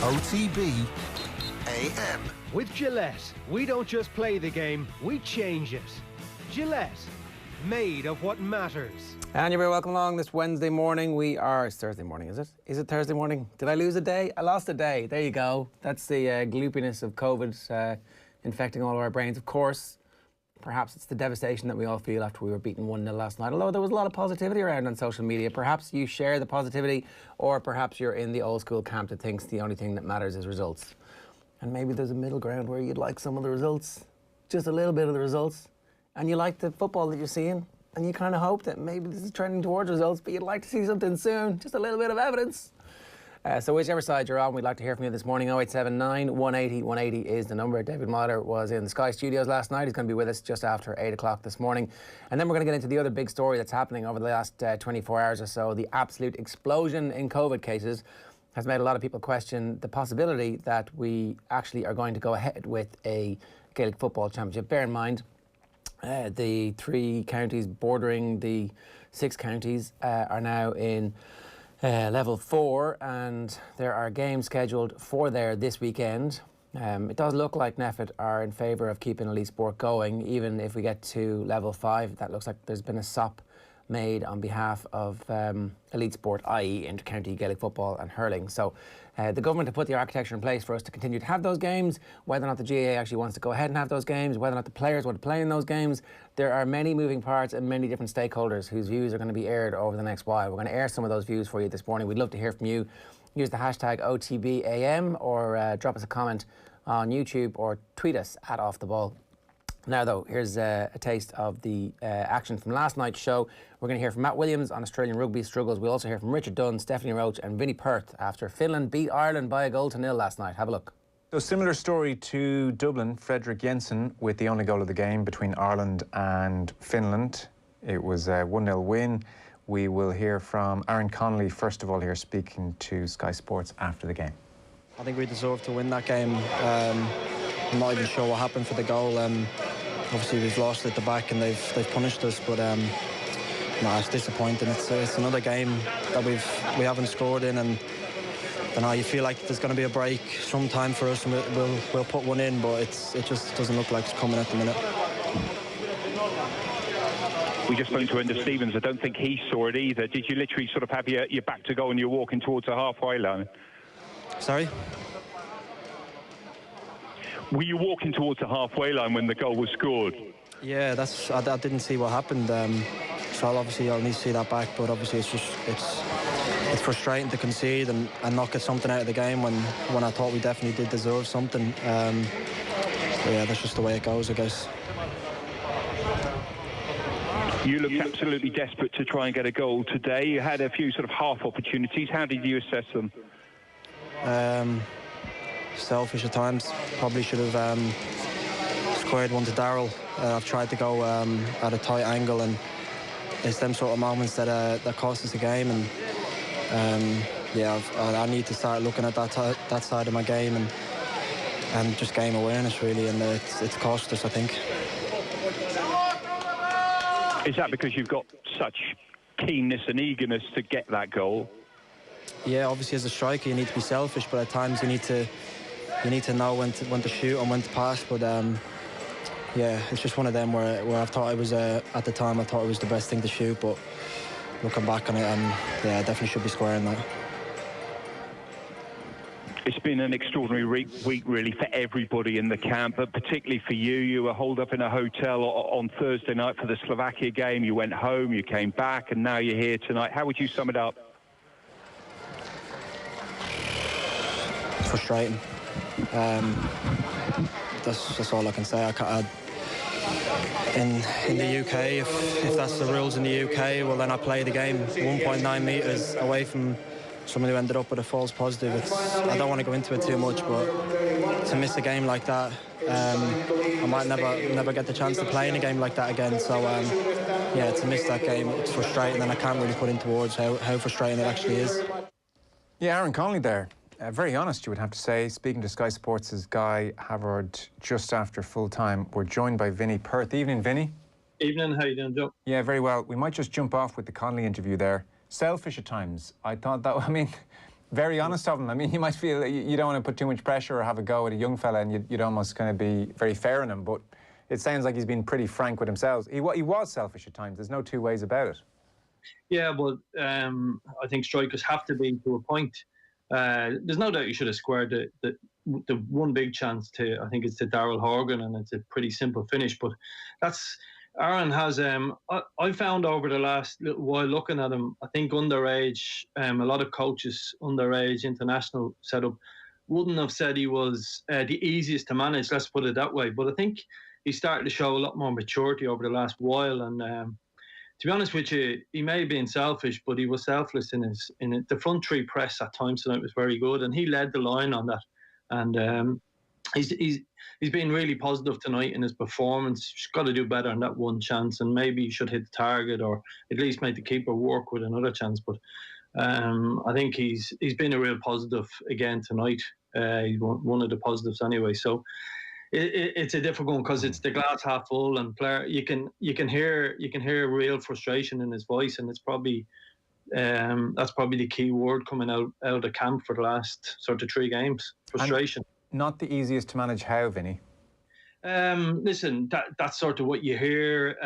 OTB AM. With Gillette, we don't just play the game, we change it. Gillette, made of what matters. And you're very welcome along this Wednesday morning. It's Thursday morning, is it? Is it Thursday morning? Did I lose a day? I lost a day. There you go. That's the gloopiness of COVID infecting all of our brains. Of course, perhaps it's the devastation that we all feel after we were beaten 1-0 last night. Although there was a lot of positivity around on social media. Perhaps you share the positivity, or perhaps you're in the old school camp that thinks the only thing that matters is results. And maybe there's a middle ground where you'd like some of the results, just a little bit of the results, and you like the football that you're seeing, and you kind of hope that maybe this is trending towards results, but you'd like to see something soon, just a little bit of evidence. So whichever side you're on, we'd like to hear from you this morning. 0879 180 180 is the number. David Meyler was in the Sky Studios last night. He's going to be with us just after 8 o'clock this morning. And then we're going to get into the other big story that's happening over the last 24 hours or so. The absolute explosion in COVID cases has made a lot of people question the possibility that we actually are going to go ahead with a Gaelic football championship. Bear in mind, the 3 counties bordering the 6 counties are now in level 4, and there are games scheduled for there this weekend. It does look like Neffet are in favour of keeping elite sport going, even if we get to level 5. That looks like there's been a SOP made on behalf of elite sport, i.e. inter-county Gaelic football and hurling. So the government have put the architecture in place for us to continue to have those games. Whether or not the GAA actually wants to go ahead and have those games, whether or not the players want to play in those games, there are many moving parts and many different stakeholders whose views are going to be aired over the next while. We're going to air some of those views for you this morning. We'd love to hear from you. Use the hashtag OTB AM, or drop us a comment on YouTube, or tweet us at Off The Ball. Now, though, here's a taste of the action from last night's show. We're going to hear from Matt Williams on Australian rugby struggles. We'll also hear from Richard Dunn, Stephanie Roach and Vinnie Perth after Finland beat Ireland by a 1-0 last night. Have a look. So similar story to Dublin, Fredrik Jensen with the only goal of the game between Ireland and Finland. It was a 1-0 win. We will hear from Aaron Connolly, first of all, here speaking to Sky Sports after the game. I think we deserved to win that game. I'm not even sure what happened for the goal. Obviously we've lost at the back and they've punished us, but no, it's disappointing. It's another game that we haven't scored in, and you feel like there's going to be a break sometime for us, and we'll put one in, but it just doesn't look like it's coming at the minute. We just spoke to Enda Stevens. I don't think he saw it either. Did you literally sort of have your back to go and you're walking towards the halfway line? Sorry? Were you walking towards the halfway line when the goal was scored? Yeah, I didn't see what happened. So obviously I'll need to see that back. But obviously it's frustrating to concede and not get something out of the game when I thought we definitely did deserve something. But yeah, that's just the way it goes, I guess. You looked absolutely desperate to try and get a goal today. You had a few sort of half opportunities. How did you assess them? Selfish at times. Probably should have squared one to Daryl. I've tried to go at a tight angle, and it's them sort of moments that cost us the game. And yeah, I need to start looking at that side of my game and just game awareness really, and it's cost us, I think. Is that because you've got such keenness and eagerness to get that goal? Yeah, obviously as a striker you need to be selfish, but at times you need to know when to shoot and when to pass. But yeah, it's just one of them where I thought it was at the time I thought it was the best thing to shoot, but looking back on it, yeah, I definitely should be squaring that. It's been an extraordinary week, really, for everybody in the camp, but particularly for you. You were holed up in a hotel on Thursday night for the Slovakia game. You went home, you came back, and now you're here tonight. How would you sum it up? Frustrating. That's all I can say. In the UK, if that's the rules in the UK, well then I play the game 1.9 metres away from someone who ended up with a false positive. I don't want to go into it too much, but to miss a game like that, I might never get the chance to play in a game like that again. So yeah, to miss that game, it's frustrating, and I can't really put into words how frustrating it actually is. Yeah, Aaron Connolly there. Very honest, you would have to say. Speaking to Sky Sports' Guy Havard just after full time. We're joined by Vinnie Perth. Evening, Vinnie. Evening, how you doing, Joe? Yeah, very well. We might just jump off with the Connolly interview there. Selfish at times. I thought that, I mean, Very honest of him. I mean, you might feel that you don't want to put too much pressure or have a go at a young fella, and you'd almost kind of be very fair on him. But it sounds like he's been pretty frank with himself. He was selfish at times. There's no two ways about it. Yeah, but I think strikers have to be to a point. There's no doubt you should have squared the one big chance to, I think it's to Daryl Horgan, and it's a pretty simple finish. But Aaron has, I found over the last little while looking at him, I think underage, a lot of coaches, underage international setup, wouldn't have said he was the easiest to manage, let's put it that way. But I think he started to show a lot more maturity over the last while. And to be honest with you, he may have been selfish, but he was selfless in the front three press at times tonight was very good, and he led the line on that. And he's been really positive tonight in his performance. He's got to do better on that one chance, and maybe he should hit the target or at least make the keeper work with another chance. But I think he's been a real positive again tonight. He's one of the positives anyway. So it's a difficult one because it's the glass half full, and player you can hear real frustration in his voice, and it's probably that's probably the key word coming out of the camp for the last sort of 3 games. Frustration. And not the easiest to manage. How, Vinny? Listen, that's sort of what you hear.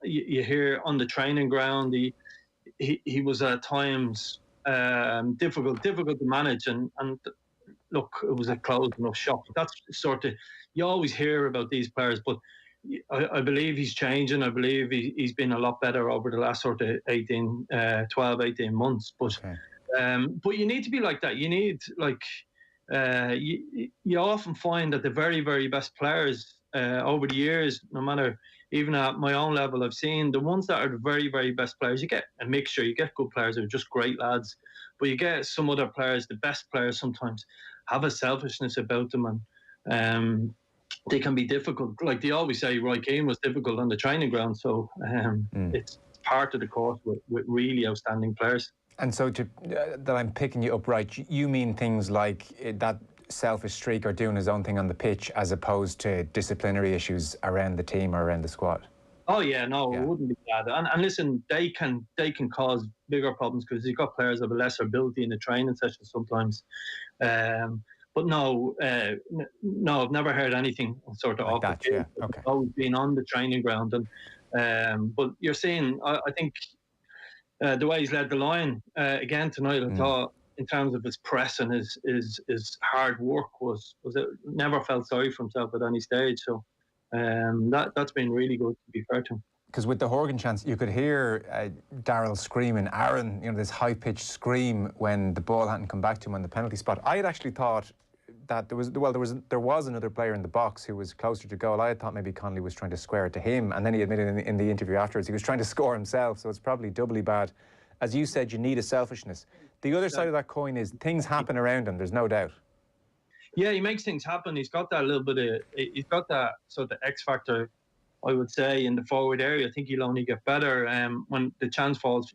You hear on the training ground. He was at times difficult to manage, and look, it was a closed enough shot. But that's sort of, you always hear about these players, but I believe he's changing. I believe he's been a lot better over the last sort of 12, 18 months. But but you need to be like that. You need, like, you often find that the very, very best players over the years, no matter, even at my own level, I've seen the ones that are the very, very best players. You get a mixture. You get good players who are just great lads, but you get some other players, the best players sometimes have a selfishness about them, and they can be difficult. Like they always say, Robbie Keane was difficult on the training ground. So it's part of the course with really outstanding players. And so that I'm picking you up right, you mean things like that selfish streak or doing his own thing on the pitch as opposed to disciplinary issues around the team or around the squad? Oh yeah, no, it wouldn't be that. And listen, they can cause bigger problems because you've got players of a lesser ability in the training session sometimes. But no, I've never heard anything sort of like off that. the field. Yeah, okay. It's always been on the training ground, and but you're seeing, I think, the way he's led the line again tonight. I thought, in terms of his press and his hard work, was it never felt sorry for himself at any stage. So that's been really good, to be fair to him. Because with the Horgan chance, you could hear Daryl screaming, Aaron, this high-pitched scream when the ball hadn't come back to him on the penalty spot. I had actually thought that there was another player in the box who was closer to goal. I had thought maybe Connolly was trying to square it to him, and then he admitted in the interview afterwards he was trying to score himself, so it's probably doubly bad. As you said, you need a selfishness. The other side of that coin is things happen around him, there's no doubt. Yeah, he makes things happen. He's got that he's got that sort of X factor, I would say, in the forward area. I think he'll only get better when the chance falls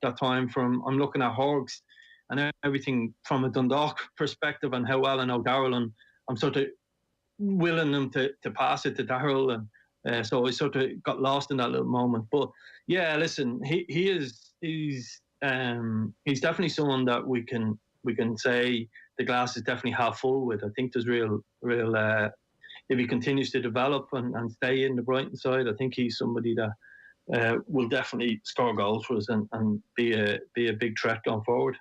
that time from, I'm looking at Horgs and everything from a Dundalk perspective and how well I know Daryl, and I'm sort of willing them to pass it to Daryl, and so I sort of got lost in that little moment. But yeah, listen, he's definitely someone that we can say the glass is definitely half full with. I think there's real if he continues to develop and stay in the Brighton side, I think he's somebody that will definitely score goals for us and be a big threat going forward.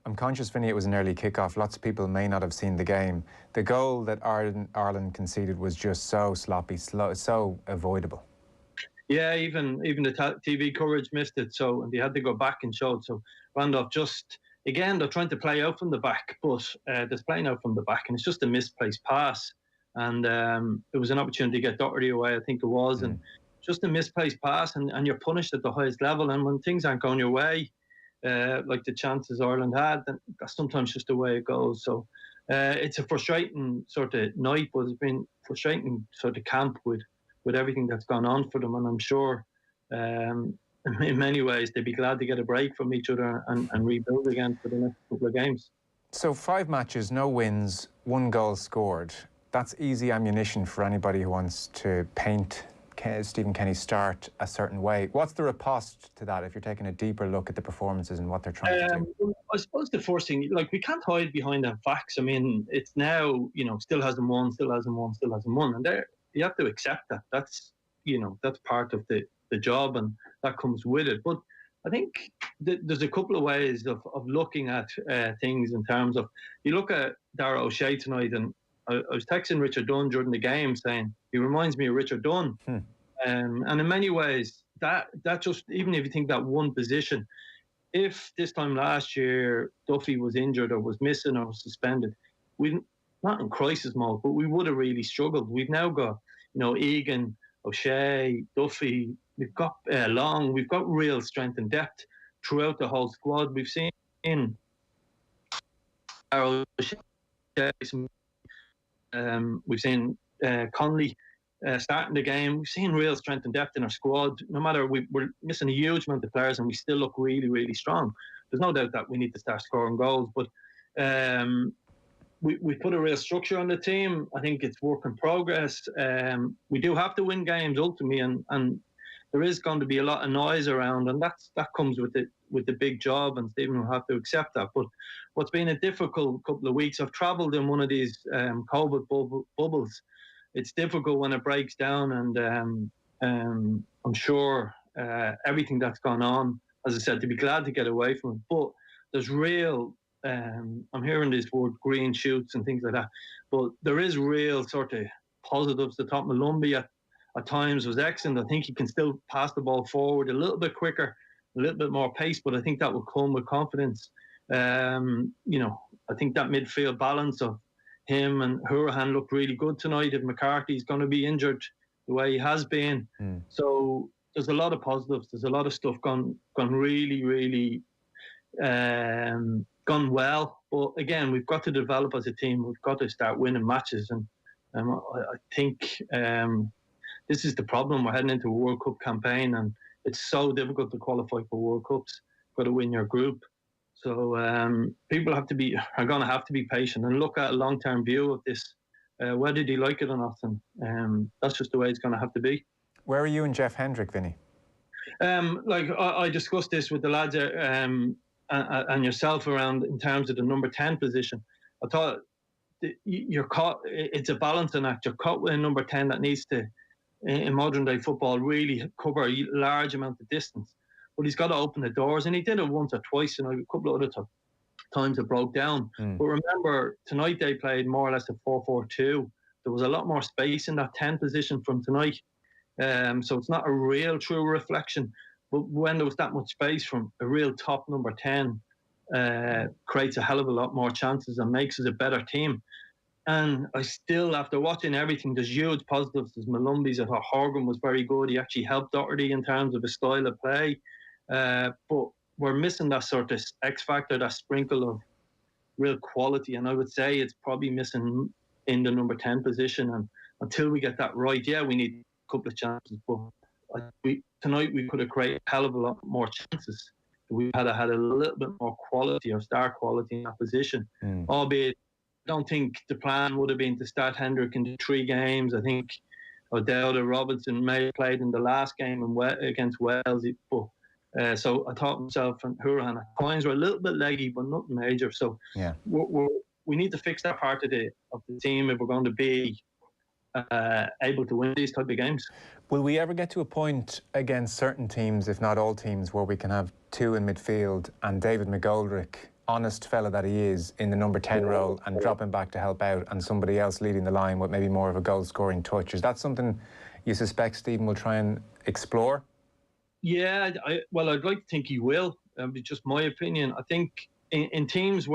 I'm conscious, Vinny, it was an early kickoff. Lots of people may not have seen the game. The goal that Ireland conceded was just so sloppy, so avoidable. Yeah, even the TV coverage missed it, so and they had to go back and show it. So Randolph just, again, they're trying to play out from the back, but there's playing out from the back, and it's just a misplaced pass. And it was an opportunity to get Doherty away, I think it was, and just a misplaced pass, and you're punished at the highest level. And when things aren't going your way, like the chances Ireland had, then that's sometimes just the way it goes. So it's a frustrating sort of night, but it's been frustrating sort of camp with everything that's gone on for them. And I'm sure in many ways they'd be glad to get a break from each other and rebuild again for the next couple of games. So 5 matches, no wins, 1 goal scored. That's easy ammunition for anybody who wants to paint Stephen Kenny start a certain way. What's the riposte to that if you're taking a deeper look at the performances and what they're trying to do? I suppose the first thing, like, we can't hide behind them facts. I mean, it's now, still hasn't won, and there you have to accept that. That's that's part of the job, and that comes with it. But I think there's a couple of ways of looking at things in terms of, you look at Dara O'Shea tonight, and I was texting Richard Dunn during the game saying he reminds me of Richard Dunn. And in many ways, that just, even if you think that one position, if this time last year Duffy was injured or was missing or was suspended, we not in crisis mode, but we would have really struggled. We've now got, Egan, O'Shea, Duffy, we've got Long, we've got real strength and depth throughout the whole squad. We've seen we've seen Connolly starting the game. We've seen real strength and depth in our squad. No matter, we're missing a huge amount of players, and we still look really, really strong. There's no doubt that we need to start scoring goals, but we put a real structure on the team. I think it's work in progress. We do have to win games ultimately, and there is going to be a lot of noise around, and that comes with the big job, and Stephen will have to accept that. But what's been a difficult couple of weeks, I've travelled in one of these COVID bubbles. It's difficult when it breaks down, and I'm sure everything that's gone on, as I said, to be glad to get away from it. But there's real, I'm hearing this word green shoots and things like that, but there is real sort of positives. The top Malumbi at times was excellent. I think he can still pass the ball forward a little bit quicker, a little bit more pace, but I think that will come with confidence. I think that midfield balance of him and Sheahan looked really good tonight. If McCarthy's going to be injured the way he has been, so there's a lot of positives. There's a lot of stuff gone really, really gone well. But again, we've got to develop as a team. We've got to start winning matches, and I think this is the problem. We're heading into a World Cup campaign, and it's so difficult to qualify for World Cups. You've got to win your group. So people are going to have to be patient and look at a long-term view of this, whether they like it or not. And that's just the way it's going to have to be. Where are you and Jeff Hendrick, Vinny? I discussed this with the lads and yourself around in terms of the number 10 position. I thought you're caught. It's a balancing act. You're caught with a number 10 that needs to, in modern day football, really cover a large amount of distance. But he's got to open the doors, and he did it once or twice, and a couple of other times it broke down. But remember, tonight they played more or less a 4-4-2. There was a lot more space in that 10 position from tonight. So it's not a real true reflection. But when there was that much space from a real top number 10, creates a hell of a lot more chances and makes us a better team. And I still, after watching everything, there's huge positives. There's Malumbi's. I thought Horgan was very good. He actually helped Doherty in terms of his style of play. But we're missing that sort of X factor, that sprinkle of real quality. And I would say it's probably missing in the number 10 position. And until we get that right, yeah, we need a couple of chances. But tonight we could have created a hell of a lot more chances. We had a little bit more quality or star quality in that position. Albeit, I don't think the plan would have been to start Hendrick in the 3 games. I think O'Dowd or Robinson may have played in the last game against Wales. But so I thought myself and Sheahan at times were a little bit leggy, but nothing major. So yeah, we need to fix that part of the team if we're going to be able to win these type of games. Will we ever get to a point against certain teams, if not all teams, where we can have 2 in midfield and David McGoldrick, honest fella that he is, in the number 10 role and drop him back to help out, and somebody else leading the line with maybe more of a goal-scoring touch? Is that something you suspect Stephen will try and explore? Yeah, I'd like to think he will. It's just my opinion. I think in teams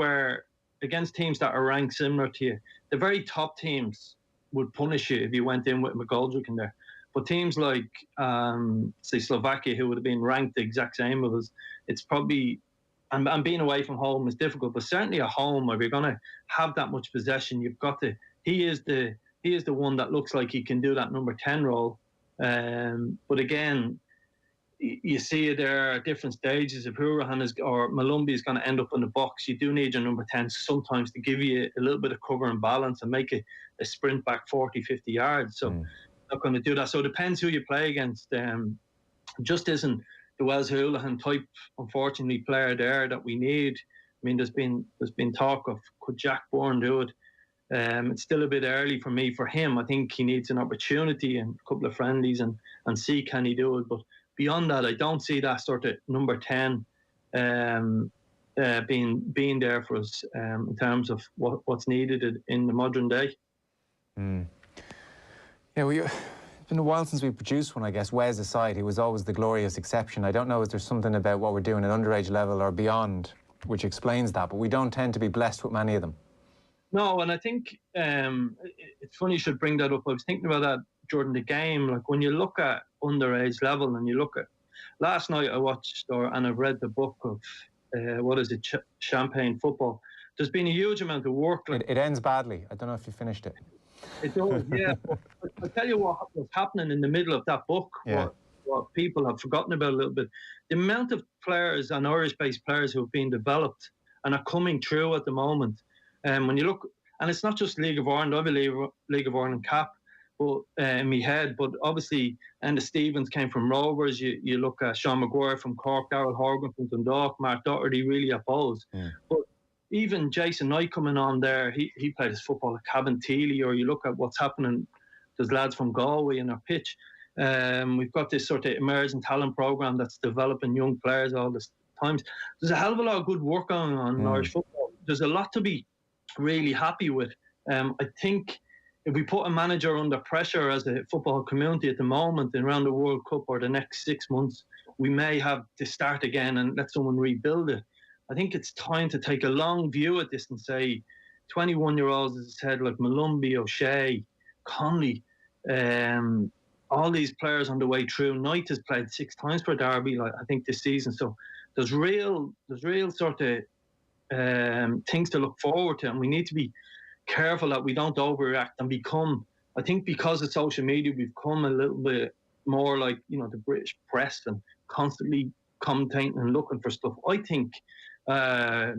against teams that are ranked similar to you, the very top teams would punish you if you went in with McGoldrick in there. But teams like, say, Slovakia, who would have been ranked the exact same of us, it's probably, and being away from home is difficult, but certainly at home, where you're going to have that much possession, you've got to, he is the one that looks like he can do that number 10 role. But again, you see there are different stages. If Sheahan or Malumbi is going to end up in the box, you do need your number 10 sometimes to give you a little bit of cover and balance and make a sprint back 40, 50 yards. So not going to do that. So it depends who you play against. Just isn't the Wells Houlihan type, unfortunately, player there that we need. I mean, there's been talk of could Jack Bourne do it. It's still a bit early for me. For him, I think he needs an opportunity and a couple of friendlies and see can he do it. But beyond that, I don't see that sort of number 10 being there for us in terms of what's needed in the modern day. Yeah, it's been a while since we produced one, I guess. Wes aside, he was always the glorious exception. I don't know if there's something about what we're doing at underage level or beyond which explains that, but we don't tend to be blessed with many of them. No, and I think it's funny you should bring that up. I was thinking about that during the game. Like when you look at underage level and you look at... Last night I watched and I've read the book of, Champagne Football. There's been a huge amount of work. Like, it ends badly. I don't know if you finished it. It does, yeah. But I'll tell you what was happening in the middle of that book, what people have forgotten about a little bit. The amount of players and Irish-based players who have been developed and are coming through at the moment. When you look, and it's not just League of Ireland, I believe League of Ireland cap, but in my head, but obviously Enda Stevens came from Rovers. You look at Sean Maguire from Cork, Darrell Horgan from Dundalk, Mark Doherty really at Bowes. But even Jason Knight coming on there, he played his football at Cabinteely, or you look at what's happening, there's lads from Galway in our pitch. We've got this sort of emerging talent programme that's developing young players all the times. There's a hell of a lot of good work going on in Irish football. There's a lot to be really happy with. I think if we put a manager under pressure as a football community at the moment and around the World Cup or the next 6 months, we may have to start again and let someone rebuild it. I think it's time to take a long view at this and say 21-year-olds, as I said, like Malumbi, O'Shea, Connolly, all these players on the way through. Knight has played 6 times for Derby, like I think this season. So there's real sort of things to look forward to, and we need to be careful that we don't overreact and become. I think because of social media, we've become a little bit more like the British press and constantly commentating and looking for stuff. I think there's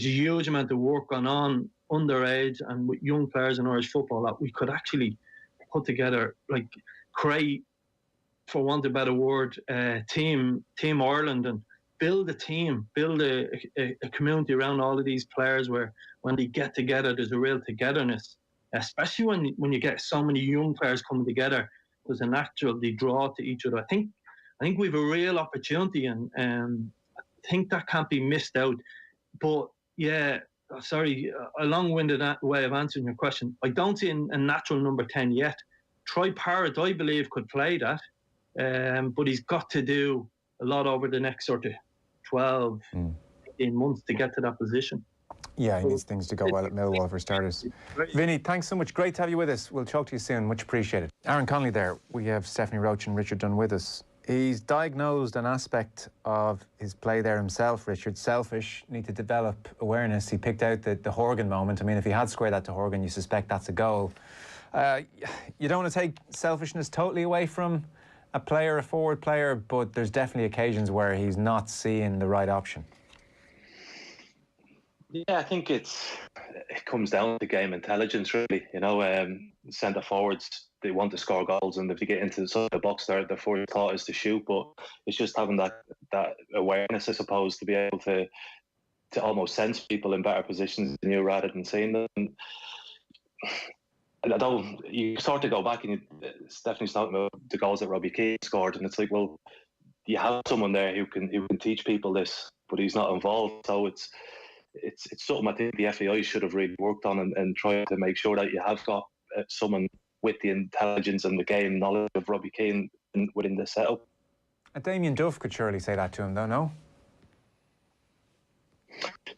a huge amount of work going on underage and with young players in Irish football that we could actually put together, like create, for want of a better word, Team Ireland, and build a team, build a community around all of these players where when they get together, there's a real togetherness, especially when you get so many young players coming together. There's a natural draw to each other. I think we have a real opportunity, and I think that can't be missed out. But yeah, sorry, a long-winded way of answering your question. I don't see a natural number 10 yet. Troy Parrott, I believe, could play that, but he's got to do a lot over the next sort of 12, 18 months to get to that position. Yeah, he needs things to go well at Millwall for starters. Vinny, thanks so much. Great to have you with us. We'll talk to you soon. Much appreciated. Aaron Connolly there. We have Stephanie Roach and Richard Dunn with us. He's diagnosed an aspect of his play there himself, Richard. Selfish, need to develop awareness. He picked out the Horgan moment. I mean, if he had squared that to Horgan, you suspect that's a goal. You don't want to take selfishness totally away from a player, a forward player, but there's definitely occasions where he's not seeing the right option. Yeah, I think it comes down to game intelligence, really. Centre forwards, they want to score goals, and if they get into the box, their first thought is to shoot. But it's just having that awareness, I suppose, to be able to almost sense people in better positions than you rather than seeing them. And you sort of go back and Stephanie's talking about the goals that Robbie Keane scored, and it's like, well, you have someone there who can teach people this, but he's not involved. So it's something I think the FAI should have really worked on and tried to make sure that you have got someone with the intelligence and the game knowledge of Robbie Keane within the setup. Damien Duff could surely say that to him, though, no?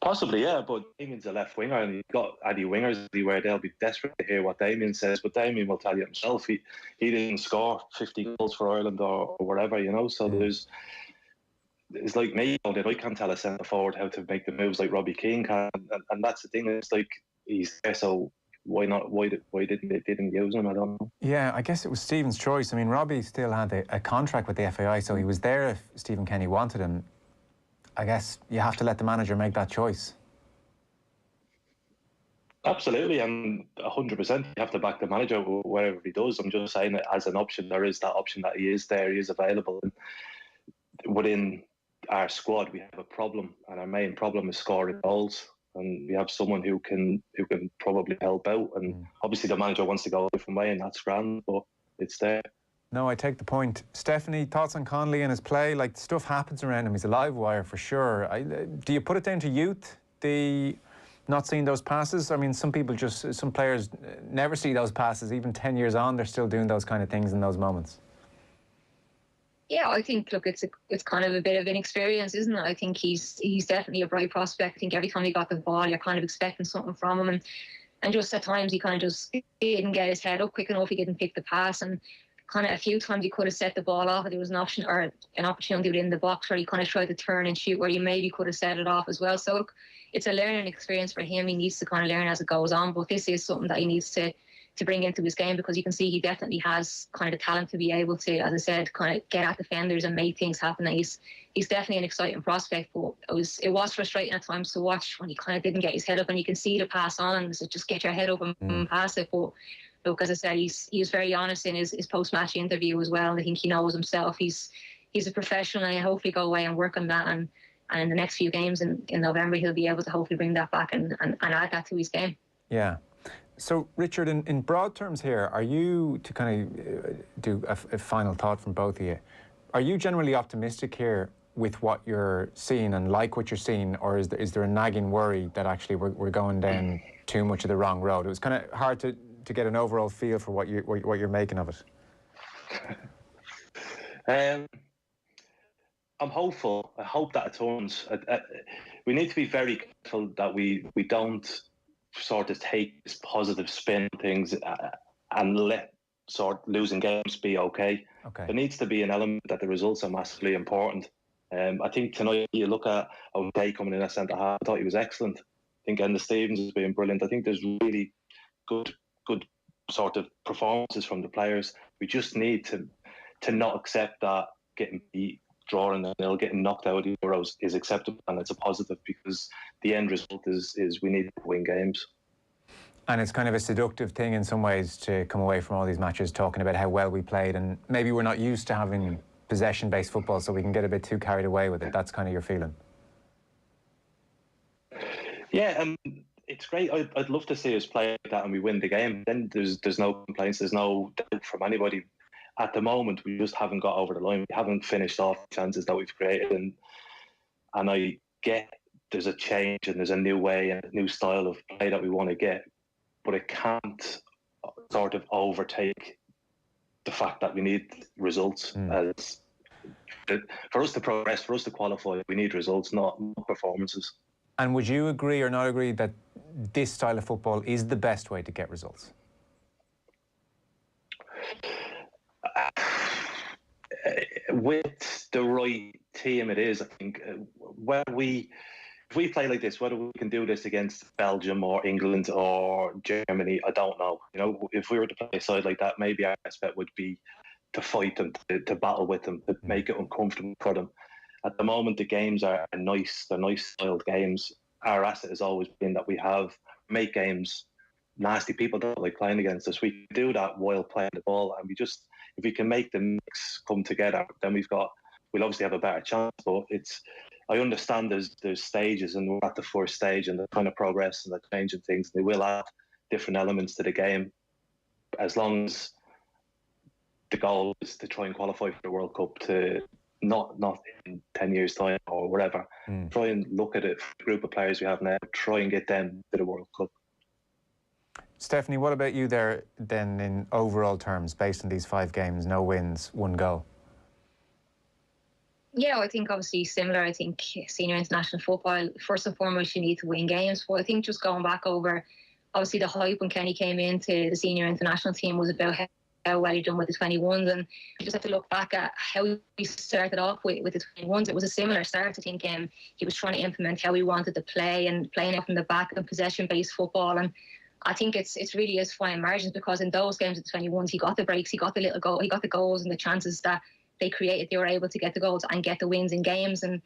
Possibly, yeah, but Damien's a left winger, and you've got Addy wingers where they'll be desperate to hear what Damien says, but Damien will tell you himself he didn't score 50 goals for Ireland or whatever, so it's like me, that I can't tell a centre forward how to make the moves like Robbie Keane can, and that's the thing. It's like he's there, so why not? Why didn't they use him? I don't know. Yeah, I guess it was Stephen's choice. I mean, Robbie still had a contract with the FAI, so he was there if Stephen Kenny wanted him. I guess you have to let the manager make that choice. Absolutely, and 100%. You have to back the manager wherever he does. I'm just saying that as an option, there is that option that he is there, he is available. And within our squad, we have a problem, and our main problem is scoring goals. And we have someone who can probably help out. And obviously, the manager wants to go a different way, and that's grand, but it's there. No, I take the point. Stephanie, thoughts on Connolly and his play? Like, stuff happens around him. He's a live wire for sure. Do you put it down to youth? The not seeing those passes? I mean, some players never see those passes. Even 10 years on, they're still doing those kind of things in those moments. Yeah, I think, look, it's kind of a bit of an experience, isn't it? I think he's definitely a bright prospect. I think every time he got the ball, you're kind of expecting something from him. And just at times, he kind of just didn't get his head up quick enough. He didn't pick the pass. And kind of a few times he could have set the ball off. There was an option or an opportunity within the box where he kind of tried to turn and shoot, where he maybe could have set it off as well. So, look, it's a learning experience for him. He needs to kind of learn as it goes on. But this is something that he needs to bring into his game, because you can see he definitely has kind of the talent to be able to, as I said, kind of get at defenders and make things happen. And he's definitely an exciting prospect, but it was frustrating at times to watch when he kind of didn't get his head up, and you can see the pass on and so just get your head up and pass it. But look, as I said, he's very honest in his post-match interview as well. I think he knows himself. He's a professional, and he'll hopefully go away and work on that. And in the next few games in November, he'll be able to hopefully bring that back and add that to his game. Yeah. So, Richard, in broad terms here, are you, to kind of do a final thought from both of you, are you generally optimistic here with what you're seeing and like what you're seeing, or is there a nagging worry that actually we're going down too much of the wrong road? It was kind of hard to get an overall feel for what you're making of it. I'm hopeful. I hope that it turns. We need to be very careful that we don't sort of take this positive spin on things and let losing games be okay. There needs to be an element that the results are massively important. I think tonight you look at O'Shea coming in at centre half. I thought he was excellent. I think Enda Stevens has been brilliant. I think there's really good sort of performances from the players. We just need to not accept that getting beat, drawing and nil, getting knocked out of the Euros is acceptable, and it's a positive, because the end result is we need to win games. And it's kind of a seductive thing in some ways to come away from all these matches talking about how well we played, and maybe we're not used to having possession-based football, so we can get a bit too carried away with it. That's kind of your feeling. Yeah, it's great. I'd love to see us play like that and we win the game. Then there's no complaints, there's no doubt from anybody. At the moment, we just haven't got over the line. We haven't finished off the chances that we've created. And I get there's a change and there's a new way and a new style of play that we want to get. But it can't sort of overtake the fact that we need results. For us to progress, for us to qualify, we need results, not performances. And would you agree or not agree that this style of football is the best way to get results? With the right team, it is. I think if we play like this, whether we can do this against Belgium or England or Germany, I don't know. You know, if we were to play a side like that, maybe our aspect would be to fight them, to battle with them, to make it uncomfortable for them. At the moment, the games are nice. They're nice styled games. Our asset has always been that we make games nasty. People don't like playing against us. We do that while playing the ball, and if we can make the mix come together, then we'll obviously have a better chance. But I understand there's stages, and we're at the first stage, and they're trying to progress and they're changing things. They will add different elements to the game, as long as the goal is to try and qualify for the World Cup, to not in 10 years' time or whatever. Try and look at it for the group of players we have now, try and get them to the World Cup. Stephanie, what about you there then in overall terms, based on these 5 games, no wins, 1 goal? Yeah, I think obviously similar. I think senior international football, first and foremost, you need to win games. But I think just going back over, obviously the hype when Kenny came into the senior international team was about how well he done with the 21s, and you just have to look back at how he started off with the 21s. It was a similar start. I think he was trying to implement how he wanted to play and playing it from the back and possession-based football. And I think it's really is fine margins, because in those games of the 21s, he got the breaks, he got the little goal, he got the goals and the chances that they created. They were able to get the goals and get the wins in games. And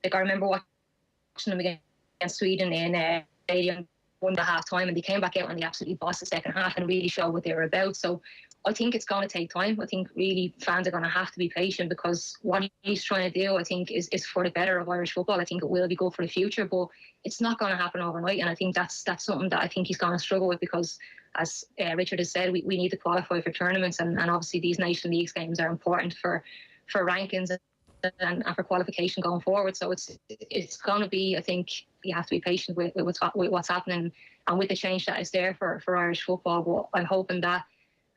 like I remember watching them against Sweden in stadium won the half time, and they came back out and they absolutely bossed the second half and really showed what they were about. So I think it's going to take time. I think really fans are going to have to be patient, because what he's trying to do, I think, is for the better of Irish football. I think it will be good for the future, but it's not going to happen overnight. And I think that's something that I think he's going to struggle with, because as Richard has said, we need to qualify for tournaments, and obviously these Nation Leagues games are important for rankings and for qualification going forward. So it's going to be, I think, you have to be patient with what's happening and with the change that is there for Irish football. But I'm hoping that,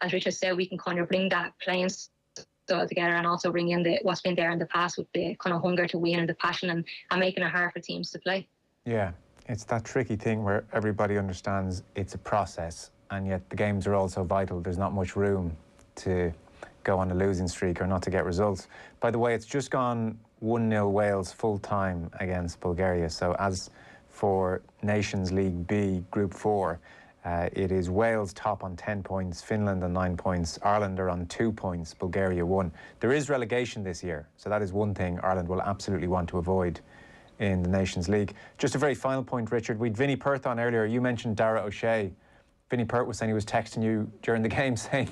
as Richard said, we can kind of bring that playing style together, and also bring in what's been there in the past with the kind of hunger to win and the passion, and making it hard for teams to play. Yeah, it's that tricky thing where everybody understands it's a process, and yet the games are also vital. There's not much room to go on a losing streak or not to get results. By the way, it's just gone 1-0 Wales full time against Bulgaria. So as for Nations League B, Group 4, it is Wales top on 10 points, Finland on 9 points, Ireland are on 2 points, Bulgaria 1. There is relegation this year, so that is one thing Ireland will absolutely want to avoid in the Nations League. Just a very final point, Richard. We'd Vinnie Perth on earlier. You mentioned Dara O'Shea. Vinnie Perth was saying he was texting you during the game saying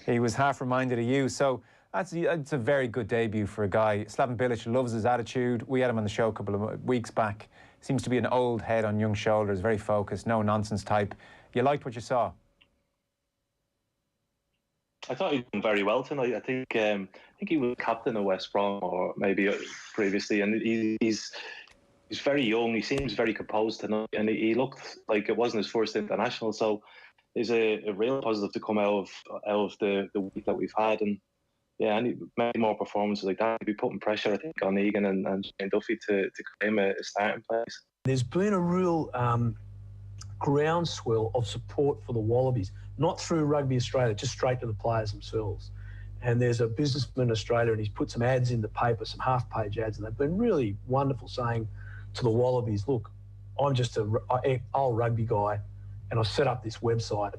he was half reminded of you. So it's a very good debut for a guy. Slaven Bilic loves his attitude. We had him on the show a couple of weeks back. Seems to be an old head on young shoulders, very focused, no nonsense type. You liked what you saw? I thought he did very well tonight. I think he was captain of West Brom, or maybe previously, and he's very young. He seems very composed tonight, and he looked like it wasn't his first international. So it's a real positive to come out of the week that we've had, and yeah, and many more performances like that. He'd be putting pressure, I think, on Egan and Shane Duffy to claim a starting place. There's been a real groundswell of support for the Wallabies, not through Rugby Australia, just straight to the players themselves. And there's a businessman in Australia, and he's put some ads in the paper, some half-page ads, and they've been really wonderful, saying to the Wallabies, look, I'm just an old rugby guy, and I've set up this website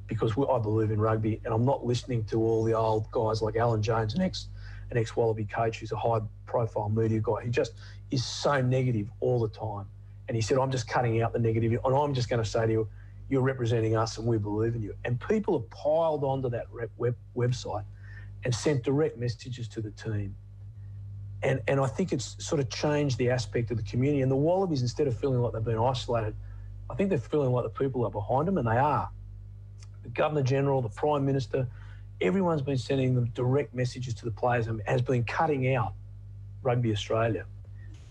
because I believe in rugby, and I'm not listening to all the old guys like Alan Jones, an ex-Wallaby coach who's a high-profile media guy. He just is so negative all the time. And he said, I'm just cutting out the negativity, and I'm just going to say to you, you're representing us and we believe in you. And people have piled onto that website and sent direct messages to the team. And I think it's sort of changed the aspect of the community. And the Wallabies, instead of feeling like they've been isolated, I think they're feeling like the people are behind them, and they are. The Governor-General, the Prime Minister, everyone's been sending them direct messages to the players and has been cutting out Rugby Australia.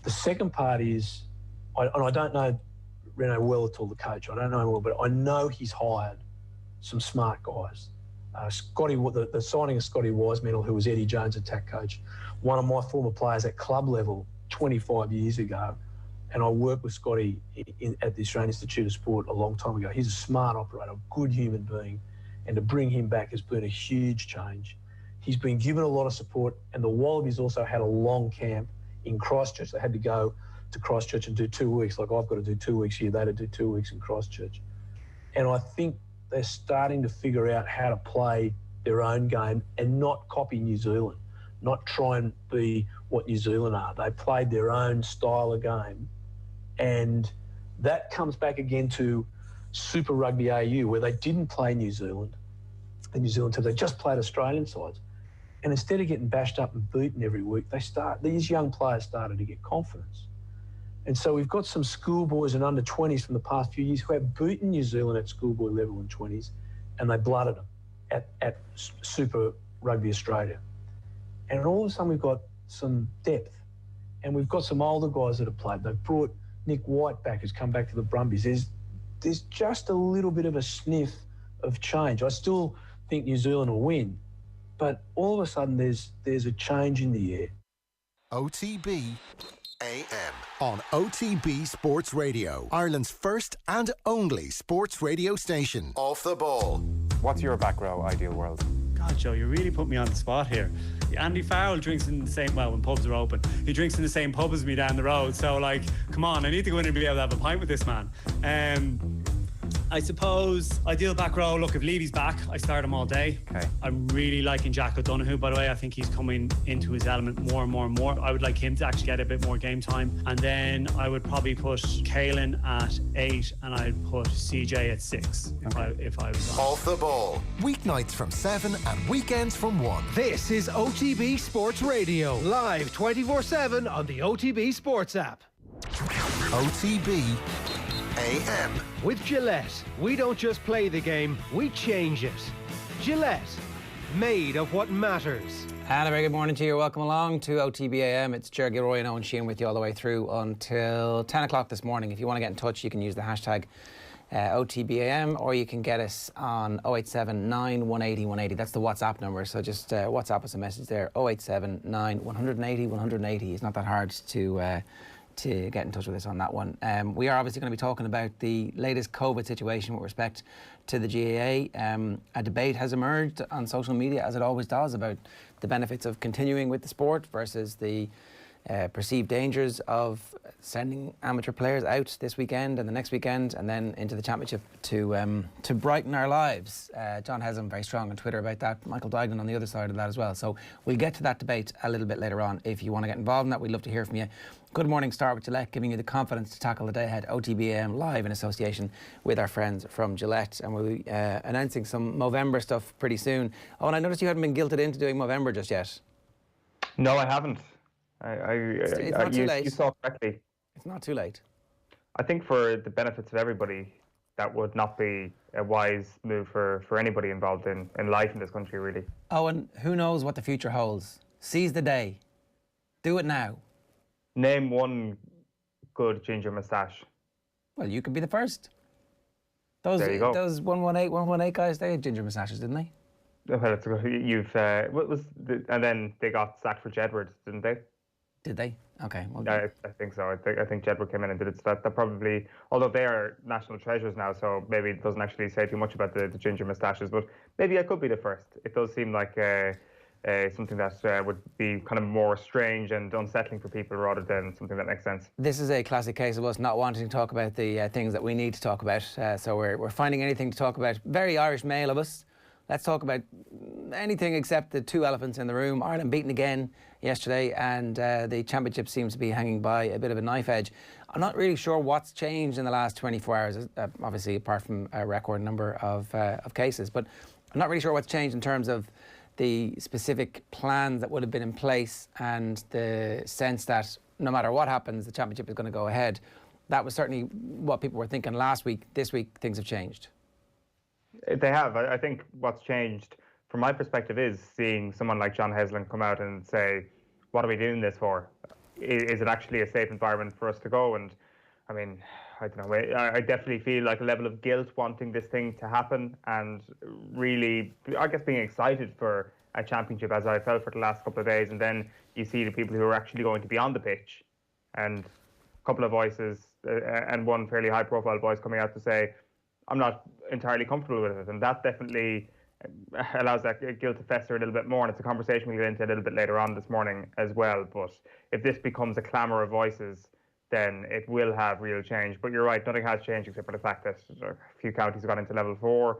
The second part is, and I don't know Reno well at all, the coach. I don't know him well, but I know he's hired some smart guys. The signing of Scotty Wiseman, who was Eddie Jones' attack coach, one of my former players at club level 25 years ago, and I worked with Scotty at the Australian Institute of Sport a long time ago. He's a smart operator, a good human being, and to bring him back has been a huge change. He's been given a lot of support, and the Wallabies also had a long camp in Christchurch. They had to go to Christchurch and do 2 weeks, like I've got to do 2 weeks here. They had to do 2 weeks in Christchurch. And I think they're starting to figure out how to play their own game and not copy New Zealand, not try and be what New Zealand are. They played their own style of game. And that comes back again to Super Rugby AU, where they didn't play New Zealand, the New Zealand team. They just played Australian sides. And instead of getting bashed up and beaten every week, these young players started to get confidence. And so we've got some schoolboys and under-20s from the past few years who have beaten New Zealand at schoolboy level in 20s, and they blooded them at Super Rugby Australia. And all of a sudden we've got some depth, and we've got some older guys that have played. They've brought Nick White back, who's come back to the Brumbies. There's just a little bit of a sniff of change. I still think New Zealand will win, but all of a sudden there's a change in the air. OTB AM on OTB Sports Radio, Ireland's first and only sports radio station. Off the ball. What's your back row ideal world? God, Joe, you really put me on the spot here. Andy Farrell drinks in the same, well, when pubs are open, he drinks in the same pub as me down the road. So, like, come on, I need to go in and be able to have a pint with this man. I suppose ideal back row. Look, if Levy's back, I start him all day. Okay. I'm really liking Jack O'Donoghue, by the way. I think he's coming into his element more and more and more. I would like him to actually get a bit more game time. And then I would probably put Caelan at 8 and I'd put CJ at 6 if I was on. Off the ball. Weeknights from 7 and weekends from 1. This is OTB Sports Radio, live 24/7 on the OTB Sports app. OTB AM. With Gillette, we don't just play the game, we change it. Gillette, made of what matters. And a very good morning to you. Welcome along to OTB AM. It's Gilroy and Eoin Sheahan with you all the way through until 10 o'clock this morning. If you want to get in touch, you can use the hashtag OTBAM, or you can get us on 087 180 180. That's the WhatsApp number, so just WhatsApp us a message there, 087 180 180. It's not that hard to get in touch with us on that one. We are obviously going to be talking about the latest COVID situation with respect to the GAA. A debate has emerged on social media, as it always does, about the benefits of continuing with the sport versus the perceived dangers of sending amateur players out this weekend and the next weekend and then into the championship to brighten our lives. John Haslam very strong on Twitter about that. Michael Duignan on the other side of that as well. So we'll get to that debate a little bit later on. If you want to get involved in that, we'd love to hear from you. Good morning, start with Gillette, giving you the confidence to tackle the day ahead. OTBAM live in association with our friends from Gillette, and we'll be announcing some Movember stuff pretty soon. Oh, and I noticed you hadn't been guilted into doing Movember just yet. No, I haven't. It's not too late. You saw correctly. It's not too late. I think for the benefits of everybody, that would not be a wise move for anybody involved in life in this country, really. Oh, and who knows what the future holds? Seize the day. Do it now. Name one good ginger moustache. Well, you could be the first. Those 118 guys, they had ginger moustaches, didn't they? Well, it's you've and then they got sacked for Jedward, didn't they? Did they? Okay. Well, I think so. I think Jedward came in and did it. So that probably, although they are national treasures now, so maybe it doesn't actually say too much about the ginger moustaches. But maybe I could be the first. It does seem like something that would be kind of more strange and unsettling for people rather than something that makes sense. This is a classic case of us not wanting to talk about the things that we need to talk about. So we're finding anything to talk about. Very Irish male of us. Let's talk about anything except the two elephants in the room. Ireland beaten again yesterday, and the championship seems to be hanging by a bit of a knife edge. I'm not really sure what's changed in the last 24 hours, obviously apart from a record number of cases, but I'm not really sure what's changed in terms of the specific plans that would have been in place and the sense that no matter what happens, the championship is going to go ahead. That was certainly what people were thinking last week. This week, things have changed. They have. I think what's changed from my perspective is seeing someone like John Haslam come out and say, what are we doing this for? Is it actually a safe environment for us to go? And I mean, I don't know. I definitely feel like a level of guilt wanting this thing to happen and really, I guess, being excited for a championship as I felt for the last couple of days. And then you see the people who are actually going to be on the pitch and a couple of voices and one fairly high profile voice coming out to say, I'm not entirely comfortable with it, and that definitely allows that guilt to fester a little bit more, and it's a conversation we'll get into a little bit later on this morning as well. But if this becomes a clamour of voices, then it will have real change. But you're right, nothing has changed except for the fact that a few counties have got into level 4.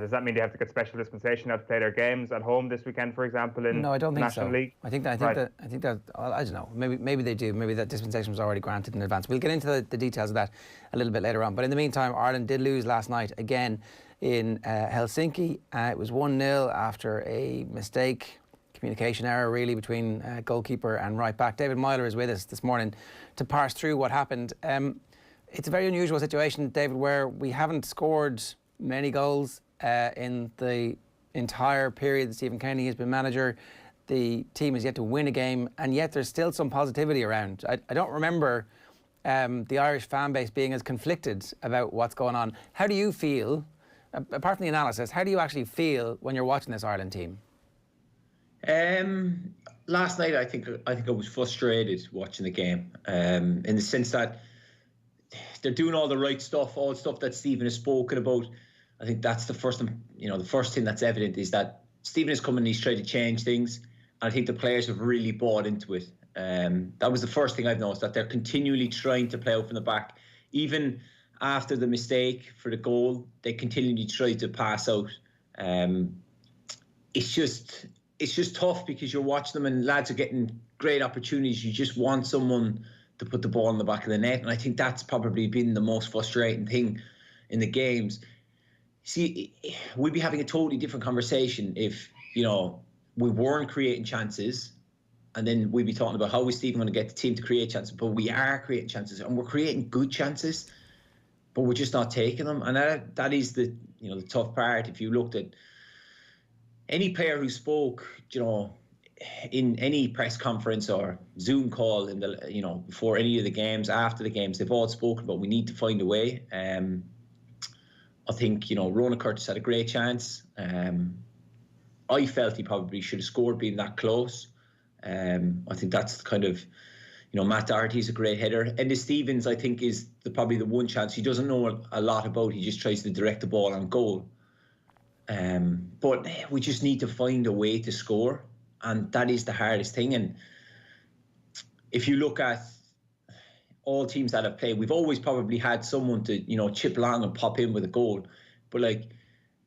Does that mean they have to get special dispensation now to play their games at home this weekend, for example, in No, I don't think National so. League? I think that I don't know. Maybe they do. Maybe that dispensation was already granted in advance. We'll get into the details of that a little bit later on. But in the meantime, Ireland did lose last night again in Helsinki. It was 1-0 after a mistake, communication error really between goalkeeper and right back. David Meyler is with us this morning to parse through what happened. It's a very unusual situation, David, where we haven't scored many goals in the entire period that Stephen Kenny has been manager. The team has yet to win a game, and yet there's still some positivity around. I don't remember the Irish fan base being as conflicted about what's going on. How do you feel, apart from the analysis, how do you actually feel when you're watching this Ireland team? Last night, I think I was frustrated watching the game, in the sense that they're doing all the right stuff, all the stuff that Stephen has spoken about. I think that's the first thing that's evident is that Stephen is coming and he's trying to change things. And I think the players have really bought into it. That was the first thing I've noticed, that they're continually trying to play out from the back. Even after the mistake for the goal, they continually try to pass out. It's just tough because you're watching them and lads are getting great opportunities. You just want someone to put the ball in the back of the net. And I think that's probably been the most frustrating thing in the games. See, we'd be having a totally different conversation if, we weren't creating chances, and then we'd be talking about how is Stephen going to get the team to create chances. But we are creating chances, and we're creating good chances, but we're just not taking them. And that is the tough part. If you looked at any player who spoke, in any press conference or Zoom call in the before any of the games, after the games, they've all spoken about we need to find a way. I think Ronan Curtis had a great chance. I felt he probably should have scored being that close. I think that's kind of Matt Doherty's a great header. Enda Stevens, I think, is probably the one chance he doesn't know a lot about. He just tries to direct the ball on goal. But we just need to find a way to score, and that is the hardest thing. And if you look at all teams that have played, we've always probably had someone to chip along and pop in with a goal. But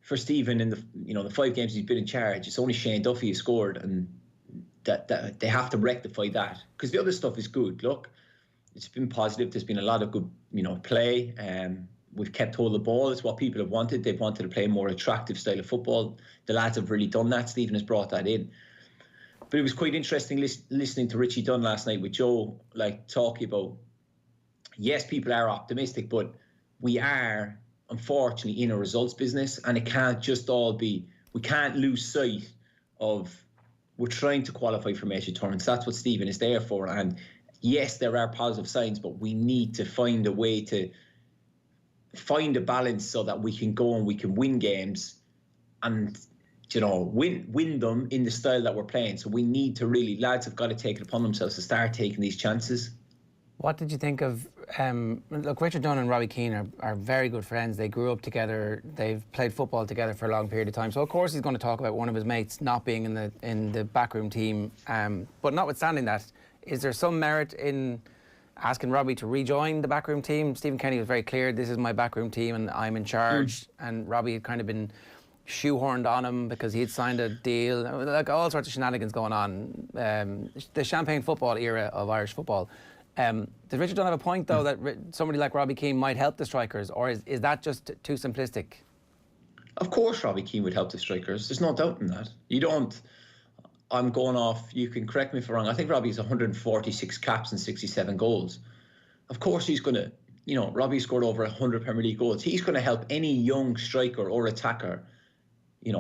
for Stephen in the 5 games he's been in charge, it's only Shane Duffy who scored, and that they have to rectify that, because the other stuff is good. Look, it's been positive. There's been a lot of good play. We've kept hold of the ball. It's what people have wanted. They've wanted to play a more attractive style of football. The lads have really done that. Stephen has brought that in. But it was quite interesting listening to Richie Dunn last night with Joe, talking about, yes, people are optimistic, but we are, unfortunately, in a results business, and it can't just all be, we can't lose sight of, we're trying to qualify for major tournaments. That's what Stephen is there for. And yes, there are positive signs, but we need to find a way to find a balance so that we can go and we can win games and win them in the style that we're playing. So we need to really, lads have got to take it upon themselves to start taking these chances. What did you think of, look, Richard Dunn and Robbie Keane are very good friends. They grew up together. They've played football together for a long period of time. So, of course, he's going to talk about one of his mates not being in the backroom team. But notwithstanding that, is there some merit in asking Robbie to rejoin the backroom team? Stephen Kenny was very clear, this is my backroom team and I'm in charge. And Robbie had kind of been shoehorned on him because he had signed a deal, all sorts of shenanigans going on. The champagne football era of Irish football. Does Richard Dunn have a point, though, that somebody like Robbie Keane might help the strikers, or is that just too simplistic? Of course Robbie Keane would help the strikers. There's no doubt in that. I'm going off, you can correct me if I'm wrong, I think Robbie's 146 caps and 67 goals. Of course he's going to, Robbie scored over 100 Premier League goals. He's going to help any young striker or attacker. He's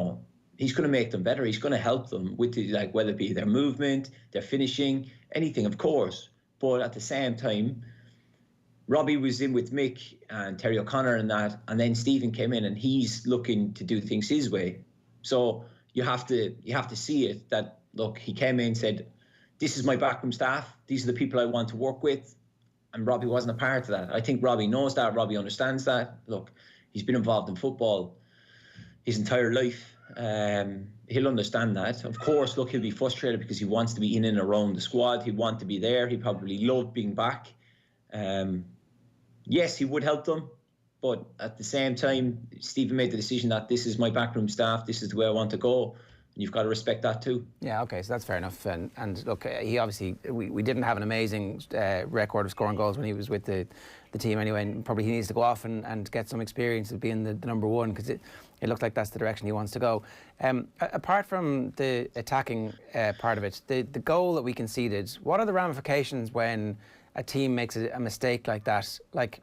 going to make them better. He's going to help them with whether it be their movement, their finishing, anything, of course. But at the same time, Robbie was in with Mick and Terry O'Connor and that, and then Stephen came in and he's looking to do things his way. So you have to see it that, look, he came in and said, this is my backroom staff. These are the people I want to work with. And Robbie wasn't a part of that. I think Robbie knows that. Robbie understands that. Look, he's been involved in football his entire life. He'll understand that. Of course, look, he'll be frustrated because he wants to be in and around the squad. He'd want to be there. He probably loved being back. Yes, he would help them. But at the same time, Stephen made the decision that this is my backroom staff. This is the way I want to go. And you've got to respect that too. Yeah, OK, so that's fair enough. And look, he obviously, we didn't have an amazing record of scoring goals when he was with the team anyway. And probably he needs to go off and get some experience of being the number one, because it looked like that's the direction he wants to go. Apart from the attacking part of it, the goal that we conceded, what are the ramifications when a team makes a mistake like that? Like,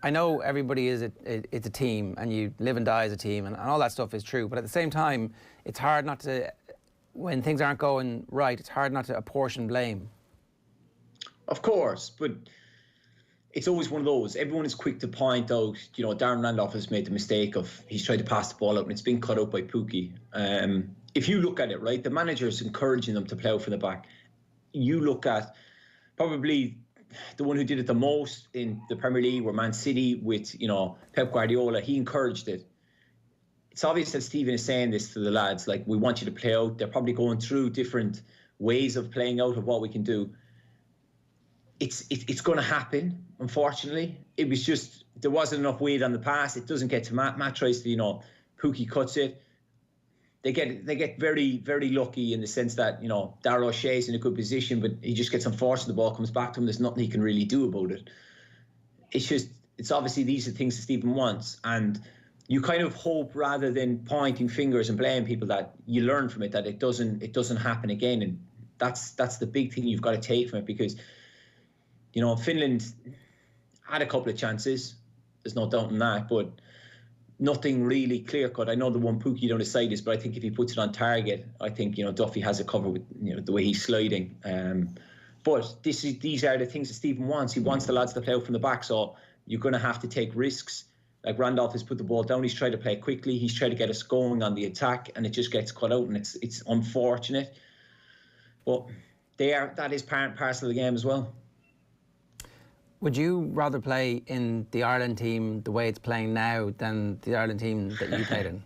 I know everybody it's a team and you live and die as a team and all that stuff is true, but at the same time, it's hard not to, when things aren't going right, it's hard not to apportion blame. Of course, but it's always one of those. Everyone is quick to point out, Darren Randolph has made the mistake of, he's tried to pass the ball out and it's been cut out by Pookie. If you look at it, right, the manager is encouraging them to play out from the back. You look at probably the one who did it the most in the Premier League were Man City with, Pep Guardiola. He encouraged it. It's obvious that Stephen is saying this to the lads, like, we want you to play out. They're probably going through different ways of playing out of what we can do. It's going to happen, unfortunately. It was just there wasn't enough weight on the pass. It doesn't get to Matt tries to, you know, Pookie cuts it. They get very, very lucky in the sense that, you know, Dara O'Shea's in a good position, but he just gets unfortunate. The ball comes back to him. There's nothing he can really do about it. It's obviously these are things that Stephen wants, and you kind of hope rather than pointing fingers and blaming people that you learn from it, that it doesn't happen again. And that's the big thing you've got to take from it, because, you know, Finland had a couple of chances. There's no doubt in that, but nothing really clear-cut. I know the one Pookie down the side is, but I think if he puts it on target, I think, you know, Duffy has it covered with, you know, the way he's sliding. But these are the things that Stephen wants. He wants the lads to play out from the back, so you're going to have to take risks. Like Randolph has put the ball down. He's tried to play quickly. He's tried to get us going on the attack, and it just gets cut out, and it's unfortunate. But that is part and parcel of the game as well. Would you rather play in the Ireland team the way it's playing now than the Ireland team that you played in?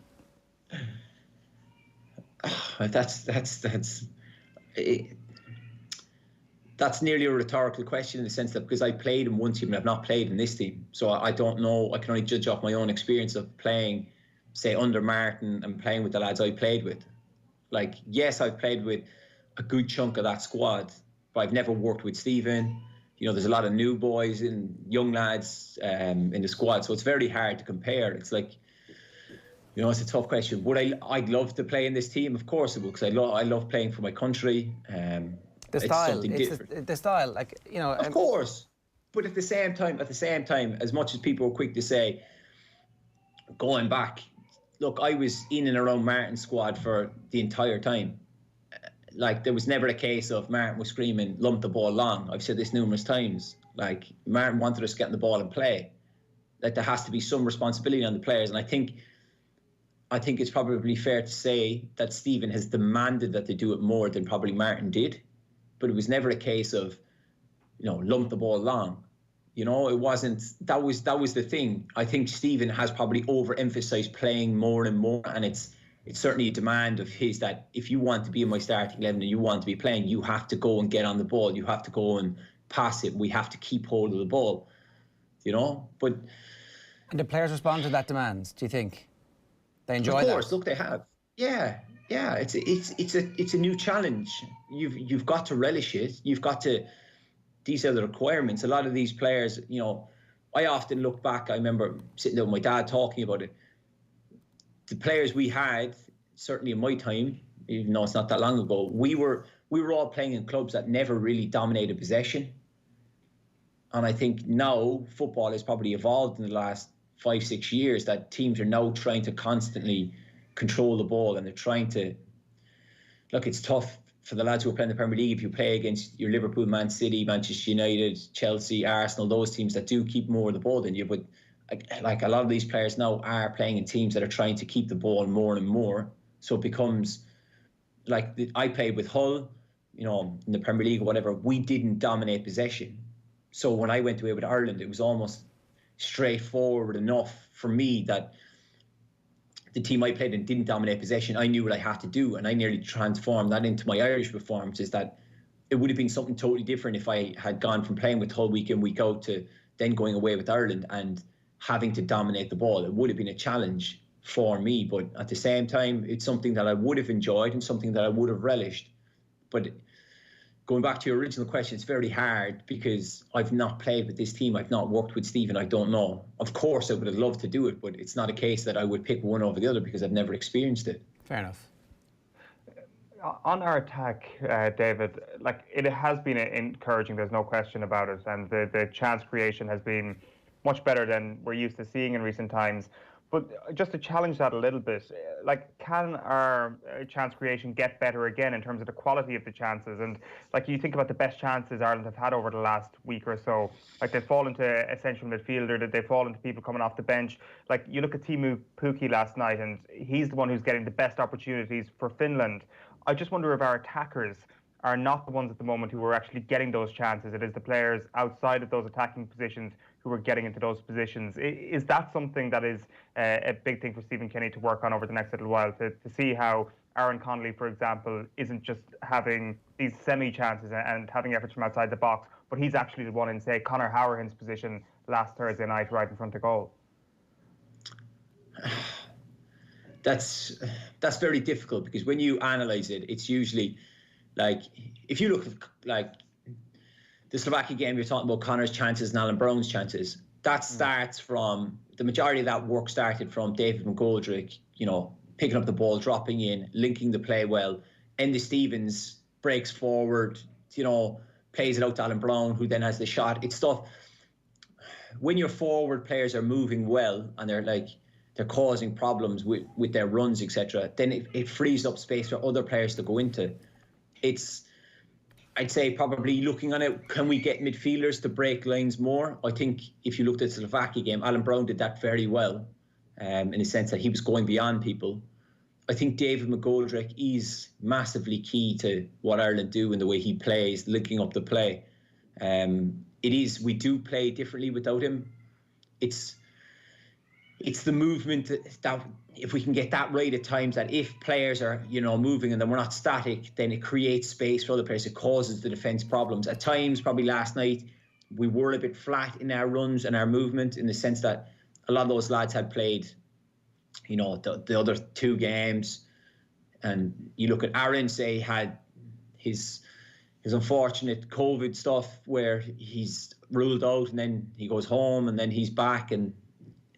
That's nearly a rhetorical question in the sense that because I played in one team and I've not played in this team, so I don't know. I can only judge off my own experience of playing, say, under Martin and playing with the lads I played with. Like, yes, I've played with a good chunk of that squad, but I've never worked with Stephen. You know, there's a lot of new boys and young lads in the squad, so it's very hard to compare. It's like, you know, it's a tough question. Would I'd love to play in this team? Of course I would, because I love playing for my country. The style, like, you know. Of course, but at the same time, as much as people are quick to say, going back, look, I was in and around Martin's squad for the entire time. Like, there was never a case of Martin was screaming, lump the ball long. I've said this numerous times. Like, Martin wanted us getting the ball and play. Like, there has to be some responsibility on the players. And I think it's probably fair to say that Stephen has demanded that they do it more than probably Martin did. But it was never a case of, you know, lump the ball long. You know, it wasn't, that was the thing. I think Stephen has probably overemphasized playing more and more, and it's certainly a demand of his that if you want to be in my starting 11 and you want to be playing, you have to go and get on the ball. You have to go and pass it. We have to keep hold of the ball, you know. But and the players respond to that demand, do you think? They enjoy that? Of course, look, they have. Yeah. It's a new challenge. You've got to relish it. You've got to. These are the requirements. A lot of these players, you know, I often look back. I remember sitting there with my dad talking about it. The players we had, certainly in my time, even though it's not that long ago, we were all playing in clubs that never really dominated possession. And I think now football has probably evolved in the last 5-6 years, that teams are now trying to constantly control the ball, and they're trying to. Look, it's tough for the lads who are playing the Premier League if you play against your Liverpool, Man City, Manchester United, Chelsea, Arsenal, those teams that do keep more of the ball than you. But like a lot of these players now are playing in teams that are trying to keep the ball more and more. So it becomes like I played with Hull, you know, in the Premier League or whatever. We didn't dominate possession. So when I went away with Ireland, it was almost straightforward enough for me that the team I played in didn't dominate possession. I knew what I had to do, and I nearly transformed that into my Irish performances. That it would have been something totally different if I had gone from playing with Hull week in, week out to then going away with Ireland and having to dominate the ball. It would have been a challenge for me, but at the same time, it's something that I would have enjoyed and something that I would have relished. But going back to your original question, it's very hard because I've not played with this team. I've not worked with Stephen. I don't know. Of course, I would have loved to do it, but it's not a case that I would pick one over the other because I've never experienced it. Fair enough. On our attack, David, like, it has been encouraging. There's no question about it, and the chance creation has been much better than we're used to seeing in recent times. But just to challenge that a little bit, like, can our chance creation get better again in terms of the quality of the chances? And like, you think about the best chances Ireland have had over the last week or so, like, they fall into a central midfielder, they fall into people coming off the bench. Like, you look at Teemu Pukki last night, and he's the one who's getting the best opportunities for Finland. I just wonder if our attackers are not the ones at the moment who are actually getting those chances. It is the players outside of those attacking positions who are getting into those positions. Is that something that is a big thing for Stephen Kenny to work on over the next little while, to see how Aaron Connolly, for example, isn't just having these semi-chances and having efforts from outside the box, but he's actually the one in, say, Conor Howerhan's position last Thursday night right in front of goal? That's very difficult, because when you analyse it, it's usually like, if you look at like the Slovakia game, you're talking about Connor's chances and Alan Brown's chances. That starts from, the majority of that work started from David McGoldrick, picking up the ball, dropping in, linking the play well. Enda Stevens breaks forward, plays it out to Alan Brown, who then has the shot. It's stuff, when your forward players are moving well and they're causing problems with their runs, etc., then it frees up space for other players to go into. I'd say probably looking on it, can we get midfielders to break lines more? I think if you looked at the Slovakia game, Alan Brown did that very well, in the sense that he was going beyond people. I think David McGoldrick is massively key to what Ireland do in the way he plays, linking up the play. We do play differently without him. It's the movement that, if we can get that right at times, that if players are, moving and then we're not static, then it creates space for other players. It causes the defence problems. At times, probably last night, we were a bit flat in our runs and our movement, in the sense that a lot of those lads had played, the other two games. And you look at Aaron, say, had his unfortunate COVID stuff where he's ruled out and then he goes home and then he's back, and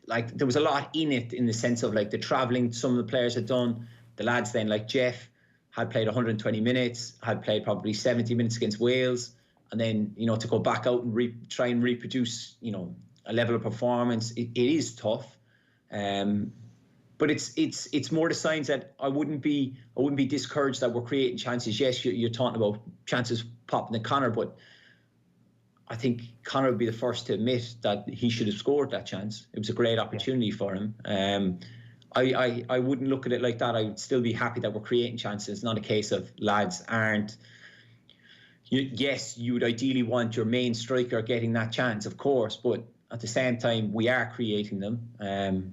there was a lot in it, in the sense of the travelling some of the players had done. The lads then, like Jeff, had played 120 minutes, had played probably 70 minutes against Wales, and then, to go back out and try and reproduce, a level of performance, it is tough. But it's more the signs that I wouldn't be discouraged that we're creating chances. Yes, you're talking about chances popping to Connor, but I think Connor would be the first to admit that he should have scored that chance. It was a great opportunity for him. I wouldn't look at it like that. I would still be happy that we're creating chances. It's not a case of lads aren't. Yes, you would ideally want your main striker getting that chance, of course, but at the same time, we are creating them.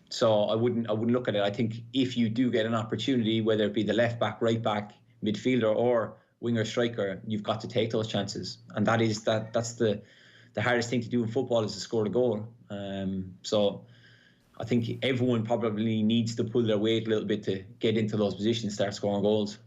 So I wouldn't look at it. I think if you do get an opportunity, whether it be the left back, right back, midfielder, or winger striker, you've got to take those chances, and that's the hardest thing to do in football, is to score a goal. So I think everyone probably needs to pull their weight a little bit to get into those positions, start scoring goals.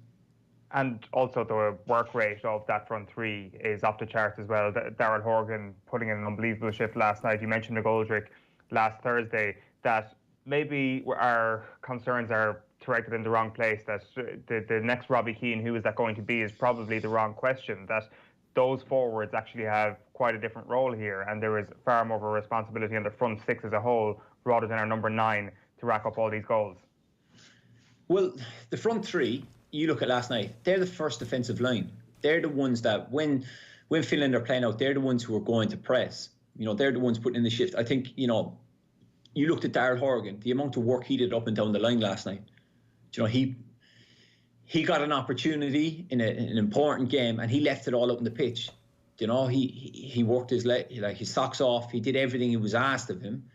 And also the work rate of that front three is off the charts as well. Darrell Horgan putting in an unbelievable shift last night. You mentioned McGoldrick last Thursday, that maybe our concerns are directed in the wrong place, that the next Robbie Keane, who is that going to be, is probably the wrong question, that those forwards actually have quite a different role here, and there is far more of a responsibility on the front six as a whole, rather than our number 9 to rack up all these goals. Well, the front three, you look at last night, they're the first defensive line. They're the ones that, when Finland are playing out, they're the ones who are going to press. They're the ones putting in the shift. I think, you looked at Darrell Horgan, the amount of work he did up and down the line last night. He got an opportunity in an important game, and he left it all out on the pitch. He worked his socks off. He did everything he was asked of him.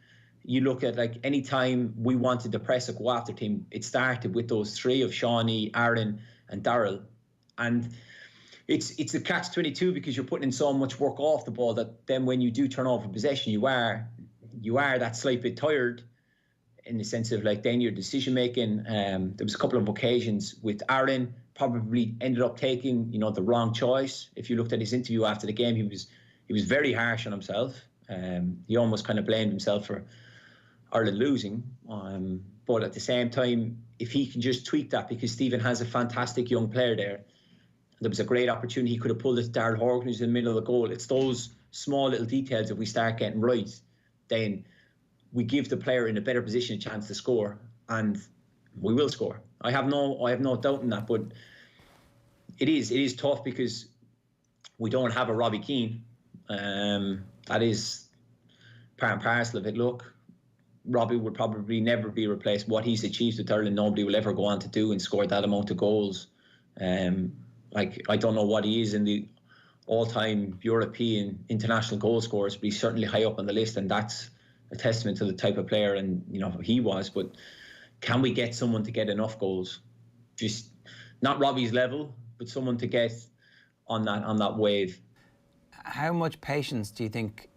You look at any time we wanted to press a go after team, it started with those three of Shawnee, Aaron, and Darrell. And it's a catch-22, because you're putting in so much work off the ball that then when you do turn over possession, you are that slight bit tired, in the sense of then your decision making. There was a couple of occasions with Aaron, probably ended up taking the wrong choice. If you looked at his interview after the game, he was very harsh on himself. He almost kind of blamed himself for Ireland losing. But at the same time, if he can just tweak that, because Stephen has a fantastic young player there, there was a great opportunity. He could have pulled it to Darrell Horgan, who's in the middle of the goal. It's those small little details that we start getting right, then we give the player in a better position a chance to score, and we will score. I have no doubt in that. But it is tough, because we don't have a Robbie Keane. That is part and parcel of it. Look, Robbie would probably never be replaced. What he's achieved with Ireland, nobody will ever go on to do, and score that amount of goals. I don't know what he is in the all-time European international goal scorers, but he's certainly high up on the list, and that's a testament to the type of player and he was. But can we get someone to get enough goals? Just not Robbie's level, but someone to get on that wave. How much patience do you think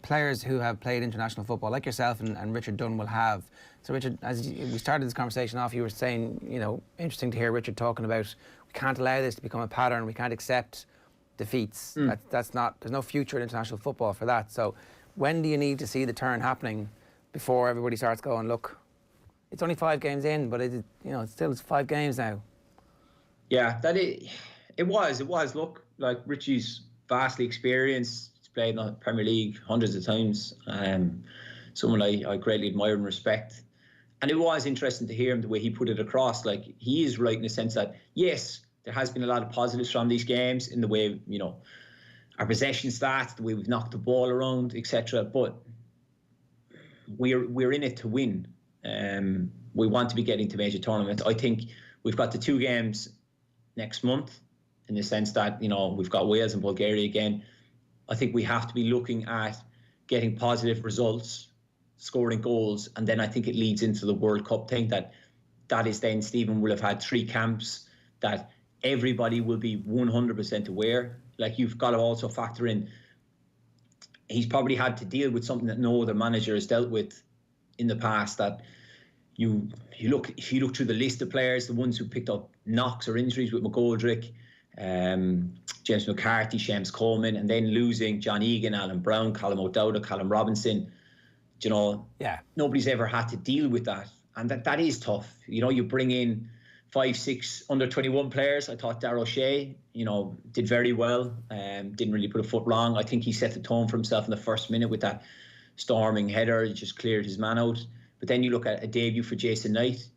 players who have played international football, like yourself and Richard Dunn will have. So Richard, as we started this conversation off, you were saying, you know, interesting to hear Richard talking about we can't allow this to become a pattern. We can't accept defeats. That's not. There's no future in international football for that. So when do you need to see the turn happening before everybody starts going, look, it's only 5 games in, but it's 5 games now. Yeah, it was. Look, like Richie's vastly experienced. He's played in the Premier League hundreds of times. Someone I greatly admire and respect. And it was interesting to hear him the way he put it across. Like, he is right in the sense that, yes, there has been a lot of positives from these games in the way, you know, our possession stats, the way we've knocked the ball around, etc. But we're in it to win. We want to be getting to major tournaments. I think we've got the 2 games next month, in the sense that, you know, we've got Wales and Bulgaria again. I think we have to be looking at getting positive results, scoring goals, and then I think it leads into the World Cup thing. That is then Stephen will have had 3 camps that everybody will be 100% aware. Like, you've got to also factor in, he's probably had to deal with something that no other manager has dealt with in the past. That if you look through the list of players, the ones who picked up knocks or injuries with McGoldrick, James McCarthy, Seamus Coleman, and then losing John Egan, Alan Brown, Callum O'Dowda, Callum Robinson. You know, nobody's ever had to deal with that, and that is tough. You know, you bring in 5-6 under-21 players. I thought Dara O'Shea, you know, did very well. Didn't really put a foot wrong. I think he set the tone for himself in the first minute with that storming header. He just cleared his man out. But then you look at a debut for Jason Knight.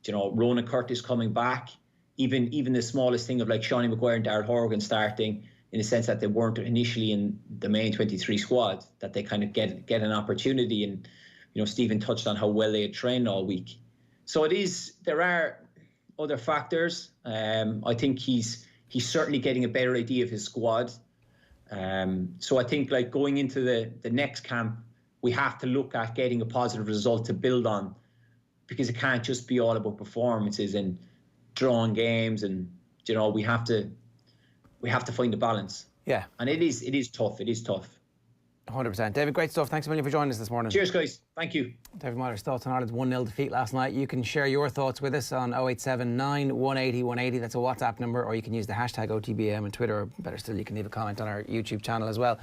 You know, Ronan Curtis coming back. Even the smallest thing of like Seanie Maguire and Darrell Horgan starting, in the sense that they weren't initially in the main 23 squad, that they kind of get an opportunity. And, you know, Stephen touched on how well they had trained all week. So there are other factors. I think he's certainly getting a better idea of his squad. So I think, like, going into the next camp, we have to look at getting a positive result to build on, because it can't just be all about performances and drawing games. And, you know, we have to find a balance. Yeah. And it is tough. It is tough. 100%. David, great stuff. Thanks a million for joining us this morning. Cheers, guys. Thank you. David Meyler's thoughts on Ireland's 1-0 defeat last night. You can share your thoughts with us on 0879 180 180. That's a WhatsApp number, or you can use the hashtag OTB AM on Twitter, or better still, you can leave a comment on our YouTube channel as well.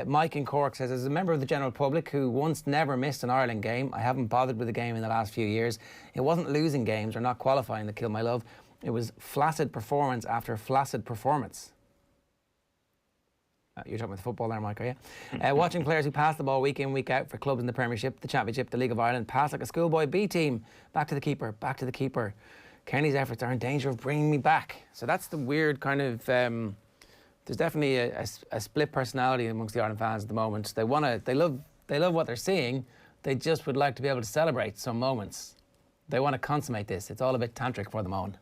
Mike in Cork says, as a member of the general public who once never missed an Ireland game, I haven't bothered with a game in the last few years. It wasn't losing games or not qualifying that killed my love. It was flaccid performance after flaccid performance. You're talking about the football there, Mike, are you? Watching players who pass the ball week in, week out for clubs in the Premiership, the Championship, the League of Ireland, pass like a schoolboy B team. Back to the keeper, back to the keeper. Kenny's efforts are in danger of bringing me back. So that's the weird kind of... there's definitely a split personality amongst the Ireland fans at the moment. They love what they're seeing. They just would like to be able to celebrate some moments. They want to consummate this. It's all a bit tantric for them on.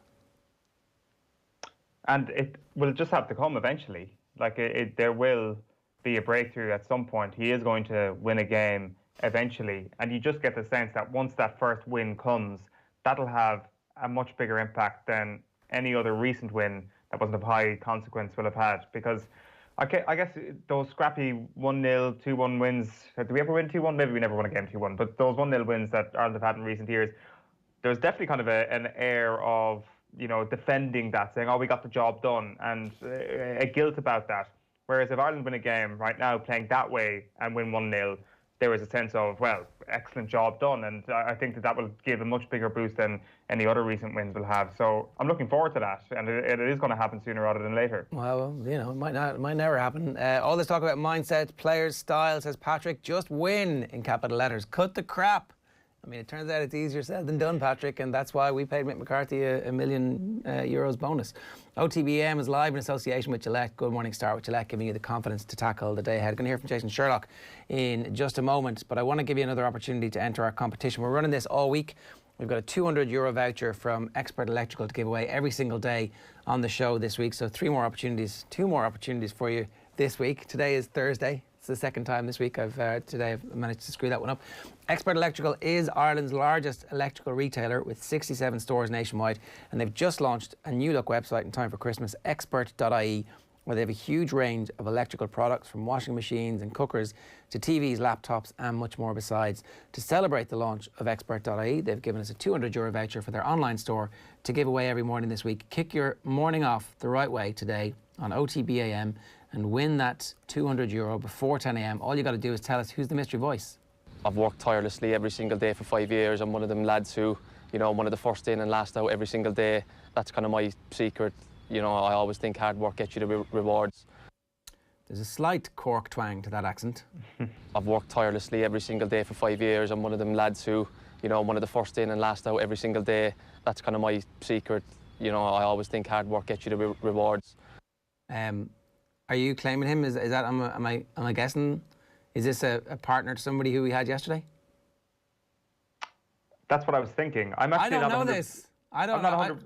And it will just have to come eventually. Like, there will be a breakthrough at some point. He is going to win a game eventually. And you just get the sense that once that first win comes, that'll have a much bigger impact than any other recent win that wasn't of high consequence will have had. Because I guess those scrappy 1-0, 2-1 wins, did we ever win 2-1? Maybe we never won a game 2-1. But those 1-0 wins that Ireland have had in recent years, there's definitely kind of an air of, you know, defending that, saying, oh, we got the job done, and a guilt about that. Whereas if Ireland win a game right now playing that way and win 1-0, there is a sense of, well, excellent job done. And I think that will give a much bigger boost than any other recent wins will have. So I'm looking forward to that, and it is going to happen sooner rather than later. Well, you know, it might never happen. All this talk about mindset, players, style, says Patrick, just win in capital letters. Cut the crap. I mean, it turns out it's easier said than done, Patrick, and that's why we paid Mick McCarthy a million euros bonus. OTB AM is live in association with Gillette. Good morning, start with Gillette, giving you the confidence to tackle the day ahead. Going to hear from Jason Sherlock in just a moment, but I want to give you another opportunity to enter our competition. We're running this all week. We've got a €200 voucher from Expert Electrical to give away every single day on the show this week. So two more opportunities for you this week. Today is Thursday. It's the second time this week I've managed to screw that one up. Expert Electrical is Ireland's largest electrical retailer with 67 stores nationwide, and they've just launched a new look website in time for Christmas, expert.ie. where they have a huge range of electrical products from washing machines and cookers to TVs, laptops and much more besides. To celebrate the launch of Expert.ie, they've given us a €200 voucher for their online store to give away every morning this week. Kick your morning off the right way today on OTB AM and win that €200 before 10 a.m. All you got to do is tell us who's the mystery voice. I've worked tirelessly every single day for 5 years. I'm one of them lads who, you know, I'm one of the first in and last out every single day. That's kind of my secret. You know, I always think hard work gets you the rewards. There's a slight Cork twang to that accent. I've worked tirelessly every single day for 5 years. I'm one of them lads who, you know, I'm one of the first in and last out every single day. That's kind of my secret. You know, I always think hard work gets you the rewards. Are you claiming him? Is that, am I guessing? Is this a partner to somebody who we had yesterday? That's what I was thinking. I'm actually I don't not know this. I don't know.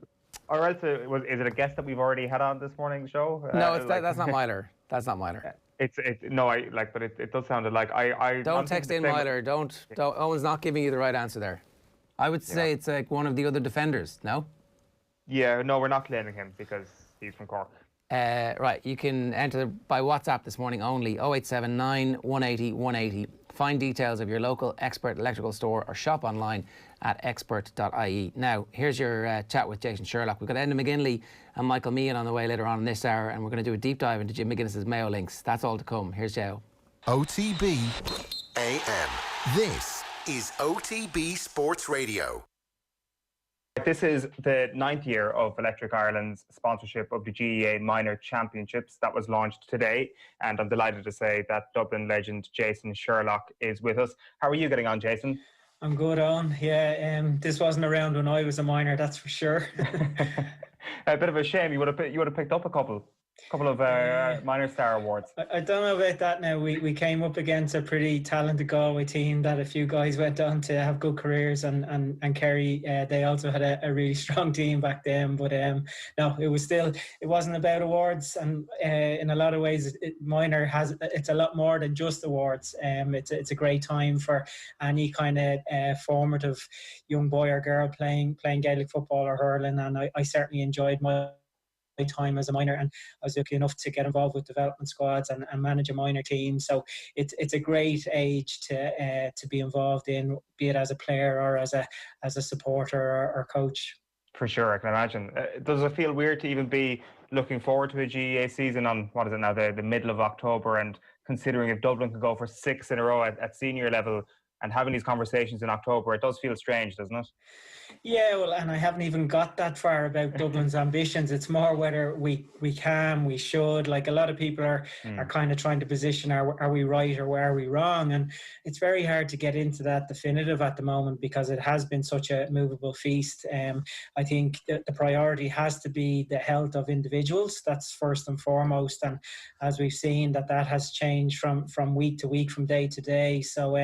Or else, is it a guest that we've already had on this morning's show? No, that's not Meyler. That's not Meyler. But it does sound like I. Don't text in Meyler. Don't. Owen's not giving you the right answer there. I would say it's like one of the other defenders. No. Yeah, no, we're not claiming him because he's from Cork. Right, you can enter by WhatsApp this morning only, 0879 180 180. Find details of your local Expert electrical store or shop online at expert.ie. Now, here's your chat with Jason Sherlock. We've got Enda McGinley and Michael Meehan on the way later on in this hour, and we're going to do a deep dive into Jim McGuinness's Mayo links. That's all to come. Here's Joe. OTB AM. This is OTB Sports Radio. This is the 9th year of Electric Ireland's sponsorship of the GEA Minor Championships that was launched today, and I'm delighted to say that Dublin legend Jason Sherlock is with us. How are you getting on, Jason? I'm good on. Yeah, this wasn't around when I was a minor, that's for sure. A bit of a shame. You would have picked up a couple of minor star awards. I don't know about that now. We came up against a pretty talented Galway team that a few guys went on to have good careers, and Kerry, they also had a really strong team back then. But no, it wasn't about awards, and in a lot of ways, minor it's a lot more than just awards. It's a great time for any kind of formative young boy or girl playing Gaelic football or hurling, and I certainly enjoyed my time as a minor, and I was lucky enough to get involved with development squads and manage a minor team. So it's a great age to be involved in, be it as a player or as a supporter or coach. For sure, I can imagine. Does it feel weird to even be looking forward to a GEA season on, what is it now, the middle of October, and considering if Dublin could go for 6 in a row at senior level and having these conversations in October, it does feel strange, doesn't it? Yeah, well, and I haven't even got that far about Dublin's ambitions. It's more whether we should. Like, a lot of people are kind of trying to position, are we right or where are we wrong? And it's very hard to get into that definitive at the moment because it has been such a movable feast. I think the priority has to be the health of individuals. That's first and foremost. And as we've seen, that has changed from week to week, from day to day. So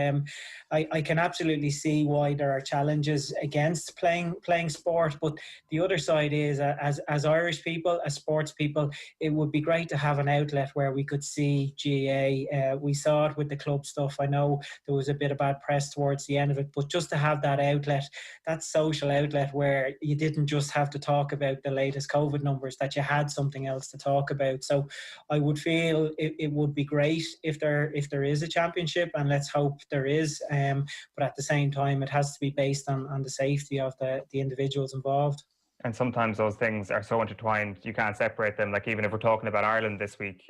I can absolutely see why there are challenges against playing sport, but the other side is, as Irish people, as sports people, it would be great to have an outlet where we could see GAA. We saw it with the club stuff. I know there was a bit of bad press towards the end of it, but just to have that outlet, that social outlet where you didn't just have to talk about the latest COVID numbers, that you had something else to talk about. So I would feel it would be great if there is a championship, and let's hope there is. But at the same time, it has to be based on the safety of the individuals involved. And sometimes those things are so intertwined, you can't separate them. Like, even if we're talking about Ireland this week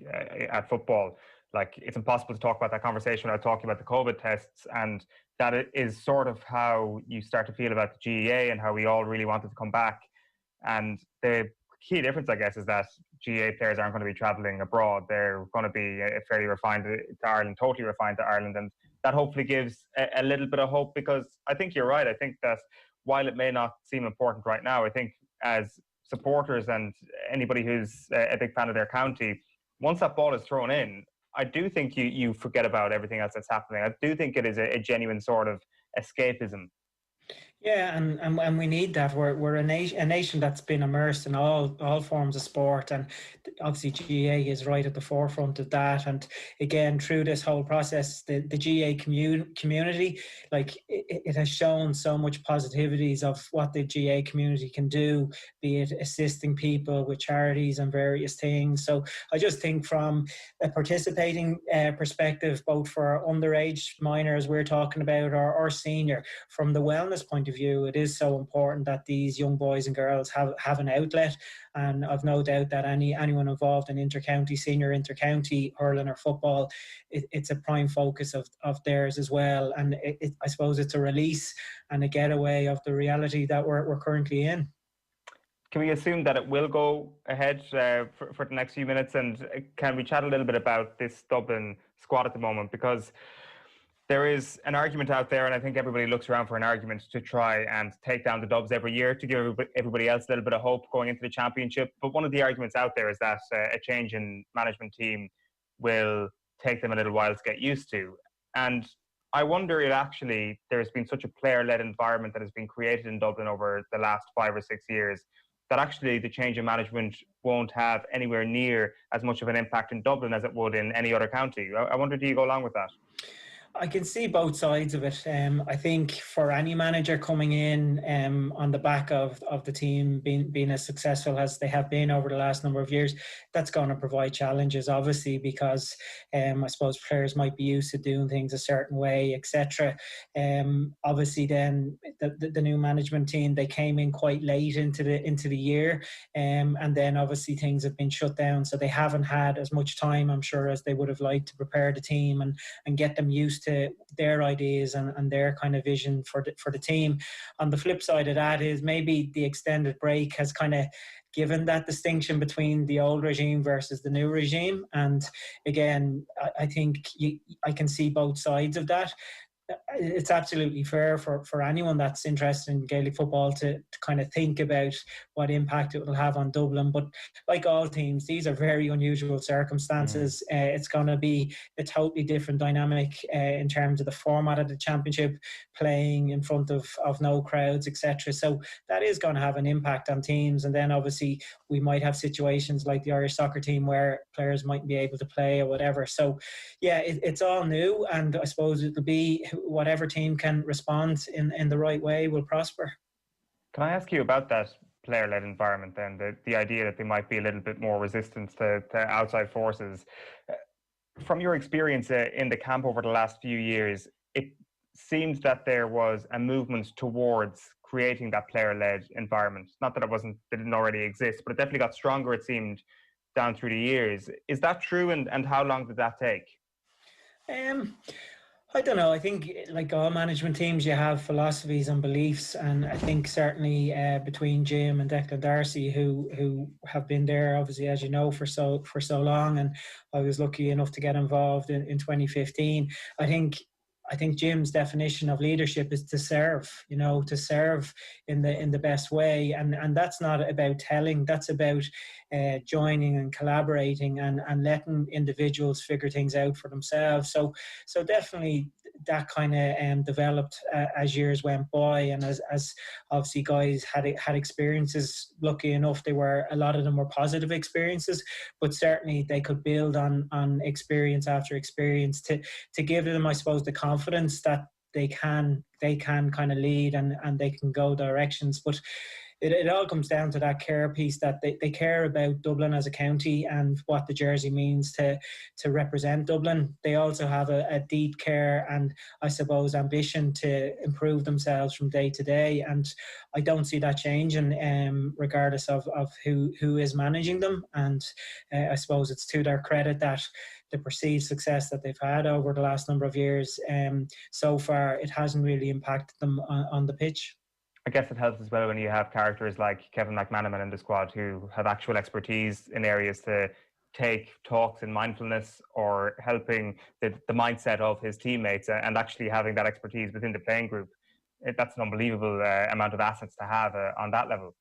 at football, like, it's impossible to talk about that conversation without talking about the COVID tests. And that is sort of how you start to feel about the GEA and how we all really wanted to come back. And the key difference, I guess, is that GEA players aren't going to be travelling abroad. They're going to be fairly refined to Ireland, totally refined to Ireland. And that hopefully gives a little bit of hope, because I think you're right. I think that while it may not seem important right now, I think as supporters and anybody who's a big fan of their county, once that ball is thrown in, I do think you forget about everything else that's happening. I do think it is a genuine sort of escapism. Yeah, and we need that. We're a nation that's been immersed in all forms of sport, and obviously GA is right at the forefront of that. And again, through this whole process, the GA community, like it has shown so much positivities of what the GA community can do, be it assisting people with charities and various things. So I just think from a participating perspective, both for underage minors we're talking about or senior, from the wellness point of view, it is so important that these young boys and girls have an outlet. And I've no doubt that anyone involved in intercounty, senior intercounty hurling or football, it's a prime focus of theirs as well. And I suppose it's a release and a getaway of the reality that we're currently in. Can we assume that it will go ahead for the next few minutes? And can we chat a little bit about this Dublin squad at the moment? Because there is an argument out there, and I think everybody looks around for an argument to try and take down the Dubs every year to give everybody else a little bit of hope going into the championship. But one of the arguments out there is that a change in management team will take them a little while to get used to. And I wonder if actually there's been such a player-led environment that has been created in Dublin over the last 5 or 6 years that actually the change in management won't have anywhere near as much of an impact in Dublin as it would in any other county. I wonder, do you go along with that? I can see both sides of it. I think for any manager coming in on the back of the team being as successful as they have been over the last number of years, that's going to provide challenges, obviously, because I suppose players might be used to doing things a certain way, etc. Obviously, then the new management team, they came in quite late into the year, and then obviously things have been shut down, so they haven't had as much time, I'm sure, as they would have liked to prepare the team and get them used to their ideas and their kind of vision for the team. On the flip side of that is maybe the extended break has kind of given that distinction between the old regime versus the new regime. And again, I think I can see both sides of that. It's absolutely fair for anyone that's interested in Gaelic football to kind of think about what impact it will have on Dublin. But like all teams, these are very unusual circumstances. It's going to be a totally different dynamic in terms of the format of the championship, playing in front of no crowds, etc. So that is going to have an impact on teams. And then obviously we might have situations like the Irish soccer team where players mightn't be able to play or whatever. So yeah, it's all new, and I suppose it'll be whatever team can respond in the right way will prosper. Can I ask you about that player-led environment then, the idea that they might be a little bit more resistant to outside forces? From your experience in the camp over the last few years, it seems that there was a movement towards creating that player-led environment. Not that it didn't already exist, but it definitely got stronger, it seemed, down through the years. Is that true, and how long did that take? I don't know. I think, like all management teams, you have philosophies and beliefs, and I think certainly between Jim and Declan Darcy, who have been there, obviously, as you know, for so long, and I was lucky enough to get involved in 2015. I think Jim's definition of leadership is to serve, to serve in the best way. And that's not about telling, that's about joining and collaborating and letting individuals figure things out for themselves. So definitely that kind of developed as years went by, and as obviously guys had experiences. Lucky enough, a lot of them were positive experiences, but certainly they could build on experience after experience to give them, I suppose, the confidence that they can kind of lead and they can go directions. But it all comes down to that care piece, that they care about Dublin as a county and what the jersey means to represent Dublin. They also have a deep care and, I suppose, ambition to improve themselves from day to day. And I don't see that changing regardless of who is managing them. And I suppose it's to their credit that the perceived success that they've had over the last number of years, so far, it hasn't really impacted them on the pitch. I guess it helps as well when you have characters like Kevin McManaman in the squad who have actual expertise in areas to take talks in mindfulness or helping the mindset of his teammates, and actually having that expertise within the playing group. That's an unbelievable amount of assets to have on that level.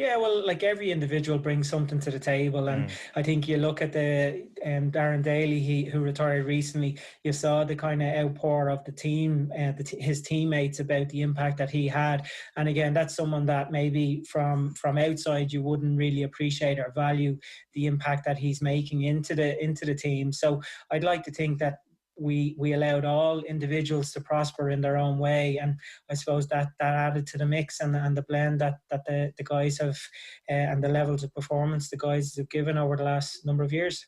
Yeah, well, like every individual brings something to the table, and I think you look at the Darren Daly, who retired recently. You saw the kind of outpour of the team, his teammates, about the impact that he had. And again, that's someone that maybe from outside you wouldn't really appreciate or value the impact that he's making into the team. So I'd like to think that we allowed all individuals to prosper in their own way, and I suppose that added to the mix and the blend that the guys have and the levels of performance the guys have given over the last number of years.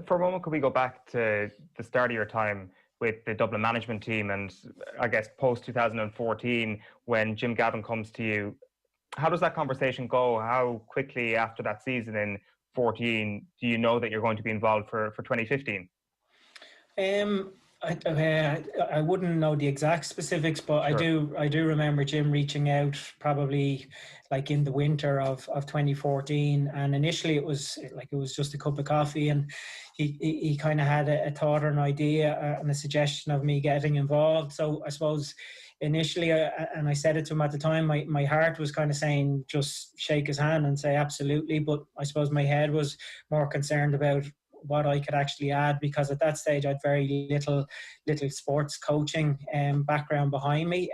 For a moment, could we go back to the start of your time with the Dublin management team, and I guess post 2014 when Jim Gavin comes to you? How does that conversation go? How quickly after that season in 14 do you know that you're going to be involved for 2015? I wouldn't know the exact specifics, but sure. I do remember Jim reaching out probably like in the winter of 2014, and initially it was just a cup of coffee, and he kind of had a thought or an idea and a suggestion of me getting involved. So I suppose initially, and I said it to him at the time, my heart was kind of saying just shake his hand and say absolutely, but I suppose my head was more concerned about what I could actually add, because at that stage I'd very little sports coaching background behind me.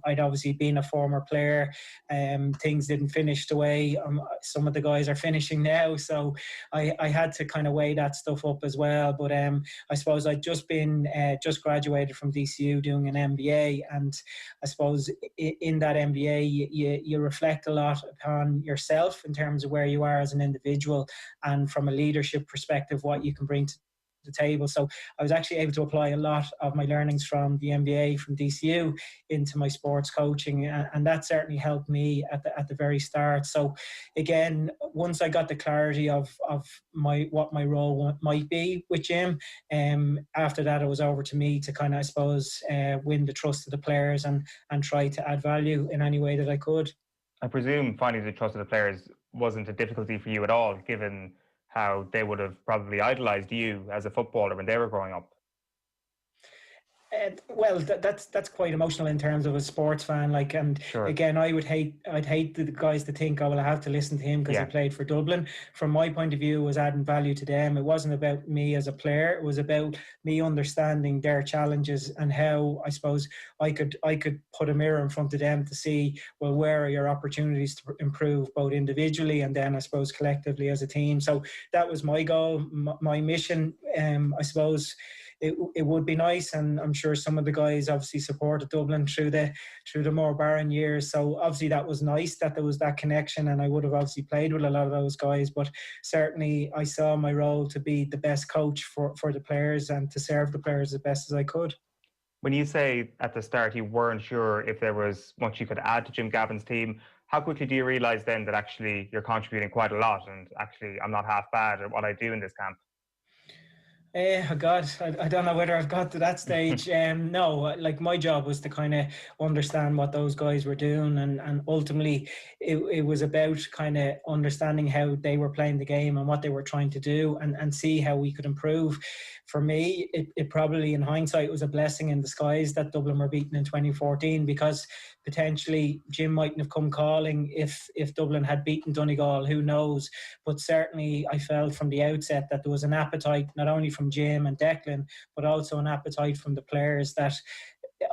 I'd obviously been a former player. Things didn't finish the way some of the guys are finishing now, so I had to kind of weigh that stuff up as well. But I suppose I'd just graduated from DCU doing an MBA, and I suppose in that MBA you reflect a lot upon yourself in terms of where you are as an individual, and from a leadership perspective what you can bring to the table. So I was actually able to apply a lot of my learnings from the MBA from DCU into my sports coaching, and that certainly helped me at the very start. So again, once I got the clarity of what my role might be with Jim, after that it was over to me to kind of, I suppose, win the trust of the players and try to add value in any way that I could. I presume finding the trust of the players wasn't a difficulty for you at all, given how they would have probably idolised you as a footballer when they were growing up. Well, that's quite emotional in terms of a sports fan. Like, and sure. Again, I'd hate the guys to think, oh, well, I have to listen to him because he played for Dublin. From my point of view, it was adding value to them. It wasn't about me as a player. It was about me understanding their challenges and how, I suppose, I could put a mirror in front of them to see, well, where are your opportunities to improve both individually and then, I suppose, collectively as a team. So that was my goal, my mission. I suppose it would be nice, and I'm sure some of the guys obviously supported Dublin through the more barren years. So obviously that was nice that there was that connection, and I would have obviously played with a lot of those guys. But certainly I saw my role to be the best coach for the players and to serve the players as best as I could. When you say at the start you weren't sure if there was much you could add to Jim Gavin's team, how quickly do you realise then that actually you're contributing quite a lot, and actually I'm not half bad at what I do in this camp? Oh God, I don't know whether I've got to that stage. No, like my job was to kind of understand what those guys were doing, and ultimately it was about kind of understanding how they were playing the game and what they were trying to do, and see how we could improve. For me, it probably in hindsight was a blessing in disguise that Dublin were beaten in 2014, because potentially Jim mightn't have come calling if Dublin had beaten Donegal, who knows. But certainly I felt from the outset that there was an appetite not only from Jim and Declan, but also an appetite from the players that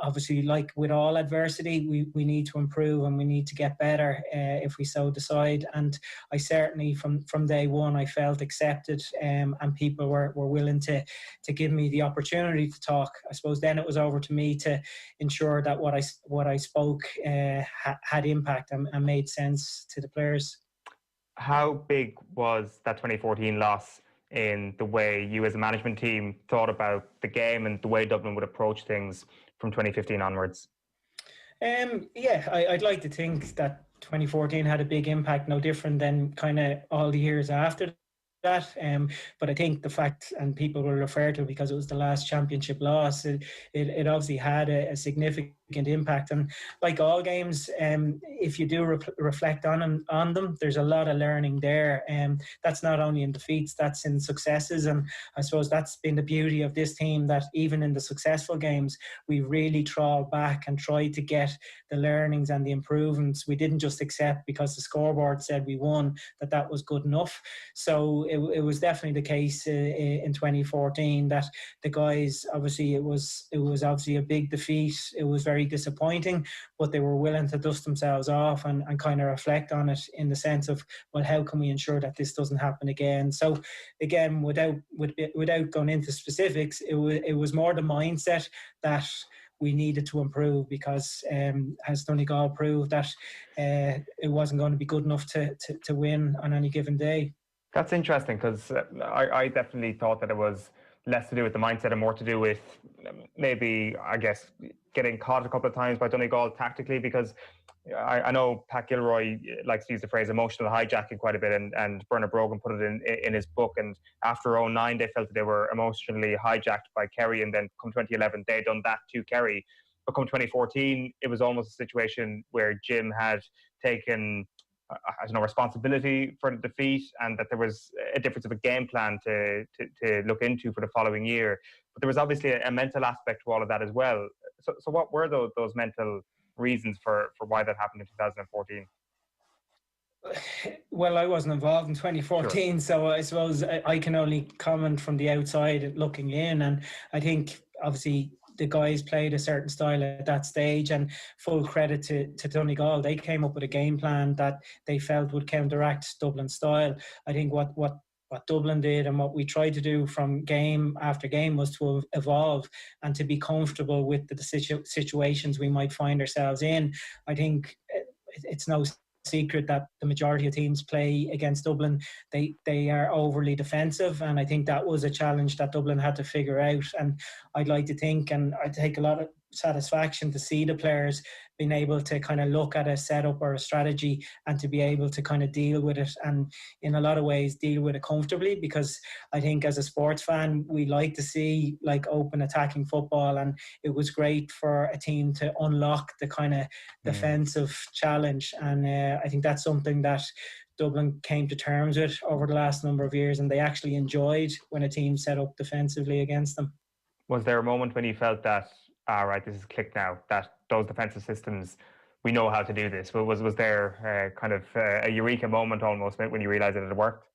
obviously, like with all adversity, we need to improve and we need to get better if we so decide. And I certainly from day one I felt accepted, and people were willing to give me the opportunity to talk. I suppose then it was over to me to ensure that what I spoke had impact and made sense to the players. How big was that 2014 loss in the way you as a management team thought about the game and the way Dublin would approach things from 2015 onwards? I'd like to think that 2014 had a big impact, no different than kind of all the years after that. But I think the fact, and people will refer to it because it was the last championship loss, it obviously had a significant impact. And like all games, if you do reflect on them, there's a lot of learning there. That's not only in defeats, that's in successes. And I suppose that's been the beauty of this team, that even in the successful games, we really trawl back and try to get the learnings and the improvements. We didn't just accept because the scoreboard said we won that was good enough. So it was definitely the case in 2014 that the guys, obviously it was obviously a big defeat. It was very disappointing, but they were willing to dust themselves off and kind of reflect on it in the sense of, well, how can we ensure that this doesn't happen again? So again, without going into specifics, it was more the mindset that we needed to improve, because as Donegal proved that it wasn't going to be good enough to win on any given day. That's interesting, because I definitely thought that it was less to do with the mindset and more to do with maybe, I guess, getting caught a couple of times by Donegal tactically, because I know Pat Gilroy likes to use the phrase emotional hijacking quite a bit, and Bernard Brogan put it in his book. And after 2009, they felt that they were emotionally hijacked by Kerry, and then come 2011, they'd done that to Kerry. But come 2014, it was almost a situation where Jim had taken responsibility for the defeat, and that there was a difference of a game plan to look into for the following year. But there was obviously a mental aspect to all of that as well. So what were those mental reasons for why that happened in 2014? Well, I wasn't involved in 2014, sure. So I suppose I can only comment from the outside looking in. And I think obviously the guys played a certain style at that stage, and full credit to Donegal. They came up with a game plan that they felt would counteract Dublin's style. I think what Dublin did and what we tried to do from game after game was to evolve and to be comfortable with the situations we might find ourselves in. I think it's no secret that the majority of teams play against Dublin, they are overly defensive, and I think that was a challenge that Dublin had to figure out. And I'd like to think, and I take a lot of satisfaction to see the players being able to kind of look at a setup or a strategy and to be able to kind of deal with it, and in a lot of ways deal with it comfortably, because I think as a sports fan we like to see like open attacking football, and it was great for a team to unlock the kind of defensive challenge. And I think that's something that Dublin came to terms with over the last number of years, and they actually enjoyed when a team set up defensively against them. Was there a moment when you felt that, right, this is clicked now, that those defensive systems, we know how to do this? Was there kind of a eureka moment almost when you realised that it worked?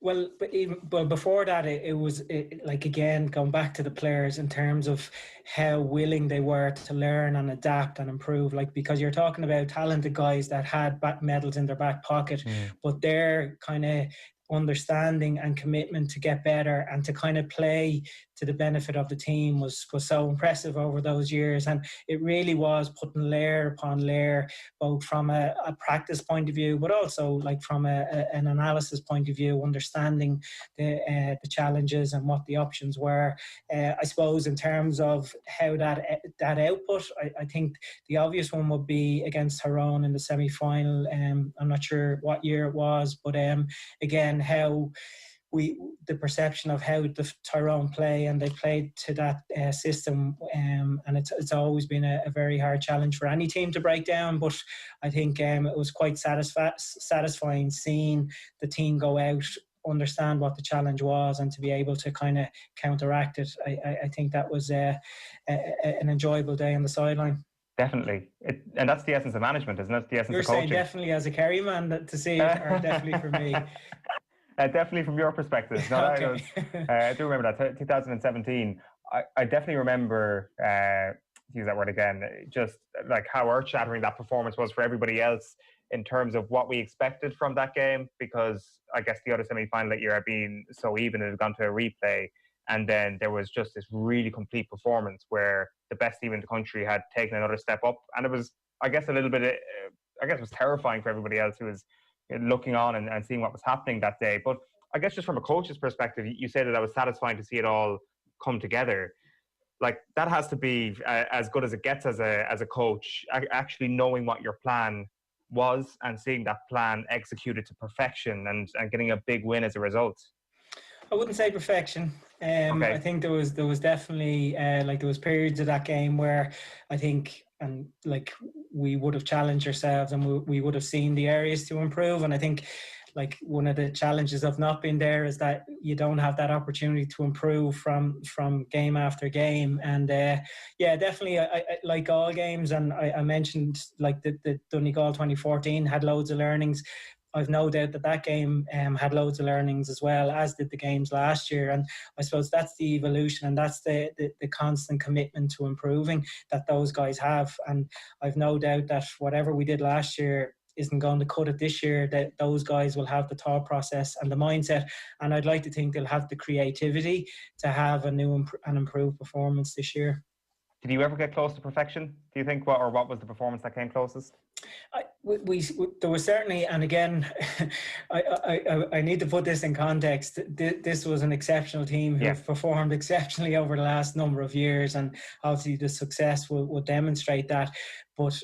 Well, but before that, it was like, again, going back to the players in terms of how willing they were to learn and adapt and improve. Like, because you're talking about talented guys that had medals in their back pocket, but their kind of understanding and commitment to get better and to kind of play to the benefit of the team was so impressive over those years. And it really was putting layer upon layer, both from a practice point of view, but also like from an analysis point of view, understanding the challenges and what the options were. I suppose in terms of how that output, I think the obvious one would be against Tyrone in the semi-final. I'm not sure what year it was, but again, how the perception of how the Tyrone play, and they played to that system, and it's always been a very hard challenge for any team to break down. But I think it was quite satisfying seeing the team go out, understand what the challenge was, and to be able to kind of counteract it. I think that was an enjoyable day on the sideline. Definitely. And that's the essence of management, isn't it? The essence of coaching. You're saying definitely as a Kerry man to see it, or definitely for me? Definitely from your perspective. No, okay. I do remember that, 2017. I definitely remember, to use that word again, just like how earth-shattering that performance was for everybody else in terms of what we expected from that game, because I guess the other semi-final that year had been so even, it had gone to a replay. And then there was just this really complete performance where the best team in the country had taken another step up. And it was, I guess, a little bit, it was terrifying for everybody else who was looking on and seeing what was happening that day. But I guess just from a coach's perspective, you say that was satisfying to see it all come together. Like, that has to be as good as it gets as a coach, actually knowing what your plan was and seeing that plan executed to perfection and getting a big win as a result. I wouldn't say perfection. Okay. I think there was definitely there was periods of that game where I think like we would have challenged ourselves, and we would have seen the areas to improve. And I think like one of the challenges of not being there is that you don't have that opportunity to improve from game after game. And yeah, definitely, I like all games, and I mentioned like the Donegal 2014 had loads of learnings. I've no doubt that game had loads of learnings as well, as did the games last year. And I suppose that's the evolution, and that's the constant commitment to improving that those guys have. And I've no doubt that whatever we did last year isn't going to cut it this year, that those guys will have the thought process and the mindset. And I'd like to think they'll have the creativity to have a new and improved performance this year. Did you ever get close to perfection, do you think? What was the performance that came closest? There was certainly, and again, I need to put this in context. This was an exceptional team who have performed exceptionally over the last number of years, and obviously the success will demonstrate that. But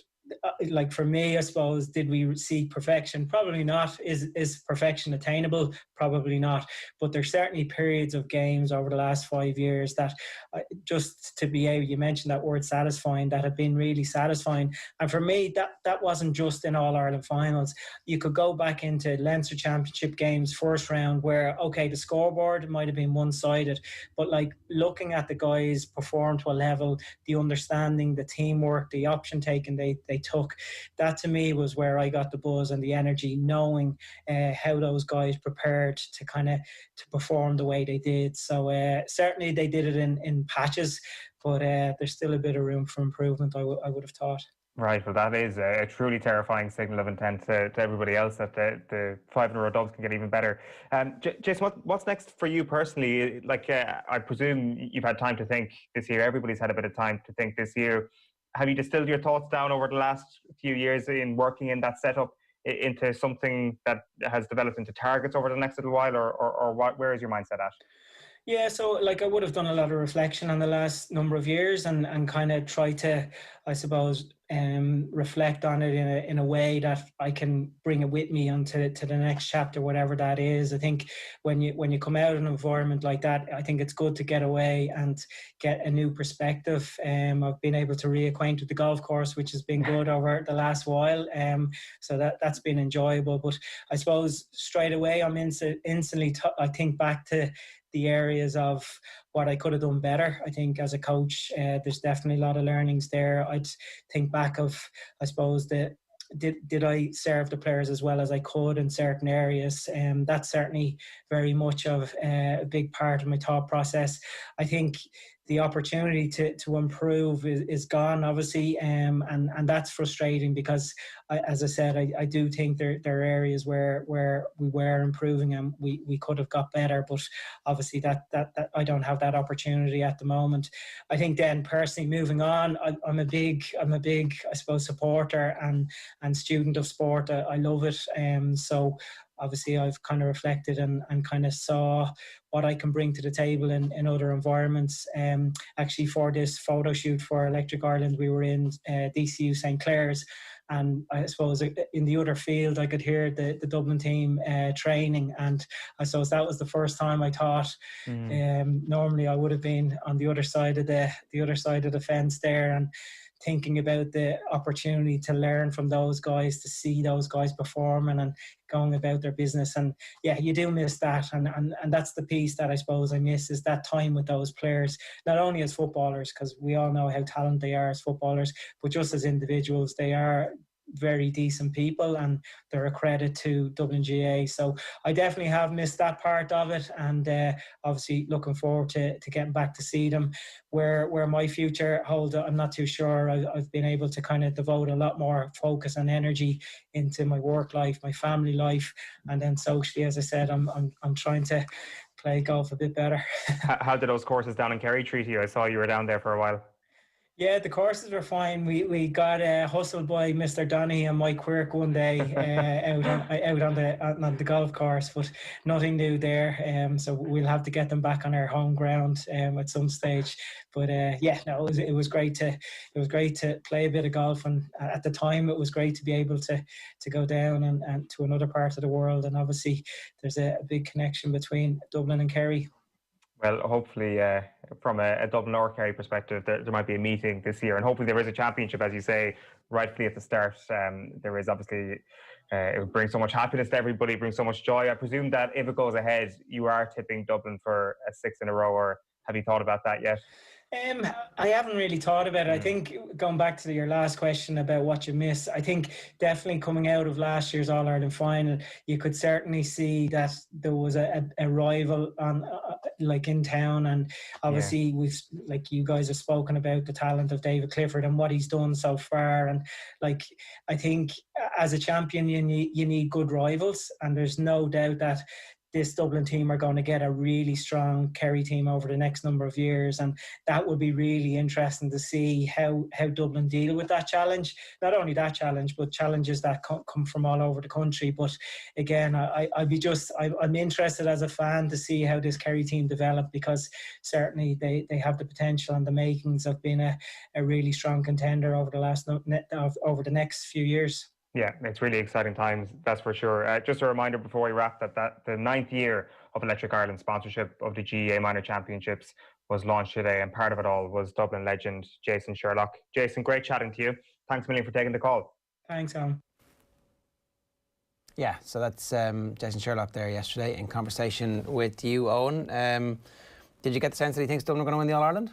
like for me, I suppose, did we seek perfection? Probably not. Is perfection attainable? Probably not. But there's certainly periods of games over the last 5 years that just to be able, you mentioned that word satisfying, that have been really satisfying. And for me, that wasn't just in All-Ireland finals. You could go back into Leinster Championship games, first round, where, okay, the scoreboard might have been one-sided, but like looking at the guys perform to a level, the understanding, the teamwork, the option taking they took, that to me was where I got the buzz and the energy, knowing how those guys prepared to perform the way they did. So certainly they did it in patches, but there's still a bit of room for improvement, I would have thought. Right, well, that is a truly terrifying signal of intent to everybody else, that the 5-in-a-row dubs can get even better. Jason, what's next for you personally? Like, I presume you've had time to think this year. Everybody's had a bit of time to think this year. Have you distilled your thoughts down over the last few years in working in that setup into something that has developed into targets over the next little while, or where is your mindset at? Yeah, so like I would have done a lot of reflection on the last number of years and kind of try to, I suppose, reflect on it in a way that I can bring it with me onto the next chapter, whatever that is. I think when you come out of an environment like that, I think it's good to get away and get a new perspective. I've been able to reacquaint with the golf course, which has been good over the last while. So that's been enjoyable. But I suppose straight away I'm instantly I think back to the areas of what I could have done better. I think as a coach, there's definitely a lot of learnings there. I'd think back of, I suppose, did I serve the players as well as I could in certain areas? That's certainly very much of a big part of my thought process. I think the opportunity to improve is gone, obviously, and that's frustrating because, as I said, I do think there are areas where we were improving and we could have got better, but obviously that I don't have that opportunity at the moment. I think then personally moving on, I'm a big I suppose supporter and student of sport. I love it, so obviously I've kind of reflected and kind of saw what I can bring to the table in other environments. Actually, for this photo shoot for Electric Ireland, we were in DCU St. Clair's, and I suppose in the other field I could hear the Dublin team training, and I suppose that was the first time I thought normally I would have been on the other side of the fence there, and thinking about the opportunity to learn from those guys, to see those guys performing and going about their business. And yeah, you do miss that, and that's the piece that I suppose I miss, is that time with those players, not only as footballers, because we all know how talented they are as footballers, but just as individuals. They are very decent people and they're a credit to Dublin GA. So I definitely have missed that part of it, and obviously looking forward to getting back to see them. Where my future holds, I'm not too sure. I've been able to kind of devote a lot more focus and energy into my work life, my family life, and then socially, as I said, I'm trying to play golf a bit better. How did those courses down in Kerry treat you? I saw you were down there for a while. Yeah, the courses were fine. We got hustled by Mr. Donny and Mike Quirk one day out on the golf course, but nothing new there. So we'll have to get them back on our home ground at some stage. But it was great to play a bit of golf, and at the time it was great to be able to go down and to another part of the world. And obviously there's a big connection between Dublin and Kerry. Well, hopefully, from a Dublin or Kerry perspective, there might be a meeting this year, and hopefully there is a championship, as you say, rightfully at the start. There is obviously, it would bring so much happiness to everybody, bring so much joy. I presume that if it goes ahead, you are tipping Dublin for a 6 in a row, or have you thought about that yet? I haven't really thought about it. I think going back to your last question about what you miss, I think definitely coming out of last year's All-Ireland final, you could certainly see that there was a rival on like in town, and obviously we've, like you guys have spoken about the talent of David Clifford and what he's done so far, and like I think as a champion you need good rivals, and there's no doubt that this Dublin team are going to get a really strong Kerry team over the next number of years, and that would be really interesting to see how Dublin deal with that challenge. Not only that challenge, but challenges that come from all over the country. But again, I'm interested as a fan to see how this Kerry team develop, because certainly they have the potential and the makings of being a really strong contender over the next few years. Yeah, it's really exciting times, that's for sure. Just a reminder before we wrap that the 9th year of Electric Ireland sponsorship of the GAA Minor Championships was launched today, and part of it all was Dublin legend Jason Sherlock. Jason, great chatting to you. Thanks a million for taking the call. Thanks, Alan. Yeah, so that's Jason Sherlock there yesterday in conversation with you, Eoin. Did you get the sense that he thinks Dublin are going to win the All-Ireland?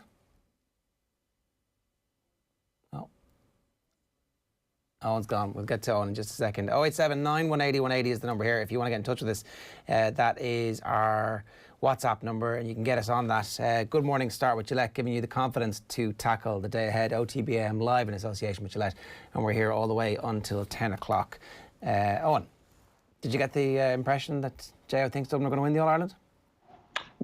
Owen's gone. We'll get to Owen in just a second. 087 918 180 is the number here if you want to get in touch with us. That is our WhatsApp number, and you can get us on that. Good morning, start with Gillette, giving you the confidence to tackle the day ahead. OTB AM live in association with Gillette, and we're here all the way until 10 o'clock. Owen, did you get the impression that J.O. thinks Dublin are going to win the All-Ireland?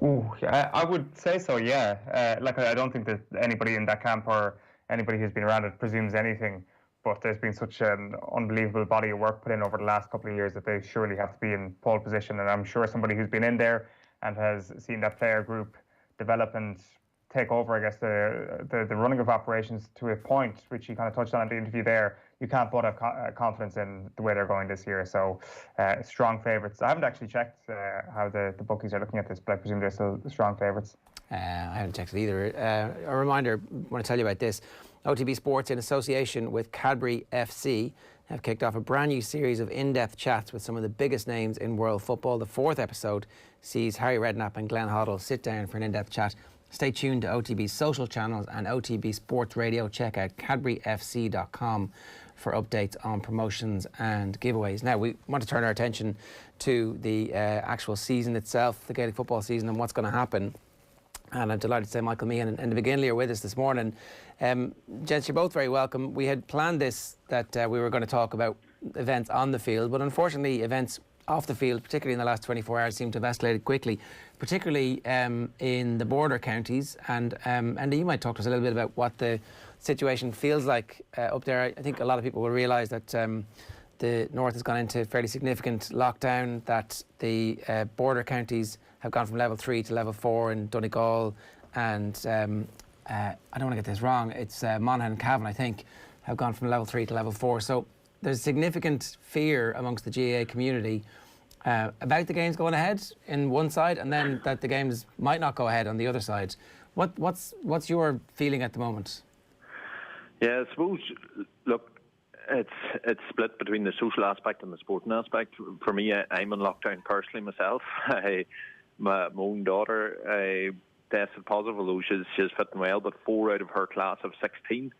Ooh, I would say so, yeah. I don't think that anybody in that camp or anybody who's been around it presumes anything. But there's been such an unbelievable body of work put in over the last couple of years that they surely have to be in pole position. And I'm sure somebody who's been in there and has seen that player group develop and take over, I guess, the running of operations to a point, which you kind of touched on in the interview there, you can't but have confidence in the way they're going this year. So strong favourites. I haven't actually checked how the bookies are looking at this, but I presume they're still strong favourites. I haven't checked it either. A reminder, I want to tell you about this. OTB Sports, in association with Cadbury FC, have kicked off a brand new series of in-depth chats with some of the biggest names in world football. The 4th episode sees Harry Redknapp and Glenn Hoddle sit down for an in-depth chat. Stay tuned to OTB's social channels and OTB Sports Radio. Check out cadburyfc.com for updates on promotions and giveaways. Now, we want to turn our attention to the actual season itself, the Gaelic football season, and what's going to happen. And I'm delighted to say Michael Meehan and McGinley are with us this morning. Gents, you're both very welcome. We had planned this, that we were going to talk about events on the field, but unfortunately events off the field, particularly in the last 24 hours, seem to have escalated quickly, particularly in the border counties. And Enda, you might talk to us a little bit about what the situation feels like up there. I think a lot of people will realise that the North has gone into fairly significant lockdown, that the border counties have gone from level 3 to level 4 in Donegal, and I don't want to get this wrong, it's Monaghan and Cavan, I think, have gone from level 3 to level 4. So there's significant fear amongst the GAA community about the games going ahead in one side, and then that the games might not go ahead on the other side. What's your feeling at the moment? Yeah, I suppose, look, it's split between the social aspect and the sporting aspect. For me, I'm in lockdown personally myself. My own daughter tested positive, although she's fitting well, but 4 out of her class of 16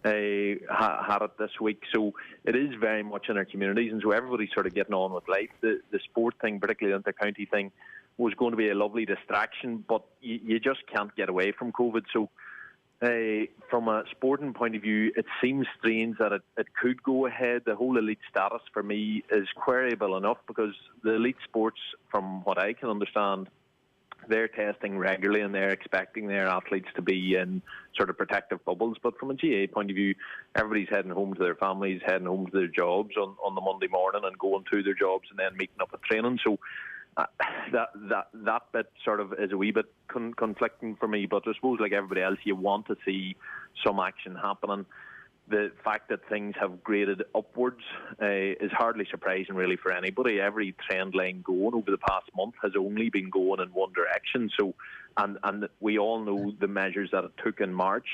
had it this week. So it is very much in our communities, and so everybody's sort of getting on with life. The sport thing, particularly the inter-county thing, was going to be a lovely distraction, but you just can't get away from COVID. So from a sporting point of view, it seems strange that it could go ahead. The whole elite status for me is queryable enough, because the elite sports, from what I can understand, they're testing regularly and they're expecting their athletes to be in sort of protective bubbles. But from a GAA point of view, everybody's heading home to their families, heading home to their jobs on the Monday morning and going to their jobs and then meeting up at training. So that bit sort of is a wee bit conflicting for me. But I suppose, like everybody else, you want to see some action happening. the fact that things have graded upwards is hardly surprising really for anybody. Every trend line going over the past month has only been going in one direction. So, and we all know the measures that it took in March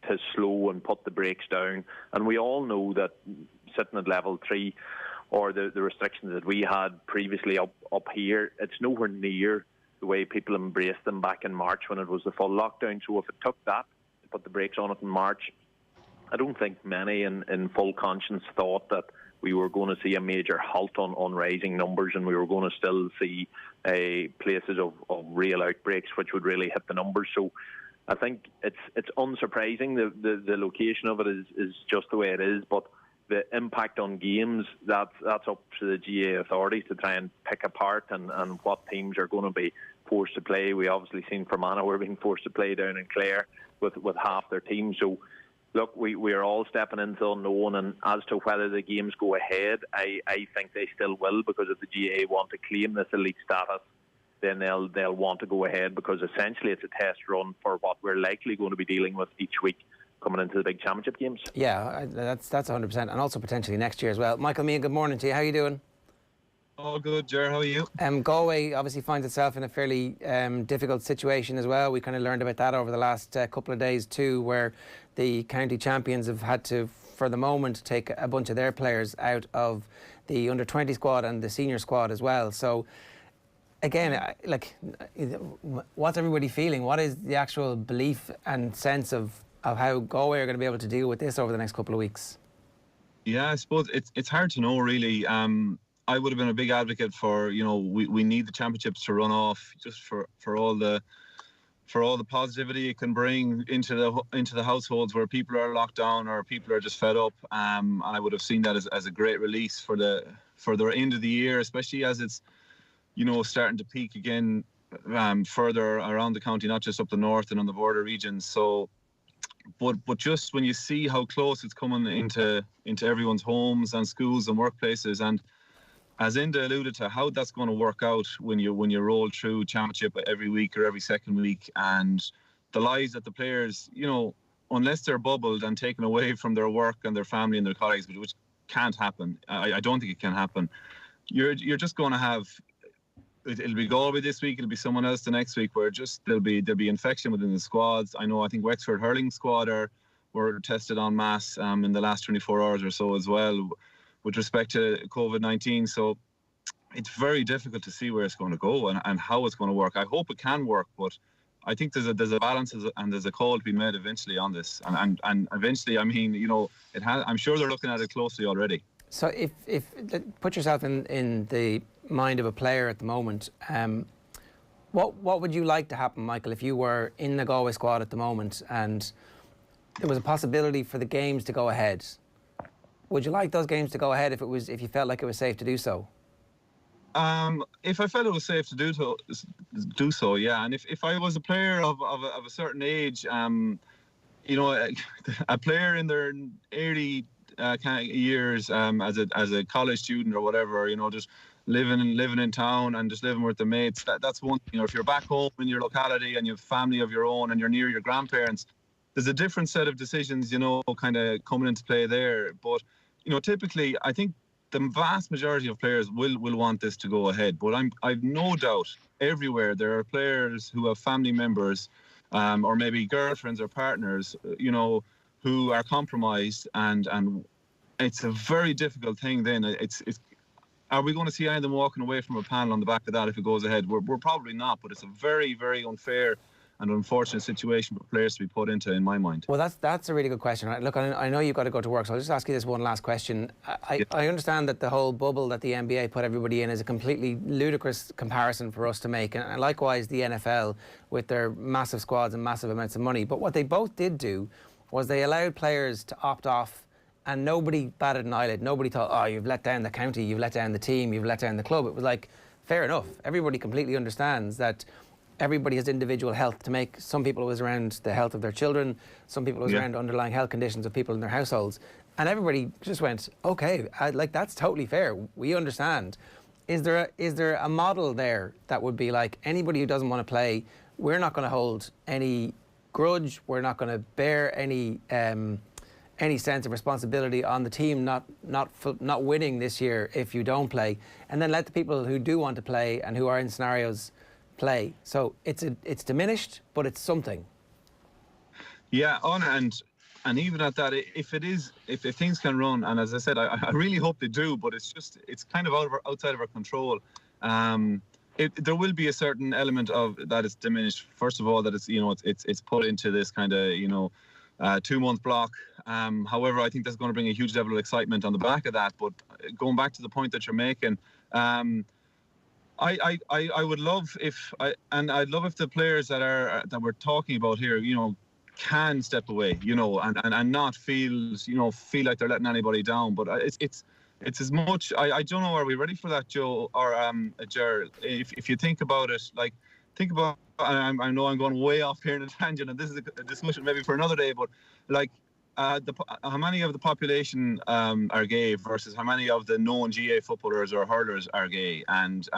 to slow and put the brakes down. And we all know that sitting at level 3 or the restrictions that we had previously up here, it's nowhere near the way people embraced them back in March when it was the full lockdown. So if it took that to put the brakes on it in March, I don't think many in full conscience thought that we were going to see a major halt on rising numbers, and we were going to still see places of real outbreaks which would really hit the numbers. So I think it's unsurprising. The location of it is just the way it is, but the impact on games, that's up to the GA authorities to try and pick apart and what teams are going to be forced to play. We obviously seen Fermanagh were being forced to play down in Clare with half their team. So look, we are all stepping into unknown, and as to whether the games go ahead, I think they still will, because if the GA want to claim this elite status, then they'll want to go ahead, because essentially it's a test run for what we're likely going to be dealing with each week coming into the big championship games. Yeah, that's 100%, and also potentially next year as well. Michael Meehan, good morning to you. How are you doing? All good, Ger. How are you? Galway obviously finds itself in a fairly difficult situation as well. We kind of learned about that over the last couple of days too, where the county champions have had to, for the moment, take a bunch of their players out of the under-20 squad and the senior squad as well. So again, what's everybody feeling? What is the actual belief and sense of how Galway are going to be able to deal with this over the next couple of weeks? Yeah, I suppose it's hard to know really. I would have been a big advocate for, we need the championships to run off, just for all the positivity it can bring into the households where people are locked down or people are just fed up. And I would have seen that as a great release for the end of the year, especially as it's starting to peak again further around the county, not just up the north and on the border regions. So, but just when you see how close it's coming into everyone's homes and schools and workplaces, and as Enda alluded to, how that's going to work out when you roll through championship every week or every second week, and the lives that the players, unless they're bubbled and taken away from their work and their family and their colleagues, which can't happen. I don't think it can happen. You're just going to have. It'll be Galway this week. It'll be someone else the next week. Where there'll be infection within the squads. I think Wexford hurling squad were tested en masse in the last 24 hours or so as well, with respect to COVID-19. So it's very difficult to see where it's going to go and how it's going to work. I hope it can work, but I think there's a balance and there's a call to be made eventually on this. And eventually, I'm sure they're looking at it closely already. So if put yourself in the mind of a player at the moment, what would you like to happen, Michael, if you were in the Galway squad at the moment and there was a possibility for the games to go ahead? Would you like those games to go ahead if you felt like it was safe to do so? If I felt it was safe to do so, yeah. And if I was a player of a certain age, a player in their early years as a college student or whatever, just living in town and just living with the mates, that's one thing. If you're back home in your locality and you have family of your own and you're near your grandparents, there's a different set of decisions, kind of coming into play there. But, typically, I think the vast majority of players will want this to go ahead. But I've no doubt everywhere there are players who have family members or maybe girlfriends or partners, who are compromised. And it's a very difficult thing then. Are we going to see any of them walking away from a panel on the back of that if it goes ahead? We're probably not, but it's a very, very unfair and unfortunate situation for players to be put into, in my mind. Well, that's a really good question. Right? Look, I know you've got to go to work, so I'll just ask you this one last question. I understand that the whole bubble that the NBA put everybody in is a completely ludicrous comparison for us to make, and likewise the NFL with their massive squads and massive amounts of money. But what they both did do was they allowed players to opt off, and nobody batted an eyelid. Nobody thought, oh, you've let down the county, you've let down the team, you've let down the club. It was like, fair enough. Everybody completely understands that everybody has individual health to make. Some people it was around the health of their children, some people it was around underlying health conditions of people in their households, and everybody just went, okay, that's totally fair, we understand. Is there a model there that would be like, anybody who doesn't want to play, we're not going to hold any grudge, we're not going to bear any any sense of responsibility on the team not winning this year if you don't play, and then let the people who do want to play and who are in scenarios play. So it's diminished, but it's something. Yeah, and even at that, if things can run, and as I said, I really hope they do, but it's kind of outside of our control. There will be a certain element of that is diminished. First of all, that it's put into this kind of 2-month block. However, I think that's going to bring a huge level of excitement on the back of that. But going back to the point that you're making, I would love I'd love if the players that we're talking about here, can step away, and not feel like they're letting anybody down. But it's as much. I don't know. Are we ready for that, Joe or Ger? If you think about it, think about. I know I'm going way off here in a tangent, and this is a discussion maybe for another day. But how many of the population are gay versus how many of the known GA footballers or hurlers are gay, and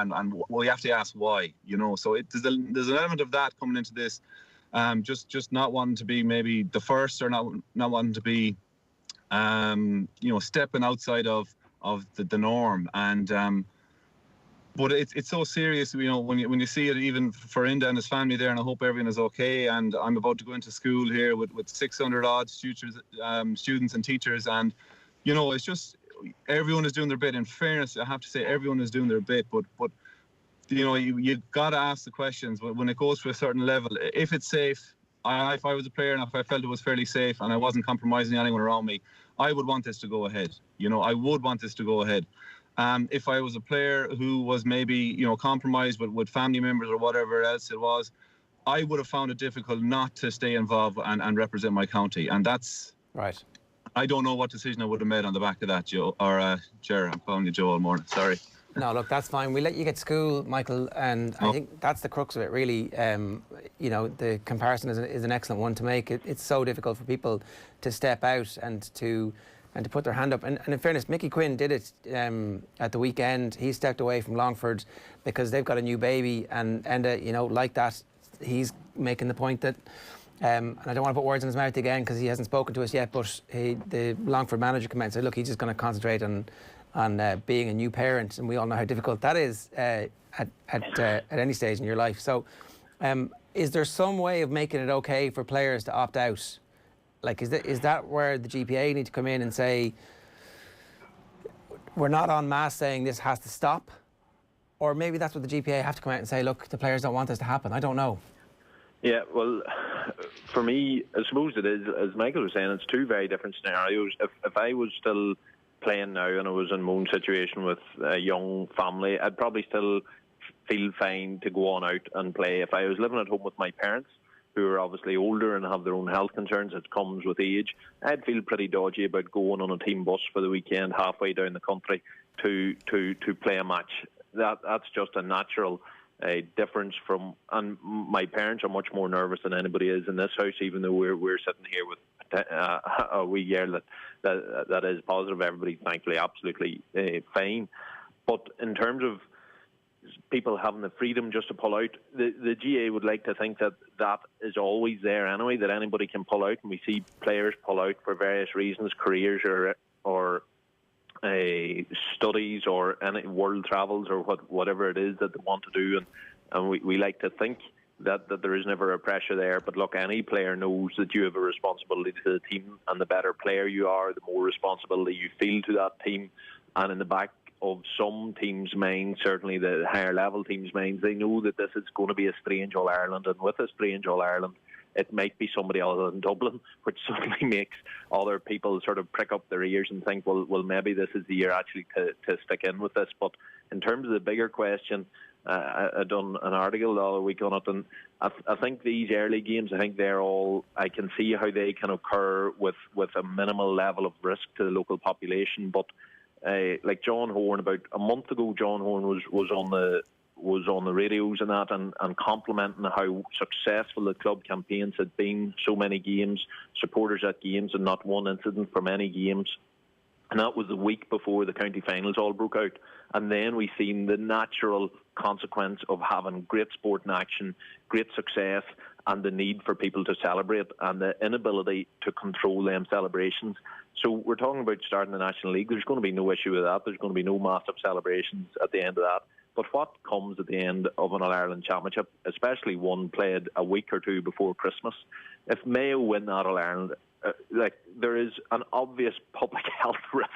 we have to ask why. So there's an element of that coming into this. Just not wanting to be maybe the first, or not wanting to be stepping outside of the norm, and but it's so serious, when you see it, even for Enda and his family there, and I hope everyone is okay. And I'm about to go into school here with 600 odd students and teachers, and it's just everyone is doing their bit. In fairness, I have to say everyone is doing their bit, but you've got to ask the questions. But when it goes to a certain level, if it's safe, if I was a player and if I felt it was fairly safe and I wasn't compromising anyone around me, I would want this to go ahead. I would want this to go ahead. If I was a player who was maybe compromised with family members or whatever else it was, I would have found it difficult not to stay involved and represent my county. And that's right. I don't know what decision I would have made on the back of that, Joe, or Ger. I'm calling you Joe all morning. Sorry. No, look, that's fine. We let you get school, Michael, and I think that's the crux of it, really. The comparison is an excellent one to make. It's so difficult for people to step out and to put their hand up. And in fairness, Mickey Quinn did it at the weekend. He stepped away from Longford because they've got a new baby, and like that, he's making the point that. And I don't want to put words in his mouth again because he hasn't spoken to us yet, but the Longford manager came out and said, look, he's just going to concentrate on being a new parent, and we all know how difficult that is at any stage in your life. So is there some way of making it okay for players to opt out? Is that where the GPA need to come in and say, we're not en masse saying this has to stop? Or maybe that's what the GPA have to come out and say, look, the players don't want this to happen. I don't know. Yeah, well, for me, I suppose it is, as Michael was saying, it's two very different scenarios. If I was still playing now and I was in my own situation with a young family, I'd probably still feel fine to go on out and play. If I was living at home with my parents, who are obviously older and have their own health concerns, it comes with age, I'd feel pretty dodgy about going on a team bus for the weekend halfway down the country to play a match. That's just a natural difference from, and my parents are much more nervous than anybody is in this house, even though we're sitting here with a wee girl that is positive. Everybody's thankfully absolutely fine. But in terms of people having the freedom just to pull out, the GA would like to think that is always there anyway, that anybody can pull out, and we see players pull out for various reasons, careers or studies or any world travels or whatever it is that they want to do, and we like to think that there is never a pressure there. But look, any player knows that you have a responsibility to the team, and the better player you are, the more responsibility you feel to that team. And in the back of some teams' minds, certainly the higher level teams' minds, they know that this is going to be a strange All-Ireland, and with a strange All-Ireland, it might be somebody other than Dublin, which suddenly makes other people sort of prick up their ears and think, well, maybe this is the year actually to stick in with this. But in terms of the bigger question, I've done an article the other week on it, and I think these early games, I think they're all, I can see how they can occur with a minimal level of risk to the local population. But like John Horn, about a month ago, John Horn was on the radios and that, and complimenting how successful the club campaigns had been. So many games, supporters at games, and not one incident from any games. And that was the week before the county finals all broke out. And then we seen the natural consequence of having great sport in action, great success, and the need for people to celebrate and the inability to control them celebrations. So we're talking about starting the National League. There's going to be no issue with that. There's going to be no massive celebrations at the end of that. But what comes at the end of an All-Ireland Championship, especially one played a week or two before Christmas, if Mayo win that All-Ireland, there is an obvious public health risk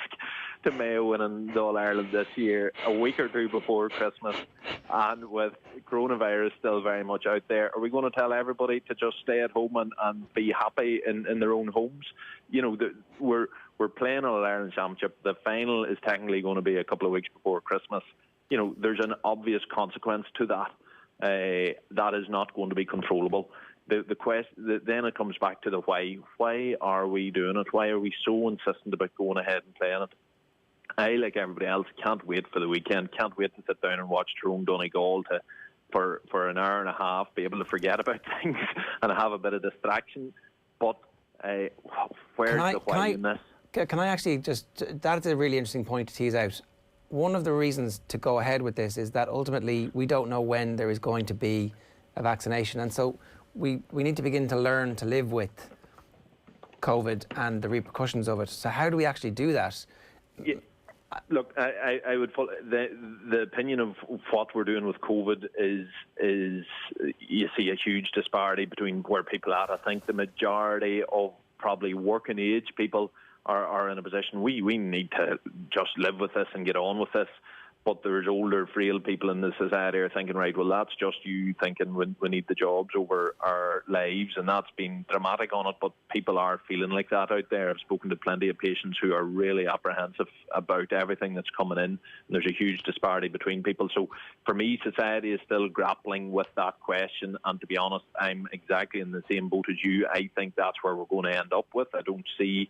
to Mayo winning the All-Ireland this year, a week or two before Christmas, and with coronavirus still very much out there. Are we going to tell everybody to just stay at home and be happy in their own homes? You know, we're playing an All-Ireland Championship. The final is technically going to be a couple of weeks before Christmas. You know, there's an obvious consequence to that. That is not going to be controllable. The question, then it comes back to the why. Why are we doing it? Why are we so insistent about going ahead and playing it? I, like everybody else, can't wait for the weekend. Can't wait to sit down and watch Tyrone Donegal for an hour and a half, be able to forget about things and have a bit of distraction. But where's the why in this? Can I actually just... That's a really interesting point to tease out. One of the reasons to go ahead with this is that ultimately we don't know when there is going to be a vaccination. And so we need to begin to learn to live with COVID and the repercussions of it. So how do we actually do that? Yeah. Look, I would follow the opinion of what we're doing with COVID is you see a huge disparity between where people are at. I think the majority of probably working age people are in a position we need to just live with this and get on with this. But there's older, frail people in the society are thinking, right, well, that's just you thinking we need the jobs over our lives, and that's been dramatic on it, but people are feeling like that out there. I've spoken to plenty of patients who are really apprehensive about everything that's coming in, and there's a huge disparity between people. So for me, society is still grappling with that question, and to be honest, I'm exactly in the same boat as you. I think that's where we're going to end up with. I don't see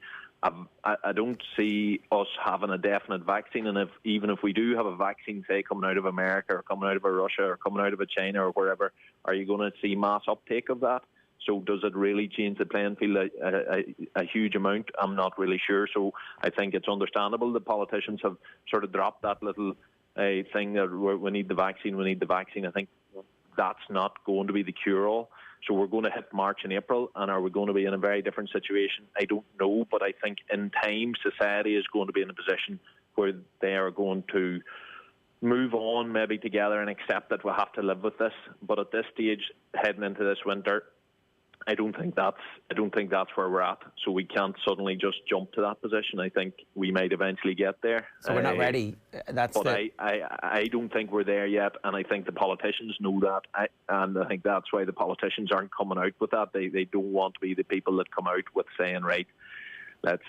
us having a definite vaccine, and even if we do have a vaccine, say, coming out of America or coming out of Russia or coming out of China or wherever, are you going to see mass uptake of that? So does it really change the playing field a huge amount? I'm not really sure. So I think it's understandable the politicians have sort of dropped that little thing that we need the vaccine, I think that's not going to be the cure-all. So we're going to hit March and April, and are we going to be in a very different situation? I don't know, but I think in time society is going to be in a position where they are going to move on maybe together and accept that we'll have to live with this. But at this stage, heading into this winter, I don't think that's where we're at. So we can't suddenly just jump to that position. I think we might eventually get there. So we're not ready. I don't think we're there yet, and I think the politicians know that, and I think that's why the politicians aren't coming out with that. They don't want to be the people that come out with saying, right, let's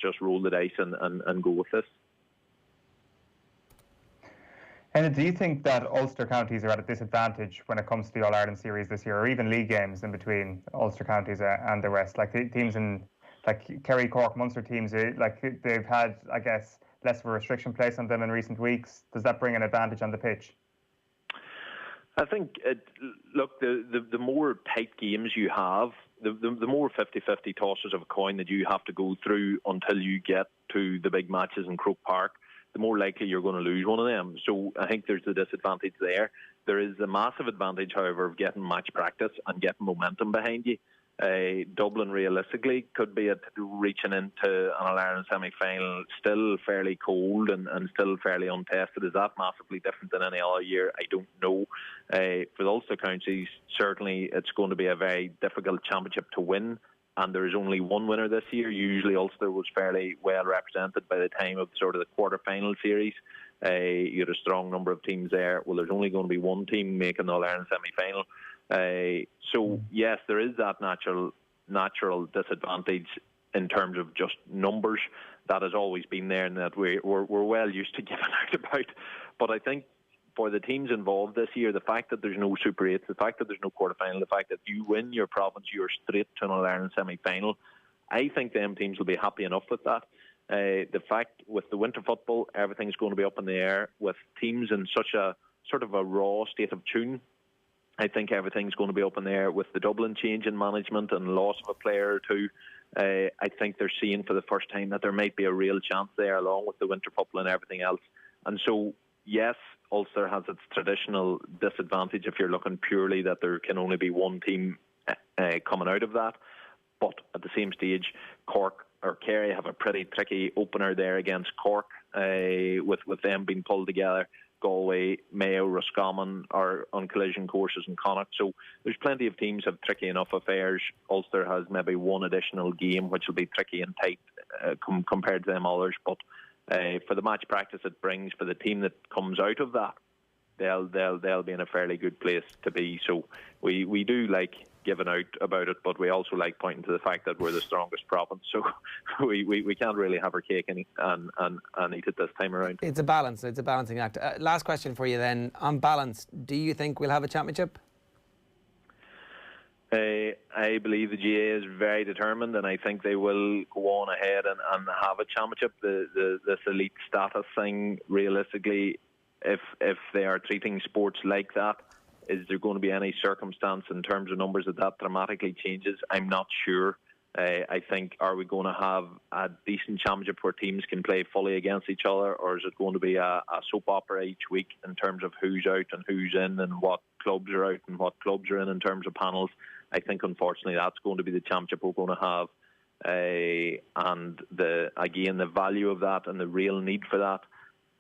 just roll the dice and go with this. And do you think that Ulster counties are at a disadvantage when it comes to the All-Ireland series this year, or even league games in between Ulster counties and the rest? Like the teams in Kerry, Cork, Munster teams, they've had, I guess, less of a restriction placed on them in recent weeks. Does that bring an advantage on the pitch? I think, the more tight games you have, the more 50-50 tosses of a coin that you have to go through until you get to the big matches in Croke Park, the more likely you're going to lose one of them. So I think there's a disadvantage there. There is a massive advantage, however, of getting match practice and getting momentum behind you. Dublin, realistically, could be reaching into an All-Ireland semi-final still fairly cold and still fairly untested. Is that massively different than any other year? I don't know. For the Ulster counties, certainly it's going to be a very difficult championship to win. And there is only one winner this year. Usually Ulster was fairly well represented by the time of sort of the quarter-final series. You had a strong number of teams there. Well, there's only going to be one team making the All-Ireland semi-final. So, yes, there is that natural disadvantage in terms of just numbers. That has always been there, and that we're well used to giving out about. But I think for the teams involved this year, the fact that there's no Super 8, the fact that there's no quarter-final, the fact that you win your province, you're straight to an All-Ireland semi-final, I think them teams will be happy enough with that. The fact with the winter football, everything's going to be up in the air. With teams in such a sort of a raw state of tune, I think everything's going to be up in the air. With the Dublin change in management and loss of a player or two, I think they're seeing for the first time that there might be a real chance there, along with the winter football and everything else. And so, yes, Ulster has its traditional disadvantage if you're looking purely that there can only be one team coming out of that. But at the same stage, Cork or Kerry have a pretty tricky opener there against Cork, with them being pulled together. Galway, Mayo, Roscommon are on collision courses in Connacht. So there's plenty of teams have tricky enough affairs. Ulster has maybe one additional game, which will be tricky and tight compared to them others. But for the match practice it brings, for the team that comes out of that, they'll be in a fairly good place to be. So we do like giving out about it, but we also like pointing to the fact that we're the strongest province. So we can't really have our cake and eat it this time around. It's a balance. It's a balancing act. Last question for you then. On balance, do you think we'll have a championship? I believe the GA is very determined, and I think they will go on ahead and have a championship. This elite status thing, realistically, if they are treating sports like that, is there going to be any circumstance in terms of numbers that dramatically changes? I'm not sure. I think, are we going to have a decent championship where teams can play fully against each other, or is it going to be a soap opera each week in terms of who's out and who's in and what clubs are out and what clubs are in terms of panels? I think, unfortunately, that's going to be the championship we're going to have. And the value of that and the real need for that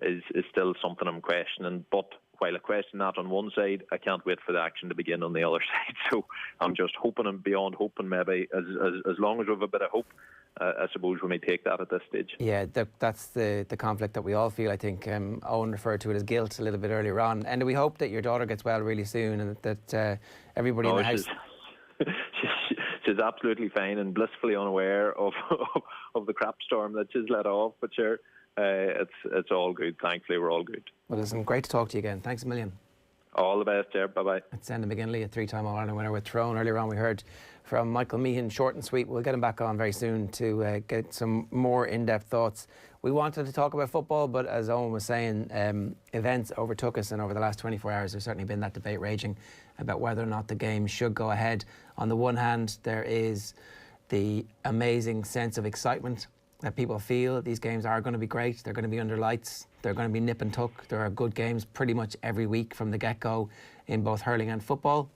is still something I'm questioning. But while I question that on one side, I can't wait for the action to begin on the other side. So I'm just hoping and beyond hoping, maybe as long as we have a bit of hope, I suppose we may take that at this stage. Yeah, that's the conflict that we all feel, I think. Eoin referred to it as guilt a little bit earlier on. And we hope that your daughter gets well really soon and that everybody in the house... She's absolutely fine and blissfully unaware of the crap storm that she's let off. But sure, it's all good. Thankfully, we're all good. Well, listen, great to talk to you again. Thanks a million. All the best, Ger. Bye-bye. It's Enda McGinley, a three-time All-Ireland winner with Tyrone. Earlier on, we heard from Michael Meehan, short and sweet. We'll get him back on very soon to get some more in-depth thoughts. We wanted to talk about football, but as Eoin was saying, events overtook us, and over the last 24 hours, there's certainly been that debate raging about whether or not the game should go ahead. On the one hand, there is the amazing sense of excitement that people feel. These games are going to be great. They're going to be under lights. They're going to be nip and tuck. There are good games pretty much every week from the get-go in both hurling and football.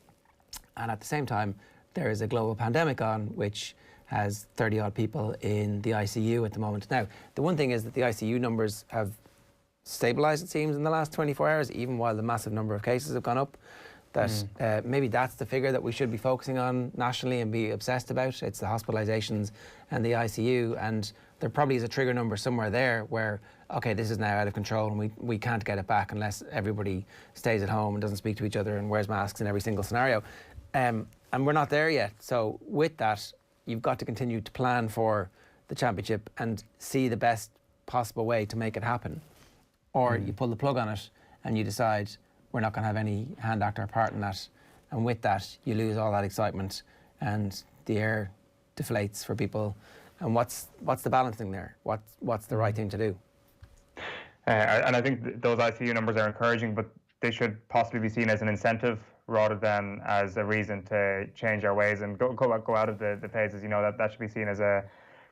And at the same time, there is a global pandemic on, which has 30-odd people in the ICU at the moment. Now, the one thing is that the ICU numbers have stabilised, it seems, in the last 24 hours, even while the massive number of cases have gone up. That maybe that's the figure that we should be focusing on nationally and be obsessed about. It's the hospitalisations and the ICU, and there probably is a trigger number somewhere there where, okay, this is now out of control and we can't get it back unless everybody stays at home and doesn't speak to each other and wears masks in every single scenario. And we're not there yet. So with that, you've got to continue to plan for the championship and see the best possible way to make it happen. Or you pull the plug on it and you decide we're not going to have any hand, act or part in that. And with that, you lose all that excitement and the air deflates for people. And what's the balancing there? What's the right thing to do? And I think those ICU numbers are encouraging, but they should possibly be seen as an incentive rather than as a reason to change our ways and go out of the phases. You know, that should be seen as a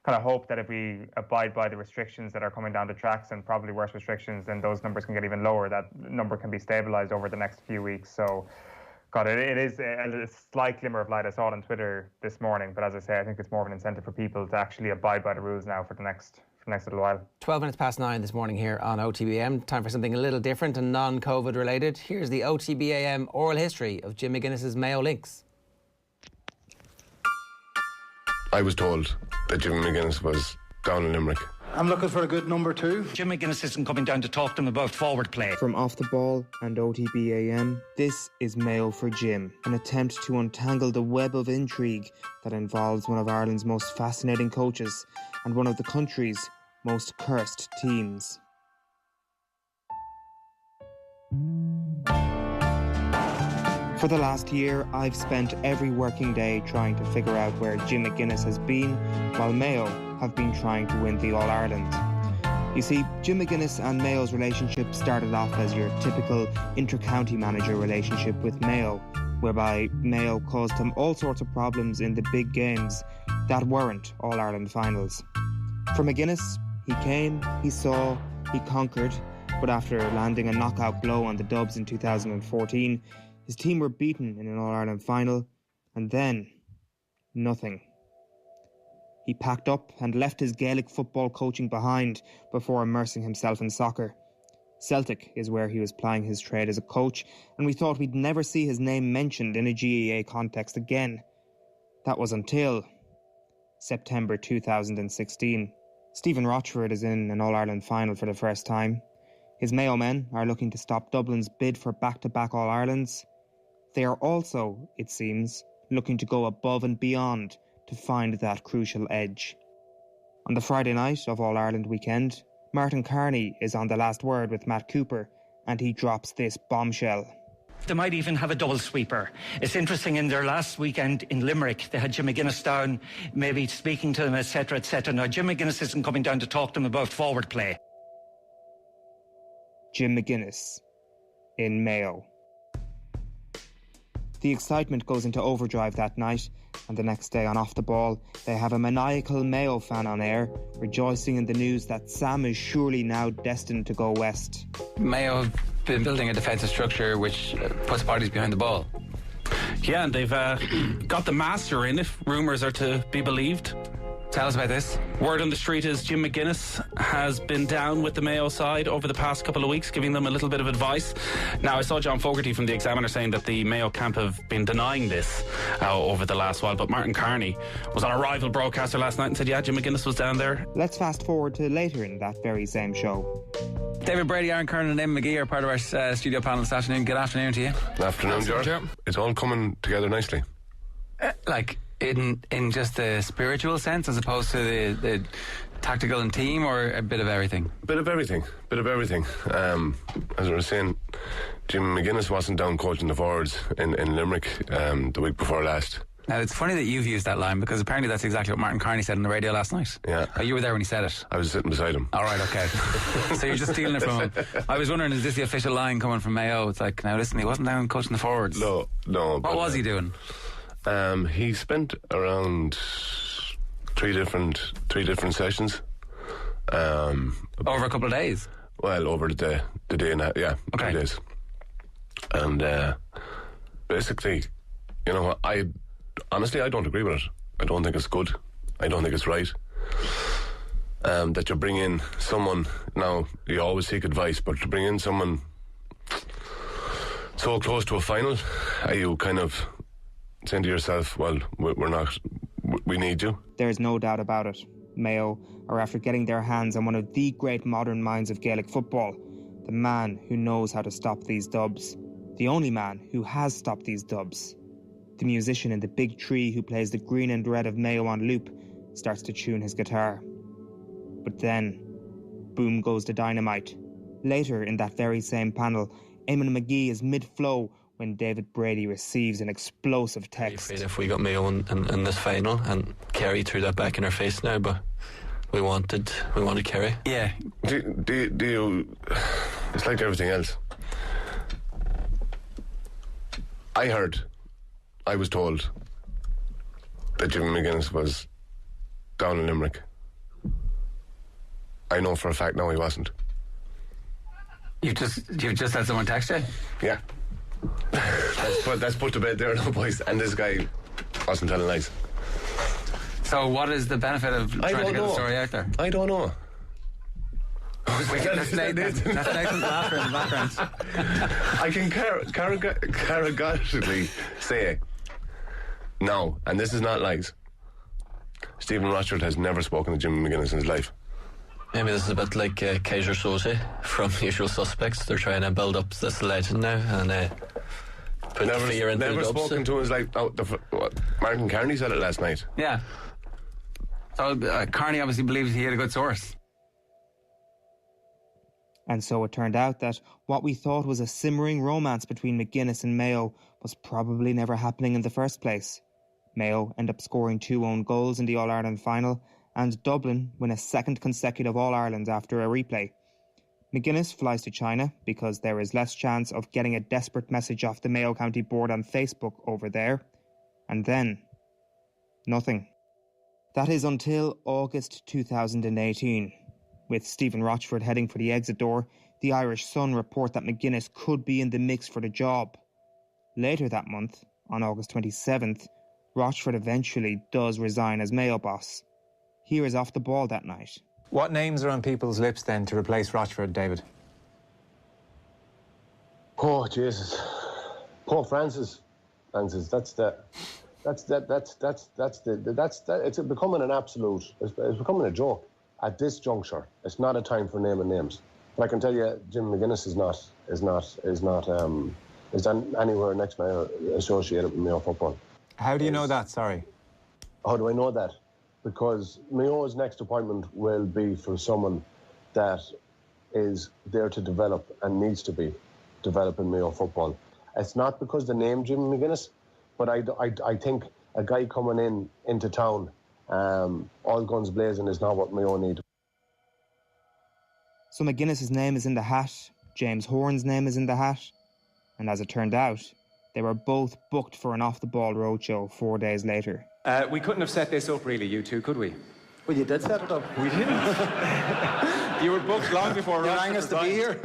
kind of hope that if we abide by the restrictions that are coming down the tracks, and probably worse restrictions, then those numbers can get even lower. That number can be stabilised over the next few weeks. So, God, it is a slight glimmer of light. I saw it on Twitter this morning, but as I say, I think it's more of an incentive for people to actually abide by the rules now for the next little while. 12 minutes past 9 this morning here on OTB AM. Time for something a little different and non-COVID related. Here's the OTB AM oral history of Jim McGuinness's Mayo Lynx. I was told that Jim McGuinness was down in Limerick. I'm looking for a good number 2. Jim McGuinness isn't coming down to talk to him about forward play. From Off the Ball and OTB AM, this is Mayo for Jim, an attempt to untangle the web of intrigue that involves one of Ireland's most fascinating coaches and one of the country's most cursed teams. For the last year, I've spent every working day trying to figure out where Jim McGuinness has been, while Mayo have been trying to win the All-Ireland. You see, Jim McGuinness and Mayo's relationship started off as your typical inter-county manager relationship with Mayo, whereby Mayo caused him all sorts of problems in the big games that weren't All-Ireland finals. For McGuinness, he came, he saw, he conquered, but after landing a knockout blow on the Dubs in 2014, his team were beaten in an All-Ireland final, and then nothing. He packed up and left his Gaelic football coaching behind before immersing himself in soccer. Celtic is where he was plying his trade as a coach, and we thought we'd never see his name mentioned in a GAA context again. That was until September 2016. Stephen Rochford is in an All-Ireland final for the first time. His Mayo men are looking to stop Dublin's bid for back-to-back All-Irelands. They are also, it seems, looking to go above and beyond to find that crucial edge. On the Friday night of All-Ireland weekend, Martin Carney is on the last word with Matt Cooper, and he drops this bombshell. They might even have a double sweeper. It's interesting, in their last weekend in Limerick, they had Jim McGuinness down, maybe speaking to them, etc., etc. Now, Jim McGuinness isn't coming down to talk to them about forward play. Jim McGuinness in Mayo. The excitement goes into overdrive that night, and the next day on Off the Ball, they have a maniacal Mayo fan on air, rejoicing in the news that Sam is surely now destined to go west. Mayo have been building a defensive structure which puts bodies behind the ball. Yeah, and they've got the master in, if rumours are to be believed. Tell us about this. Word on the street is Jim McGuinness has been down with the Mayo side over the past couple of weeks, giving them a little bit of advice. Now, I saw John Fogarty from the Examiner saying that the Mayo camp have been denying this over the last while, but Martin Carney was on a rival broadcaster last night and said, yeah, Jim McGuinness was down there. Let's fast forward to later in that very same show. David Brady, Aaron Kernan and Eamon McGee are part of our studio panel this afternoon. Good afternoon to you. Good afternoon, George. It's all coming together nicely. In just the spiritual sense, as opposed to the tactical and team, or a bit of everything? Bit of everything. As I was saying, Jim McGuinness wasn't down coaching the forwards in Limerick the week before last. Now, it's funny that you've used that line, because apparently that's exactly what Martin Carney said on the radio last night. Yeah. Oh, you were there when he said it? I was sitting beside him. All right, okay. So you're just stealing it from him. I was wondering, is this the official line coming from Mayo? It's like, now listen, he wasn't down coaching the forwards. No. What was he doing? He spent around three different sessions. Over a couple of days? Well, over the day and a half, yeah, okay. 3 days. And basically, you know, honestly, I don't agree with it. I don't think it's good. I don't think it's right. That you bring in someone, now, you always seek advice, but to bring in someone so close to a final, are you kind of saying to yourself, well, we need you? There's no doubt about it. Mayo are after getting their hands on one of the great modern minds of Gaelic football, the man who knows how to stop these dubs, the only man who has stopped these dubs. The musician in the big tree who plays the green and red of Mayo on loop starts to tune his guitar. But then, boom goes the dynamite. Later in that very same panel, Eamon McGee is mid-flow when David Brady receives an explosive text. If we got Mayo in this final, and Kerry threw that back in our face now, but we wanted Kerry. Yeah. Do you? It's like everything else. I was told that Jim McGuinness was down in Limerick. I know for a fact now he wasn't. You've just had someone text you? Yeah. That's put to bed there now, boys. And this guy wasn't telling lies. So what is the benefit of trying to get the story out there? I don't know. That's Nathan's laughter in the background. I can categorically say no, and this is not lies. Stephen Rochford has never spoken to Jim McGuinness in his life. Maybe this is a bit like Kaiser Soze from Usual Suspects. They're trying to build up this legend now and put fear into the dubs. Never spoken to his life. Martin Carney said it last night. Yeah. So Carney obviously believes he had a good source. And so it turned out that what we thought was a simmering romance between McGuinness and Mayo was probably never happening in the first place. Mayo end up scoring 2 own goals in the All-Ireland final, and Dublin win a second consecutive All-Ireland after a replay. McGuinness flies to China because there is less chance of getting a desperate message off the Mayo County Board on Facebook over there. And then, nothing. That is until August 2018. With Stephen Rochford heading for the exit door, the Irish Sun report that McGuinness could be in the mix for the job. Later that month, on August 27th, Rochford eventually does resign as Mayo boss. Here is off the ball that night. What names are on people's lips then to replace Rochford, David? Oh Jesus, Pope Francis. It's becoming an absolute. It's becoming a joke at this juncture. It's not a time for naming names. But I can tell you, Jim McGuinness is anywhere next Mayo associated with Mayo football. How do you know that? Sorry. How do I know that? Because Mayo's next appointment will be for someone that is there to develop and needs to be developing Mayo football. It's not because the name Jim McGuinness, but I think a guy coming into town, all guns blazing, is not what Mayo need. So McGuinness's name is in the hat, James Horan's name is in the hat, and as it turned out, they were both booked for an off-the-ball roadshow 4 days later. We couldn't have set this up, really, you two, could we? Well, you did set it up. We didn't. You were booked long before you rang us to be here.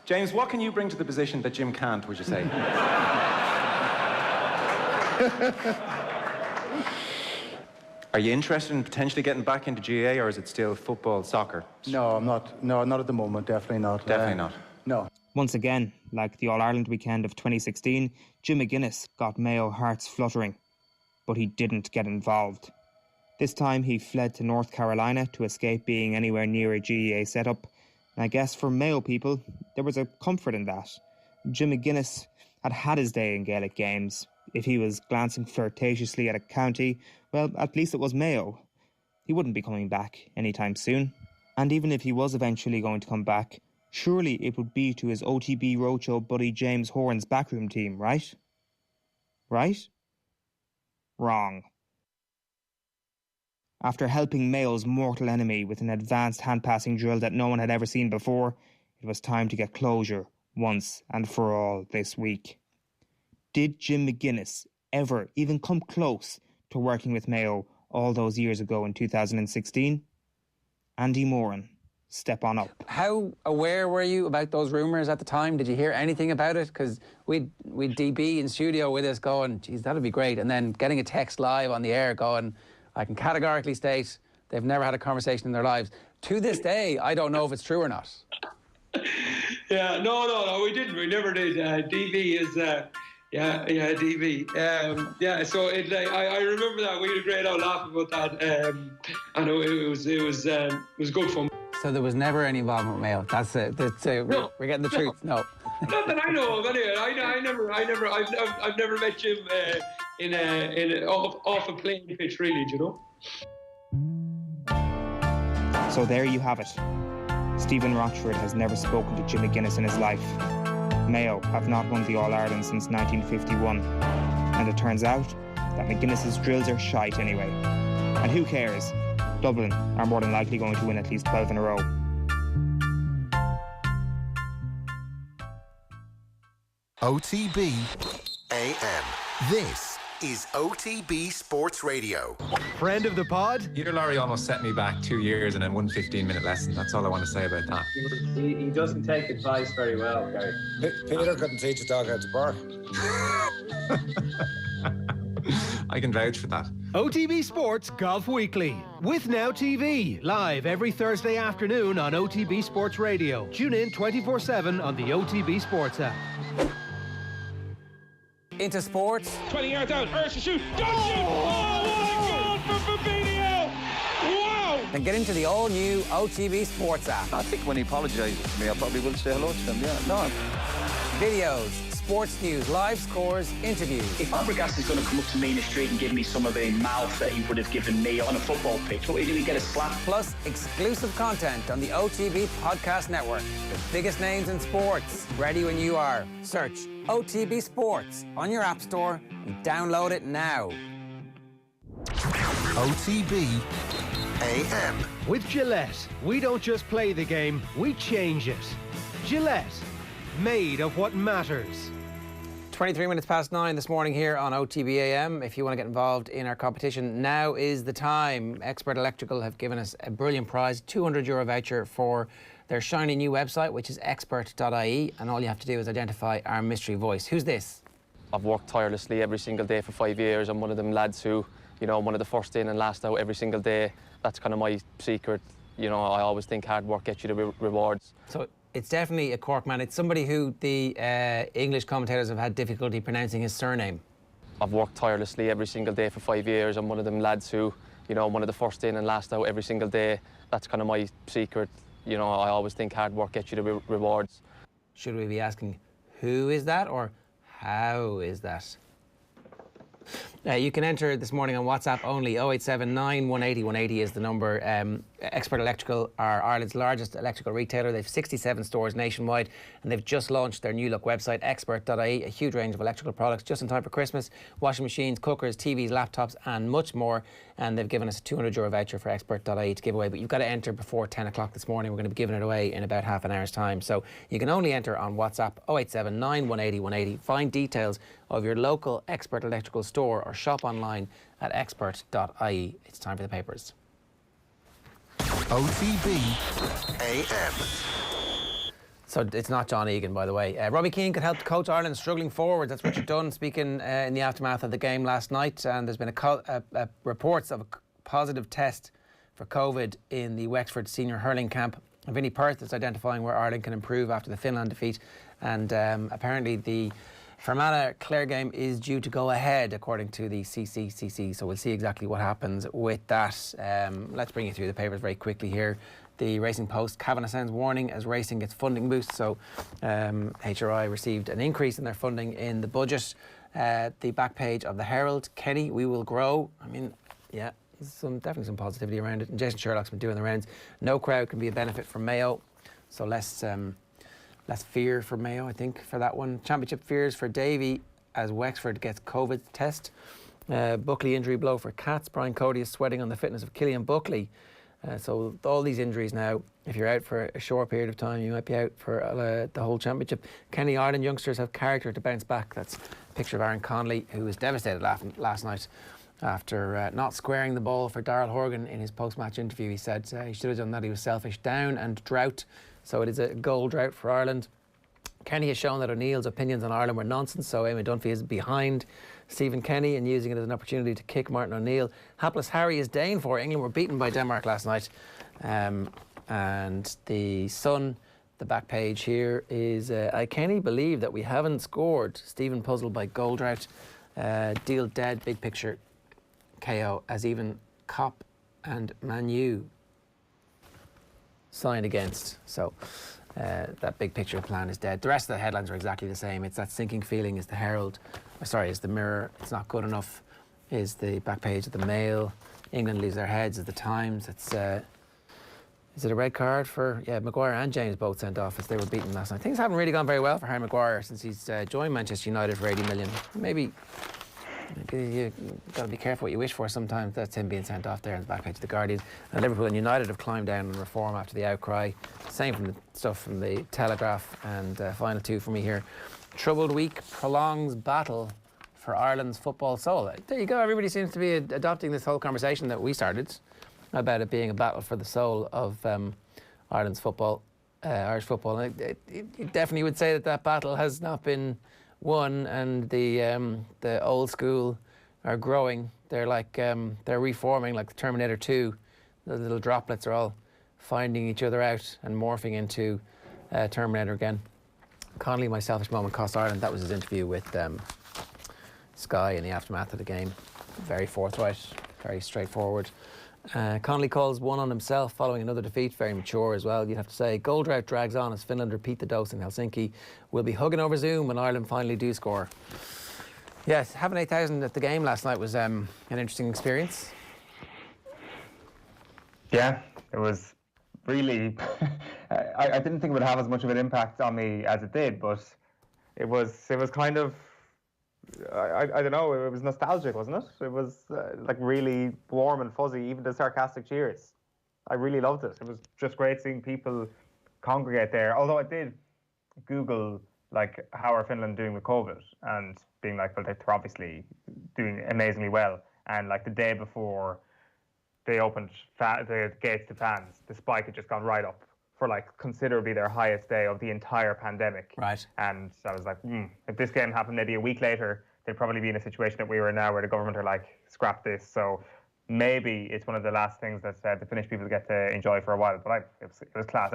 James, what can you bring to the position that Jim can't, would you say? Are you interested in potentially getting back into GAA, or is it still football, soccer? No, I'm not. No, not at the moment. Definitely not. Definitely not. No. Once again, like the All-Ireland weekend of 2016, Jim McGuinness got Mayo hearts fluttering, but he didn't get involved. This time he fled to North Carolina to escape being anywhere near a GAA setup, and I guess for Mayo people, there was a comfort in that. Jim McGuinness had had his day in Gaelic games. If he was glancing flirtatiously at a county, well, at least it was Mayo. He wouldn't be coming back anytime soon. And even if he was eventually going to come back, surely it would be to his OTB roadshow buddy James Horan's backroom team, right? Right? Wrong. After helping Mayo's mortal enemy with an advanced hand-passing drill that no one had ever seen before, it was time to get closure once and for all this week. Did Jim McGuinness ever even come close to working with Mayo all those years ago in 2016? Andy Moran, step on up. How aware were you about those rumours at the time? Did you hear anything about it? Because we'd DB in studio with us going, geez, that'd be great. And then getting a text live on the air going, I can categorically state they've never had a conversation in their lives. To this day, I don't know if it's true or not. Yeah, no, we didn't. We never did. DB is... DB. So I remember that. We had a great old laugh about that. And it was good fun. So there was never any involvement with Mayo. That's it. No, we're getting the truth. No. Not that I know of. Anyway, I've never met Jim off a playing pitch, really. Do you know? So there you have it. Stephen Rochford has never spoken to Jim McGuinness in his life. Mayo have not won the All-Ireland since 1951, and it turns out that McGuinness's drills are shite anyway. And who cares? Dublin are more than likely going to win at least 12 in a row. OTB AM. This is OTB Sports Radio. Friend of the pod? Peter Lorry almost set me back 2 years and then 1 15-minute lesson. That's all I want to say about that. He doesn't take advice very well, Gary. Peter couldn't teach a dog how to bark. I can vouch for that. OTB Sports Golf Weekly with Now TV, live every Thursday afternoon on OTB Sports Radio. Tune in 24/7 on the OTB Sports app. Into sports. 20 yards out, Ursa shoot, don't shoot! Oh, what a goal for Fabinho! Wow! Then get into the all-new OTB Sports app. I think when he apologises to me, I probably will say hello to him, yeah. No. Videos, sports news, live scores, interviews. If Fabregas is going to come up to me in the street and give me some of the mouth that he would have given me on a football pitch, what do we get a slap? Plus, exclusive content on the OTB Podcast Network. The biggest names in sports. Ready when you are. Search OTB Sports on your app store and download it now. OTB AM. With Gillette, we don't just play the game, we change it. Gillette, made of what matters. 23 minutes past 9 this morning here on OTB AM. If you want to get involved in our competition, now is the time. Expert Electrical have given us a brilliant prize, €200 voucher for their shiny new website, which is expert.ie, and all you have to do is identify our mystery voice. Who's this? I've worked tirelessly every single day for 5 years. I'm one of them lads who, you know, I'm one of the first in and last out every single day. That's kind of my secret. You know, I always think hard work gets you the rewards. So it's definitely a Cork man. It's somebody who the English commentators have had difficulty pronouncing his surname. I've worked tirelessly every single day for 5 years. I'm one of them lads who, you know, I'm one of the first in and last out every single day. That's kind of my secret. You know, I always think hard work gets you the rewards. Should we be asking, who is that, or how is that? You can enter this morning on WhatsApp only. 0879 180 180 is the number. Expert Electrical are Ireland's largest electrical retailer. They've 67 stores nationwide, and they've just launched their new look website, expert.ie, a huge range of electrical products just in time for Christmas. Washing machines, cookers, TVs, laptops, and much more. And they've given us a €200 voucher for expert.ie to give away. But you've got to enter before 10 o'clock this morning. We're going to be giving it away in about half an hour's time. So you can only enter on WhatsApp 0879 180 180. Find details of your local Expert Electrical store or shop online at expert.ie. It's time for the papers. OTB AM. So it's not John Egan, by the way. Robbie Keane could help coach Ireland struggling forward. That's Richard Dunn speaking in the aftermath of the game last night. And there's been reports of a positive test for COVID in the Wexford senior hurling camp. Vinnie Perth is identifying where Ireland can improve after the Finland defeat. And apparently the Fermanagh-Clare game is due to go ahead, according to the CCCC. So we'll see exactly what happens with that. Let's bring you through the papers very quickly here. The Racing Post, Kavanagh sends warning as racing gets funding boost. So HRI received an increase in their funding in the budget. The back page of the Herald, Kenny, we will grow. I mean, yeah, definitely some positivity around it. And Jason Sherlock's been doing the rounds. No crowd can be a benefit for Mayo. So less fear for Mayo, I think, for that one. Championship fears for Davy as Wexford gets COVID test. Buckley injury blow for Cats. Brian Cody is sweating on the fitness of Killian Buckley. So all these injuries now, if you're out for a short period of time, you might be out for the whole championship. Kenny, Ireland youngsters have character to bounce back. That's a picture of Aaron Connolly, who was devastated last night after not squaring the ball for Darrell Horgan in his post-match interview. He said he should have done that. He was selfish. Down and drought. So it is a goal drought for Ireland. Kenny has shown that O'Neill's opinions on Ireland were nonsense, so Eamon Dunphy is behind Stephen Kenny and using it as an opportunity to kick Martin O'Neill. Hapless Harry is Dane for. England were beaten by Denmark last night. And the Sun, the back page here is, I can't believe that we haven't scored. Stephen puzzled by goal drought. Deal dead, big picture KO, as even Cop and Man U signed against. So that big picture plan is dead. The rest of the headlines are exactly the same. It's that sinking feeling is the Herald. Is the Mirror. It's not good enough is the back page of the Mail. England leaves their heads is the Times. It's is it a red card for Maguire and James both sent off as they were beaten last night. Things haven't really gone very well for Harry Maguire since he's joined Manchester United for 80 million. Maybe you've got to be careful what you wish for sometimes. That's him being sent off there on the back page of the Guardian. And Liverpool and United have climbed down on reform after the outcry. Same from the stuff from the Telegraph. And final two for me here. Troubled week prolongs battle for Ireland's football soul. There you go. Everybody seems to be adopting this whole conversation that we started about it being a battle for the soul of Ireland's football, Irish football. And it definitely would say that battle has not been won, and the old school are growing. They're like they're reforming like the Terminator 2. The little droplets are all finding each other out and morphing into Terminator again. Connolly, my selfish moment cost Ireland. That was his interview with Sky in the aftermath of the game. Very forthright, very straightforward. Connolly calls one on himself following another defeat. Very mature as well, you'd have to say. Goal drought drags on as Finland repeat the dose in Helsinki. We'll be hugging over Zoom when Ireland finally do score. Yes, having 8,000 at the game last night was an interesting experience. Yeah, it was really... I didn't think it would have as much of an impact on me as it did, but it was kind of... I don't know, it was nostalgic, wasn't it? It was like really warm and fuzzy, even the sarcastic cheers. I really loved it. It was just great seeing people congregate there. Although I did Google like how are Finland doing with COVID, and being like, well, they're obviously doing amazingly well. And like the day before they opened the gates to fans, the spike had just gone right up for like considerably their highest day of the entire pandemic. Right. And I was like, if this game happened maybe a week later, they'd probably be in a situation that we were in now, where the government are like, scrap this. So maybe it's one of the last things that the Finnish people get to enjoy for a while. But it was class,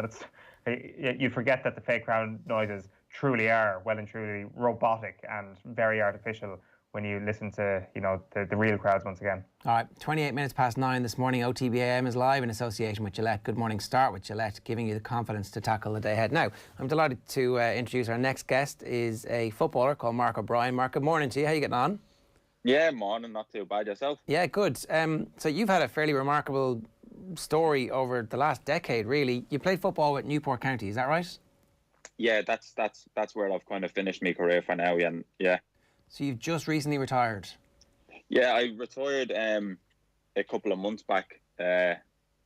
and you forget that the fake crowd noises truly are well and truly robotic and very artificial when you listen to the real crowds once again. All right, 28 minutes past 9 this morning. OTB AM is live in association with Gillette. Good morning. Start with Gillette, giving you the confidence to tackle the day ahead. Now, I'm delighted to introduce our next guest. Is a footballer called Mark O'Brien. Mark, good morning to you. How are you getting on? Yeah, morning. Not too bad. Yourself? Yeah, good. So you've had a fairly remarkable story over the last decade, really. You played football with Newport County, is that right? Yeah, that's where I've kind of finished my career for now. And yeah. So you've just recently retired? Yeah, I retired a couple of months back,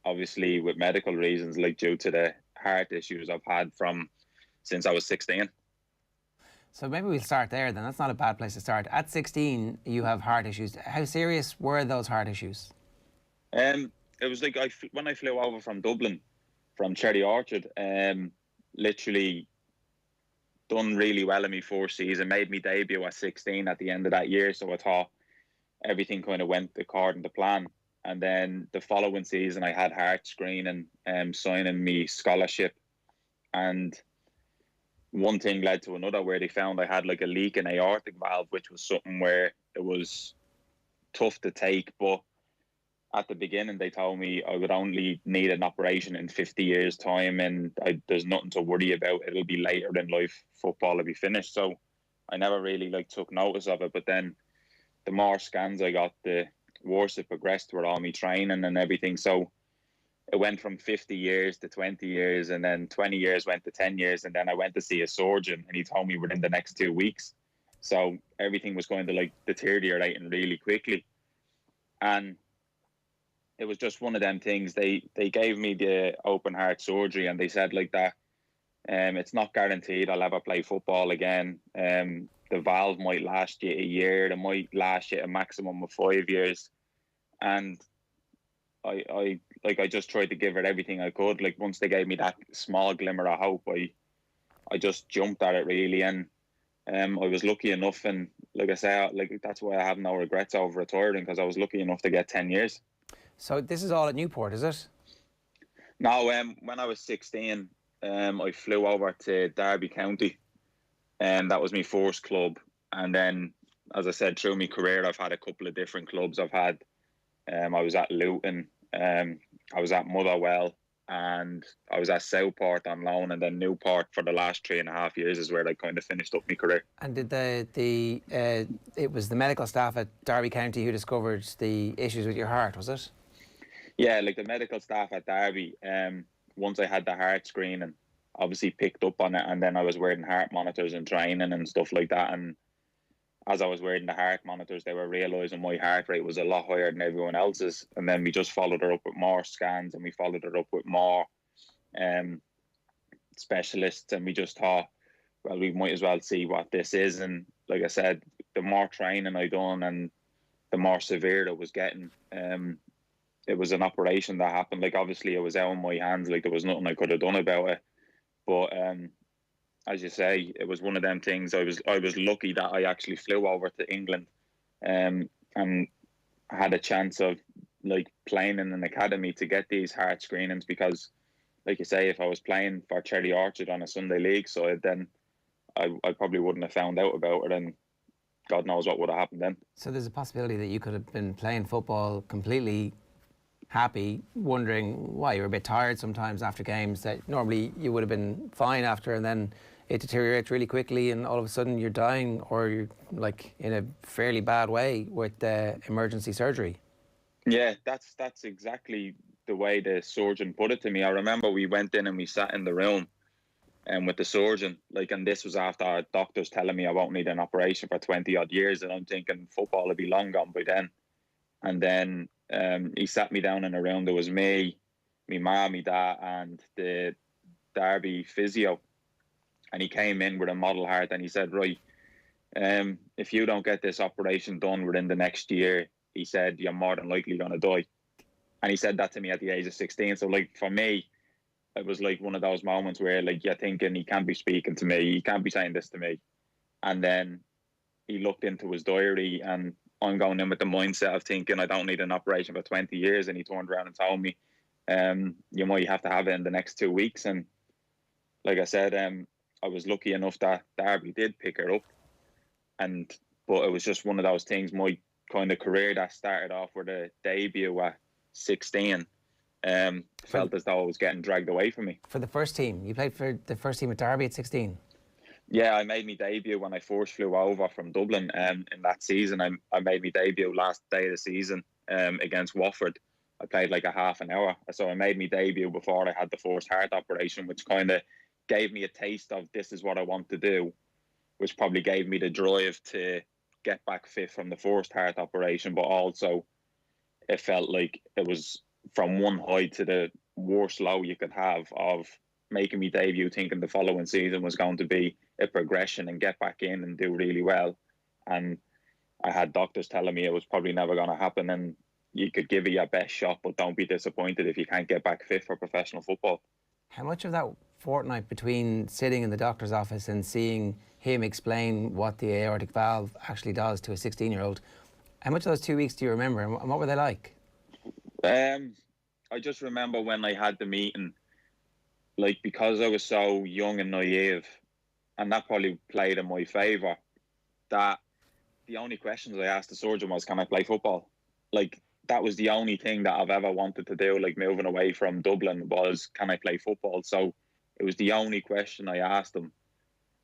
obviously with medical reasons, like due to the heart issues I've had since I was 16. So maybe we'll start there then. That's not a bad place to start. At 16, you have heart issues. How serious were those heart issues? It was like when I flew over from Dublin, from Cherry Orchard, literally done really well in my first season, made me debut at 16 at the end of that year, so I thought everything kind of went according to plan. And then the following season I had heart screening and signing me scholarship, and one thing led to another, where they found I had like a leak in aortic valve, which was something where it was tough to take, but at the beginning they told me I would only need an operation in 50 years time, and there's nothing to worry about. It'll be later in life, football will be finished. So I never really took notice of it, but then the more scans I got, the worse it progressed with all my training and everything. So it went from 50 years to 20 years, and then 20 years went to 10 years, and then I went to see a surgeon, and he told me within the next 2 weeks. So everything was going to deteriorating really quickly. And it was just one of them things. They gave me the open heart surgery, and they said that it's not guaranteed I'll ever play football again. The valve might last you a year. It might last you a maximum of 5 years. And I just tried to give it everything I could. Once they gave me that small glimmer of hope, I just jumped at it really. And I was lucky enough, and like I say, that's why I have no regrets over retiring, because I was lucky enough to get 10 years. So this is all at Newport, is it? No, when I was 16, I flew over to Derby County, and that was my first club. And then, as I said, through my career, I've had a couple of different clubs. I was at Luton, I was at Motherwell, and I was at Southport on loan, and then Newport for the last 3.5 years is where I kind of finished up my career. And did it was the medical staff at Derby County who discovered the issues with your heart, was it? Yeah, the medical staff at Derby, once I had the heart screening, obviously picked up on it, and then I was wearing heart monitors and training and stuff like that. And as I was wearing the heart monitors, they were realising my heart rate was a lot higher than everyone else's. And then we just followed her up with more scans, and we followed her up with more specialists, and we just thought, well, we might as well see what this is. And like I said, the more training I done and the more severe it was getting, it was an operation that happened. Obviously it was out of my hands, there was nothing I could have done about it. But as you say, it was one of them things. I was lucky that I actually flew over to England and had a chance of playing in an academy to get these heart screenings, because like you say, if I was playing for Cherry Orchard on a Sunday league side, then I probably wouldn't have found out about it, and God knows what would have happened then. So there's a possibility that you could have been playing football completely happy, wondering why you were a bit tired sometimes after games that normally you would have been fine after, and then it deteriorates really quickly, and all of a sudden you're dying, or you're in a fairly bad way with emergency surgery. Yeah, that's exactly the way the surgeon put it to me. I remember we went in and we sat in the room with the surgeon, and this was after our doctors telling me I won't need an operation for 20 odd years, and I'm thinking football will be long gone by then. And then he sat me down in a room. There was me, my mum, my dad, and the Derby physio. And he came in with a model heart, and he said, right, if you don't get this operation done within the next year, he said, you're more than likely going to die. And he said that to me at the age of 16. So, like, for me, it was like one of those moments where, like, you're thinking, he can't be speaking to me, he can't be saying this to me. And then he looked into his diary, and I'm going in with the mindset of thinking I don't need an operation for 20 years. And he turned around and told me, you might have to have it in the next 2 weeks. And like I said, I was lucky enough that Derby did pick her up. But it was just one of those things, my kind of career that started off with a debut at 16, felt as though it was getting dragged away from me. For the first team, you played for the first team at Derby at 16? Yeah, I made my debut when I first flew over from Dublin in that season. I made my debut last day of the season against Watford. I played like a half an hour. So I made my debut before I had the first heart operation, which kind of gave me a taste of this is what I want to do, which probably gave me the drive to get back fit from the first heart operation. But also it felt like it was from one high to the worst low you could have of making me debut, thinking the following season was going to be a progression and get back in and do really well. And I had doctors telling me it was probably never going to happen, and you could give it your best shot, but don't be disappointed if you can't get back fit for professional football. How much of that fortnight between sitting in the doctor's office and seeing him explain what the aortic valve actually does to a 16-year-old, how much of those 2 weeks do you remember, and what were they like? I just remember when I had the meeting, like, because I was so young and naive, and that probably played in my favour, that the only questions I asked the surgeon was, can I play football? Like, that was the only thing that I've ever wanted to do, like moving away from Dublin, was, can I play football? So it was the only question I asked him.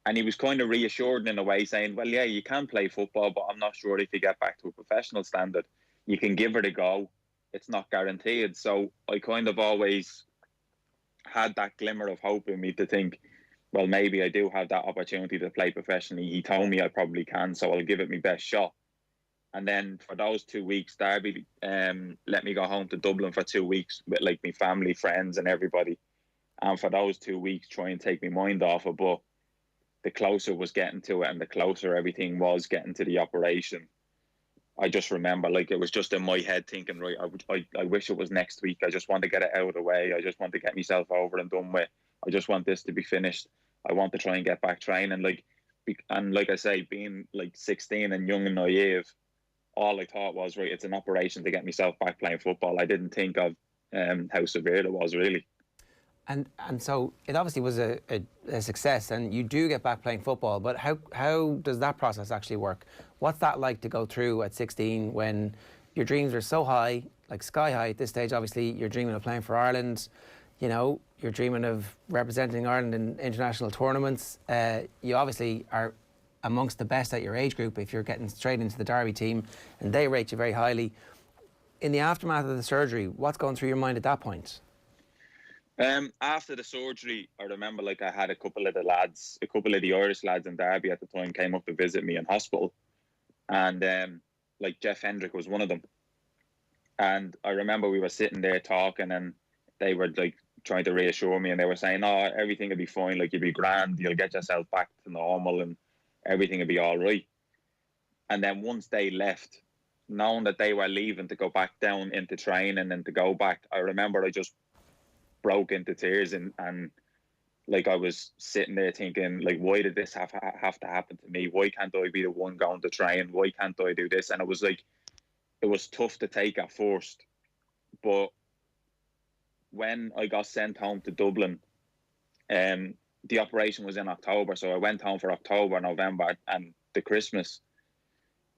And he was kind of reassured in a way, saying, well, yeah, you can play football, but I'm not sure if you get back to a professional standard. You can give it a go. It's not guaranteed. So I kind of always had that glimmer of hope in me to think, well, maybe I do have that opportunity to play professionally. He told me I probably can, so I'll give it my best shot. And then for those 2 weeks, Derby let me go home to Dublin for 2 weeks with like my family, friends and everybody. And for those 2 weeks, try and take my mind off it. But the closer was getting to it and the closer everything was getting to the operation, I just remember, like, it was just in my head thinking, right, I wish it was next week. I just want to get it out of the way. I just want to get myself over and done with. I just want this to be finished. I want to try and get back training. And like I say, being like 16 and young and naive, all I thought was, right, it's an operation to get myself back playing football. I didn't think of how severe it was, really. And so it obviously was a success, and you do get back playing football, but how does that process actually work? What's that like to go through at 16 when your dreams are so high, like sky high at this stage? Obviously, you're dreaming of playing for Ireland, you know, you're dreaming of representing Ireland in international tournaments. You obviously are amongst the best at your age group if you're getting straight into the Derby team, and they rate you very highly. In the aftermath of the surgery, what's going through your mind at that point? After the surgery, I remember, like, I had a couple of the Irish lads in Derby at the time came up to visit me in hospital, and like Jeff Hendrick was one of them. And I remember we were sitting there talking, and they were like trying to reassure me, and they were saying, "Oh, everything will be fine. Like, you'll be grand. You'll get yourself back to normal, and everything will be all right." And then once they left, knowing that they were leaving to go back down into training and to go back, I remember I just broke into tears, and like, I was sitting there thinking, like, why did this have to happen to me? Why can't I be the one going to train? Why can't I do this? And it was like, it was tough to take at first, but when I got sent home to Dublin, the operation was in October, so I went home for October, November and the Christmas.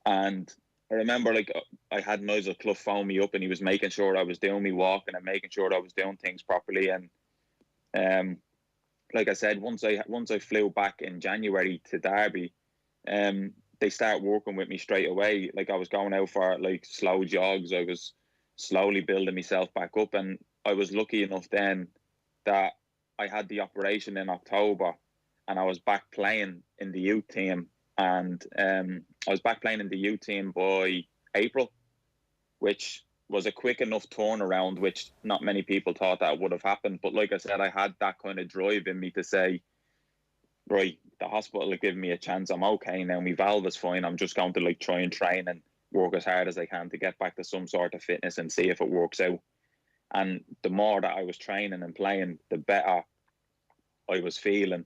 And I remember, like, I had Nigel Clough phone me up, and he was making sure I was doing me walking and making sure I was doing things properly. And like I said, once I flew back in January to Derby, they started working with me straight away. Like, I was going out for like slow jogs. I was slowly building myself back up, and I was lucky enough then that I had the operation in October, and I was back playing in the youth team. And I was back playing in the youth team by April, which was a quick enough turnaround, which not many people thought that would have happened. But like I said, I had that kind of drive in me to say, right, the hospital have given me a chance. I'm okay now. My valve is fine. I'm just going to like try and train and work as hard as I can to get back to some sort of fitness and see if it works out. And the more that I was training and playing, the better I was feeling.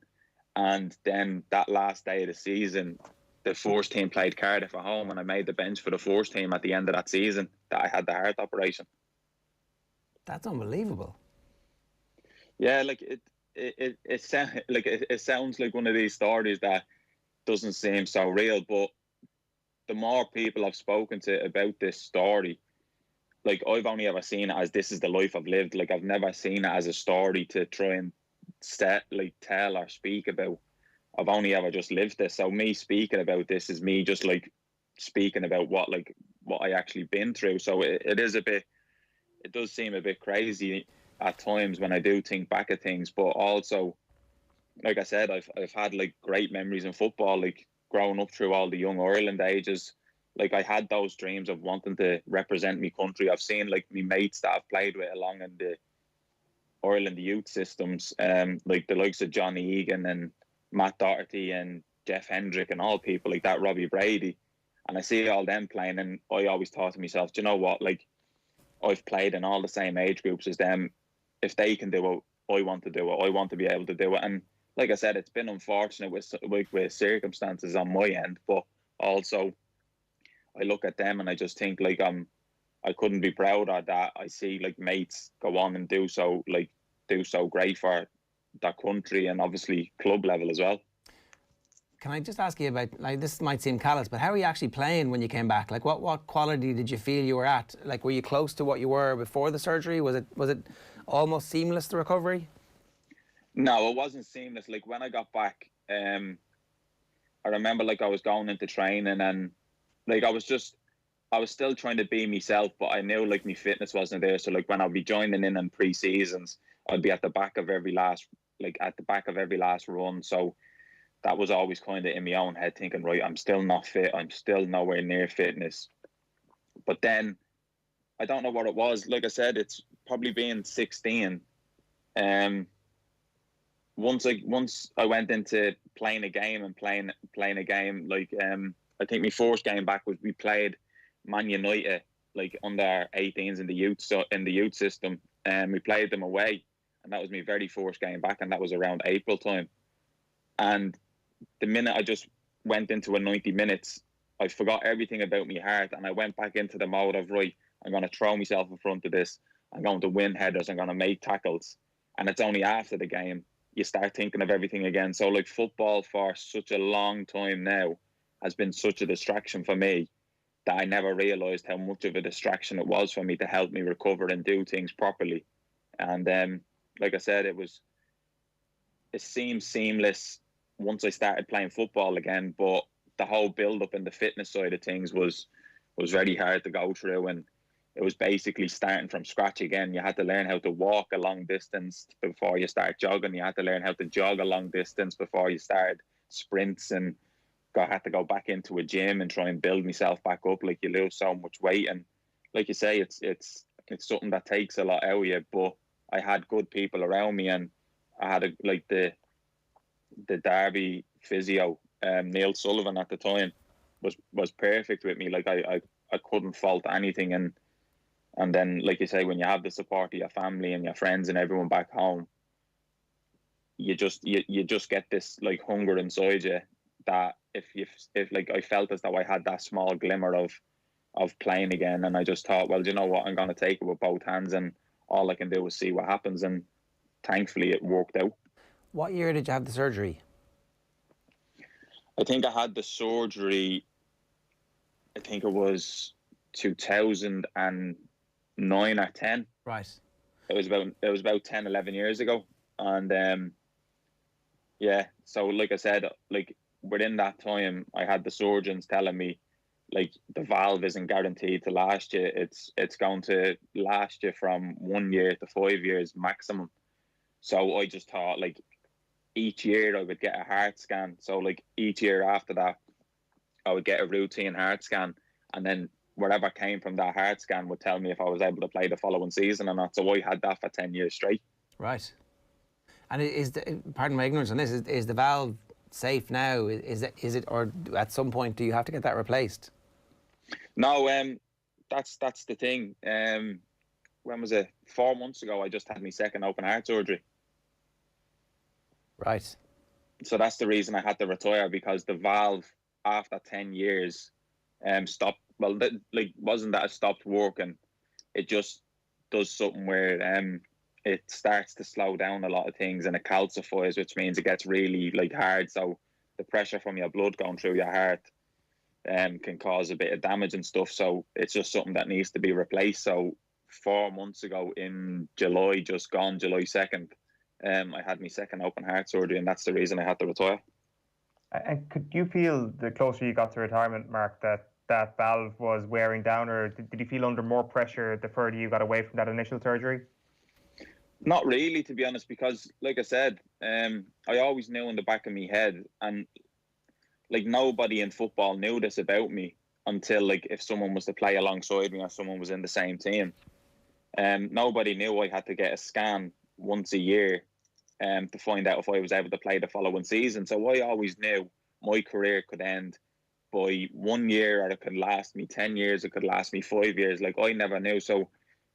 And then that last day of the season, the first team played Cardiff at home, and I made the bench for the first team at the end of that season that I had the heart operation. That's unbelievable. Yeah, like it sounds like one of these stories that doesn't seem so real, but the more people I've spoken to about this story, like I've only ever seen it as this is the life I've lived. Like I've never seen it as a story to try and tell or speak about. I've only ever just lived this. So me speaking about this is me just like speaking about what I actually been through. So it does seem a bit crazy at times when I do think back at things, but also, like I said, I've had like great memories in football, like growing up through all the young Ireland ages. Like I had those dreams of wanting to represent my country. I've seen like my mates that I've played with along in the Ireland youth systems, like the likes of Johnny Egan and Matt Doherty and Jeff Hendrick and all people like that, Robbie Brady. And I see all them playing, and I always thought to myself, do you know what? Like I've played in all the same age groups as them. If they can do it, I want to do it. I want to be able to do it. And like I said, it's been unfortunate with circumstances on my end, but also I look at them and I just think like I couldn't be prouder that I see like mates go on and do so great for their country and obviously club level as well. Can I just ask you about, like, this might seem callous, but how were you actually playing when you came back? Like, what quality did you feel you were at? Like, were you close to what you were before the surgery? Was it almost seamless, the recovery? No, it wasn't seamless. Like, when I got back, I remember, like, I was going into training and, like, I was still trying to be myself, but I knew, like, my fitness wasn't there. So, like, when I'd be joining in pre-seasons, I'd be at the back of every last run. So that was always kind of in my own head thinking, right, I'm still not fit. I'm still nowhere near fitness. But then I don't know what it was. Like I said, it's probably being 16. Once I went into playing a game, like I think my first game back was we played Man United, like under 18s in the youth system, and we played them away, and that was my very first game back, and that was around April time. And the minute I just went into a 90 minutes, I forgot everything about my heart, and I went back into the mode of, right, I'm going to throw myself in front of this. I'm going to win headers. I'm going to make tackles. And it's only after the game you start thinking of everything again. So, like, football for such a long time now has been such a distraction for me that I never realised how much of a distraction it was for me to help me recover and do things properly. And like I said, it seemed seamless once I started playing football again, but the whole build-up and the fitness side of things was very hard to go through, and it was basically starting from scratch again. You had to learn how to walk a long distance before you start jogging. You had to learn how to jog a long distance before you started sprints, and I had to go back into a gym and try and build myself back up. Like, you lose so much weight, and like you say, it's something that takes a lot out of you. But I had good people around me, and I had the Derby physio, Neil Sullivan at the time, was perfect with me. Like I couldn't fault anything, and then, like you say, when you have the support of your family and your friends and everyone back home, you just get this like hunger inside you that if like I felt as though I had that small glimmer of playing again, and I just thought, well, you know what, I'm going to take it with both hands, and all I can do is see what happens, and thankfully it worked out. What year did you have the surgery? I think I had the surgery, I think it was 2009 or 10. Right. It was about 10, 11 years ago. And yeah, so like I said, like within that time, I had the surgeons telling me, like, the valve isn't guaranteed to last you. It's going to last you from 1 year to 5 years maximum. So I just thought, like, each year I would get a heart scan. So like each year after that, I would get a routine heart scan, and then whatever came from that heart scan would tell me if I was able to play the following season or not. So I had that for 10 years straight. Right. And pardon my ignorance on this, is the valve safe now? Is it, or at some point do you have to get that replaced? No, that's the thing. When was it? 4 months ago, I just had my second open heart surgery. Right. So that's the reason I had to retire, because the valve after 10 years stopped. Well, wasn't that it stopped working? It just does something where it starts to slow down a lot of things, and it calcifies, which means it gets really hard. So the pressure from your blood going through your heart can cause a bit of damage and stuff. So it's just something that needs to be replaced. So 4 months ago in July, just gone, July 2nd, I had my second open heart surgery, and that's the reason I had to retire. And could you feel the closer you got to retirement, Mark, that valve was wearing down, or did you feel under more pressure the further you got away from that initial surgery? Not really, to be honest, because like I said, I always knew in the back of my head, and nobody in football knew this about me until if someone was to play alongside me or someone was in the same team. Nobody knew I had to get a scan once a year to find out if I was able to play the following season. So I always knew my career could end by 1 year, or it could last me 10 years, it could last me 5 years. I never knew. So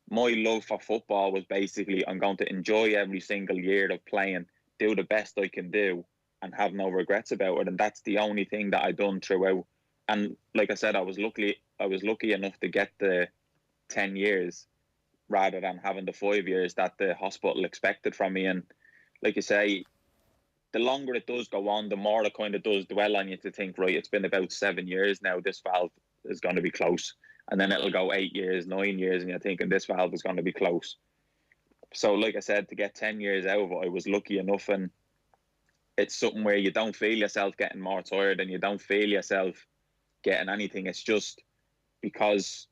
my love for football was basically, I'm going to enjoy every single year of playing, do the best I can do, and have no regrets about it. And that's the only thing that I done throughout. And like I said, I was lucky enough to get the 10 years rather than having the 5 years that the hospital expected from me. And like you say, the longer it does go on, the more it kind of does dwell on you to think, right, it's been about 7 years now, this valve is going to be close. And then it'll go 8 years, 9 years, and you're thinking this valve is going to be close. So like I said, to get 10 years out of it, I was lucky enough. And it's something where you don't feel yourself getting more tired, and you don't feel yourself getting anything. It's just because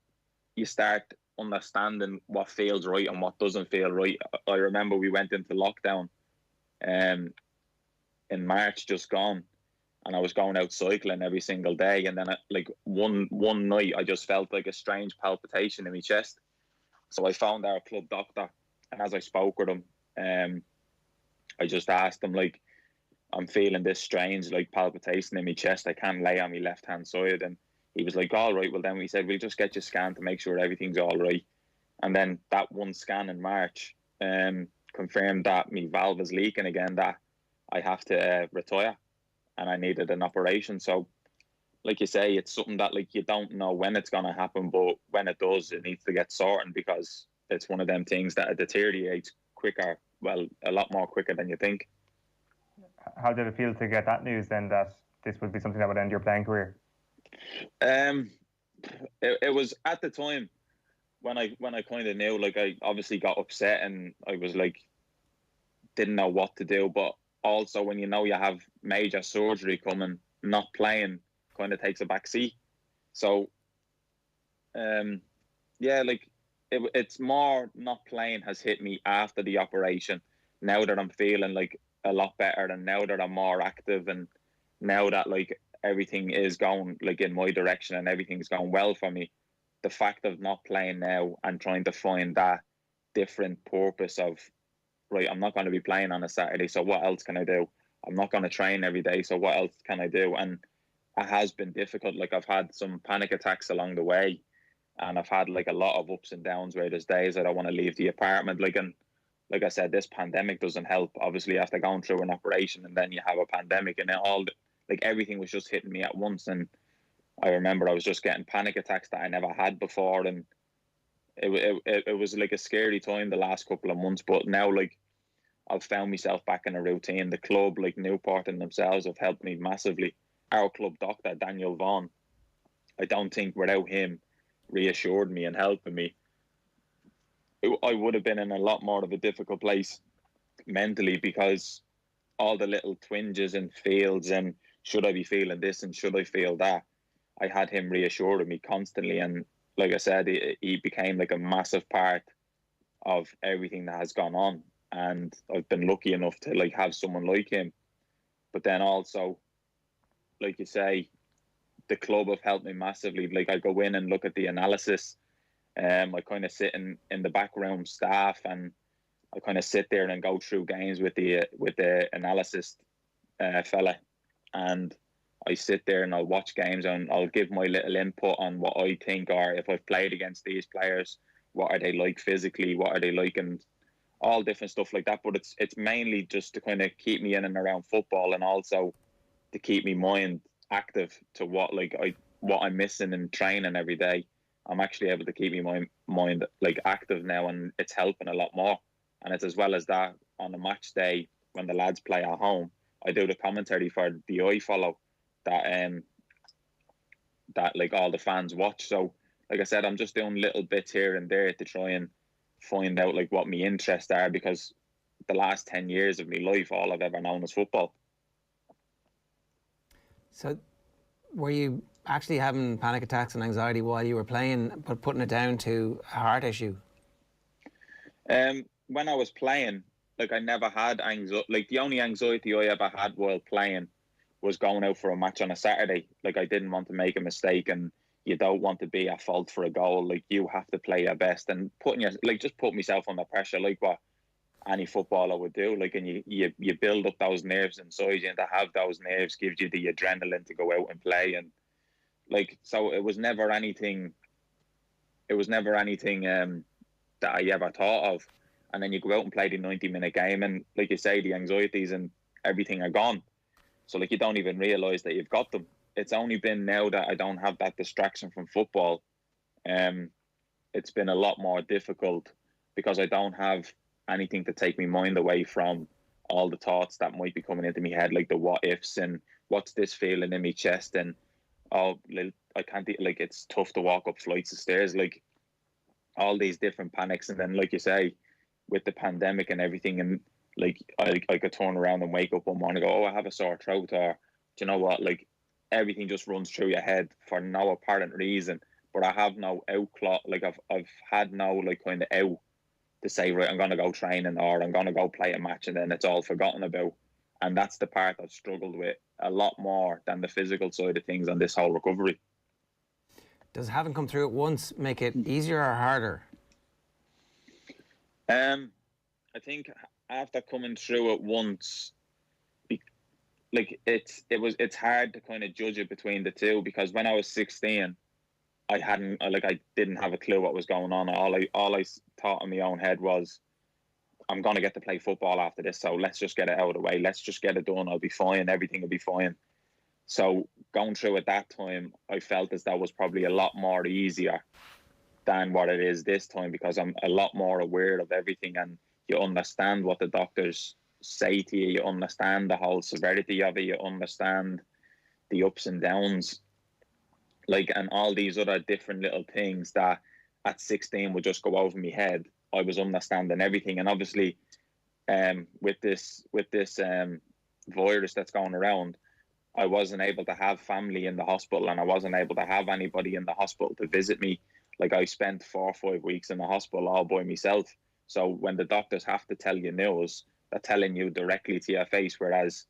you start understanding what feels right and what doesn't feel right. I remember we went into lockdown in March just gone, and I was going out cycling every single day, and then one night I just felt like a strange palpitation in my chest. So I found our club doctor, and as I spoke with him, I just asked him, I'm feeling this strange palpitation in my chest, I can't lay on my left hand side. And he was like, all right, well then, we said, we'll just get you scanned to make sure everything's all right. And then that one scan in March confirmed that my valve is leaking again, that I have to retire, and I needed an operation. So like you say, it's something that you don't know when it's going to happen, but when it does, it needs to get sorted, because it's one of them things that it deteriorates quicker, well, a lot more quicker than you think. How did it feel to get that news then, that this would be something that would end your playing career? It was at the time when I kind of knew, I obviously got upset, and I was didn't know what to do. But also, when you know you have major surgery coming, not playing kind of takes a back seat. So it's more not playing has hit me after the operation. Now that I'm feeling a lot better, and now that I'm more active, and now that everything is going in my direction and everything's going well for me, the fact of not playing now and trying to find that different purpose of, right, I'm not going to be playing on a Saturday, so what else can I do? I'm not going to train every day, so what else can I do? And it has been difficult. I've had some panic attacks along the way, and I've had a lot of ups and downs where there's days I don't want to leave the apartment. And like I said, this pandemic doesn't help. Obviously, after going through an operation, and then you have a pandemic, and everything was just hitting me at once. And I remember I was just getting panic attacks that I never had before, and it was a scary time the last couple of months. But now I've found myself back in a routine. The club, Newport and themselves, have helped me massively. Our club doctor, Daniel Vaughan, I don't think without him reassured me and helping me, I would have been in a lot more of a difficult place mentally, because all the little twinges and feels, and should I be feeling this and should I feel that, I had him reassuring me constantly. And like I said, he became a massive part of everything that has gone on. And I've been lucky enough to have someone like him. But then also, like you say, the club have helped me massively. Like, I go in and look at the analysis. I kind of sit in the backroom staff, and I kind of sit there and go through games with the analysis fella, and I sit there and I'll watch games and I'll give my little input on what I think, or if I've played against these players, what are they like physically, what are they like, and all different stuff like that. But it's mainly just to kind of keep me in and around football, and also to keep me mind active to what I'm missing in training every day. I'm actually able to keep my mind like active now, and it's helping a lot more. And it's as well as that, on the match day when the lads play at home, I do the commentary for the I follow that like all the fans watch. So like I said, I'm just doing little bits here and there to try and find out like what my interests are, because the last 10 years of my life, all I've ever known is football. So were you actually having panic attacks and anxiety while you were playing, but putting it down to a heart issue? When I was playing, like, I never had anxiety. Like, the only anxiety I ever had while playing was going out for a match on a Saturday. Like, I didn't want to make a mistake, and you don't want to be at fault for a goal. Like, you have to play your best, and just put myself under pressure, like what any footballer would do. Like, and you build up those nerves inside you, and to have those nerves gives you the adrenaline to go out and play. And like, so it was never anything that I ever thought of. And then you go out and play the 90-minute game, and like you say, the anxieties and everything are gone. So like, you don't even realise that you've got them. It's only been now that I don't have that distraction from football. It's been a lot more difficult because I don't have anything to take my mind away from all the thoughts that might be coming into my head, like the what ifs and what's this feeling in my chest, and I can't, like, it's tough to walk up flights of stairs, like all these different panics. And then, like you say, with the pandemic and everything, and like I could turn around and wake up one morning and go, oh, I have a sore throat, or do you know what, like, everything just runs through your head for no apparent reason. But I have no outlet, like I've had no like kind of out to say, right, I'm going to go training, or I'm going to go play a match, and then it's all forgotten about. And that's the part I've struggled with a lot more than the physical side of things on this whole recovery. Does having come through it once make it easier or harder? I think after coming through it once, like, it's hard to kind of judge it between the two, because when I was 16, I didn't have a clue what was going on. All I thought in my own head was, I'm going to get to play football after this, so let's just get it out of the way. Let's just get it done. I'll be fine. Everything will be fine. So going through at that time, I felt as that was probably a lot more easier than what it is this time, because I'm a lot more aware of everything, and you understand what the doctors say to you. You understand the whole severity of it. You understand the ups and downs, like, and all these other different little things that at 16 would just go over my head. I was understanding everything. And obviously, with this virus that's going around, I wasn't able to have family in the hospital, and I wasn't able to have anybody in the hospital to visit me. Like, I spent 4 or 5 weeks in the hospital all by myself. So when the doctors have to tell you news, they're telling you directly to your face. Whereas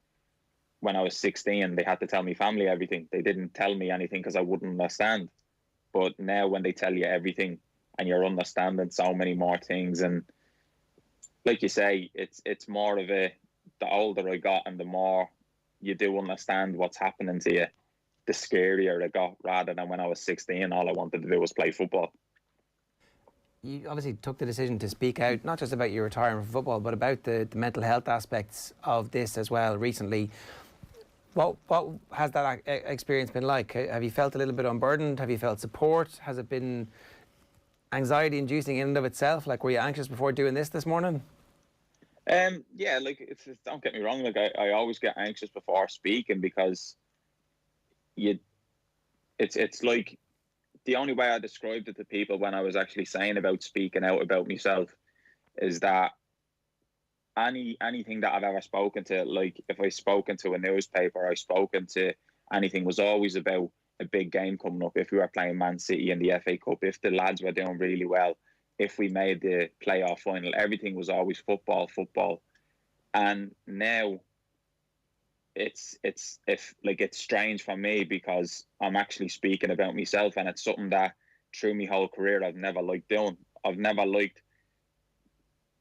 when I was 16, they had to tell me family everything. They didn't tell me anything because I wouldn't understand. But now when they tell you everything, and you're understanding so many more things, and like you say, it's more of the older I got and the more you do understand what's happening to you, the scarier it got, rather than when I was 16, all I wanted to do was play football. You obviously took the decision to speak out, not just about your retirement from football, but about the mental health aspects of this as well recently. What has that experience been like? Have you felt a little bit unburdened? Have you felt support? Has it been anxiety-inducing in and of itself? Like, were you anxious before doing this morning? Yeah, like, don't get me wrong. Like, I always get anxious before speaking, because it's like, the only way I described it to people when I was actually saying about speaking out about myself is that anything that I've ever spoken to, like if I've spoken to a newspaper, I've spoken to anything, was always about a big game coming up. If we were playing Man City in the FA Cup, if the lads were doing really well, if we made the playoff final, everything was always football. And now it's strange for me because I'm actually speaking about myself, and it's something that through my whole career I've never liked doing. I've never liked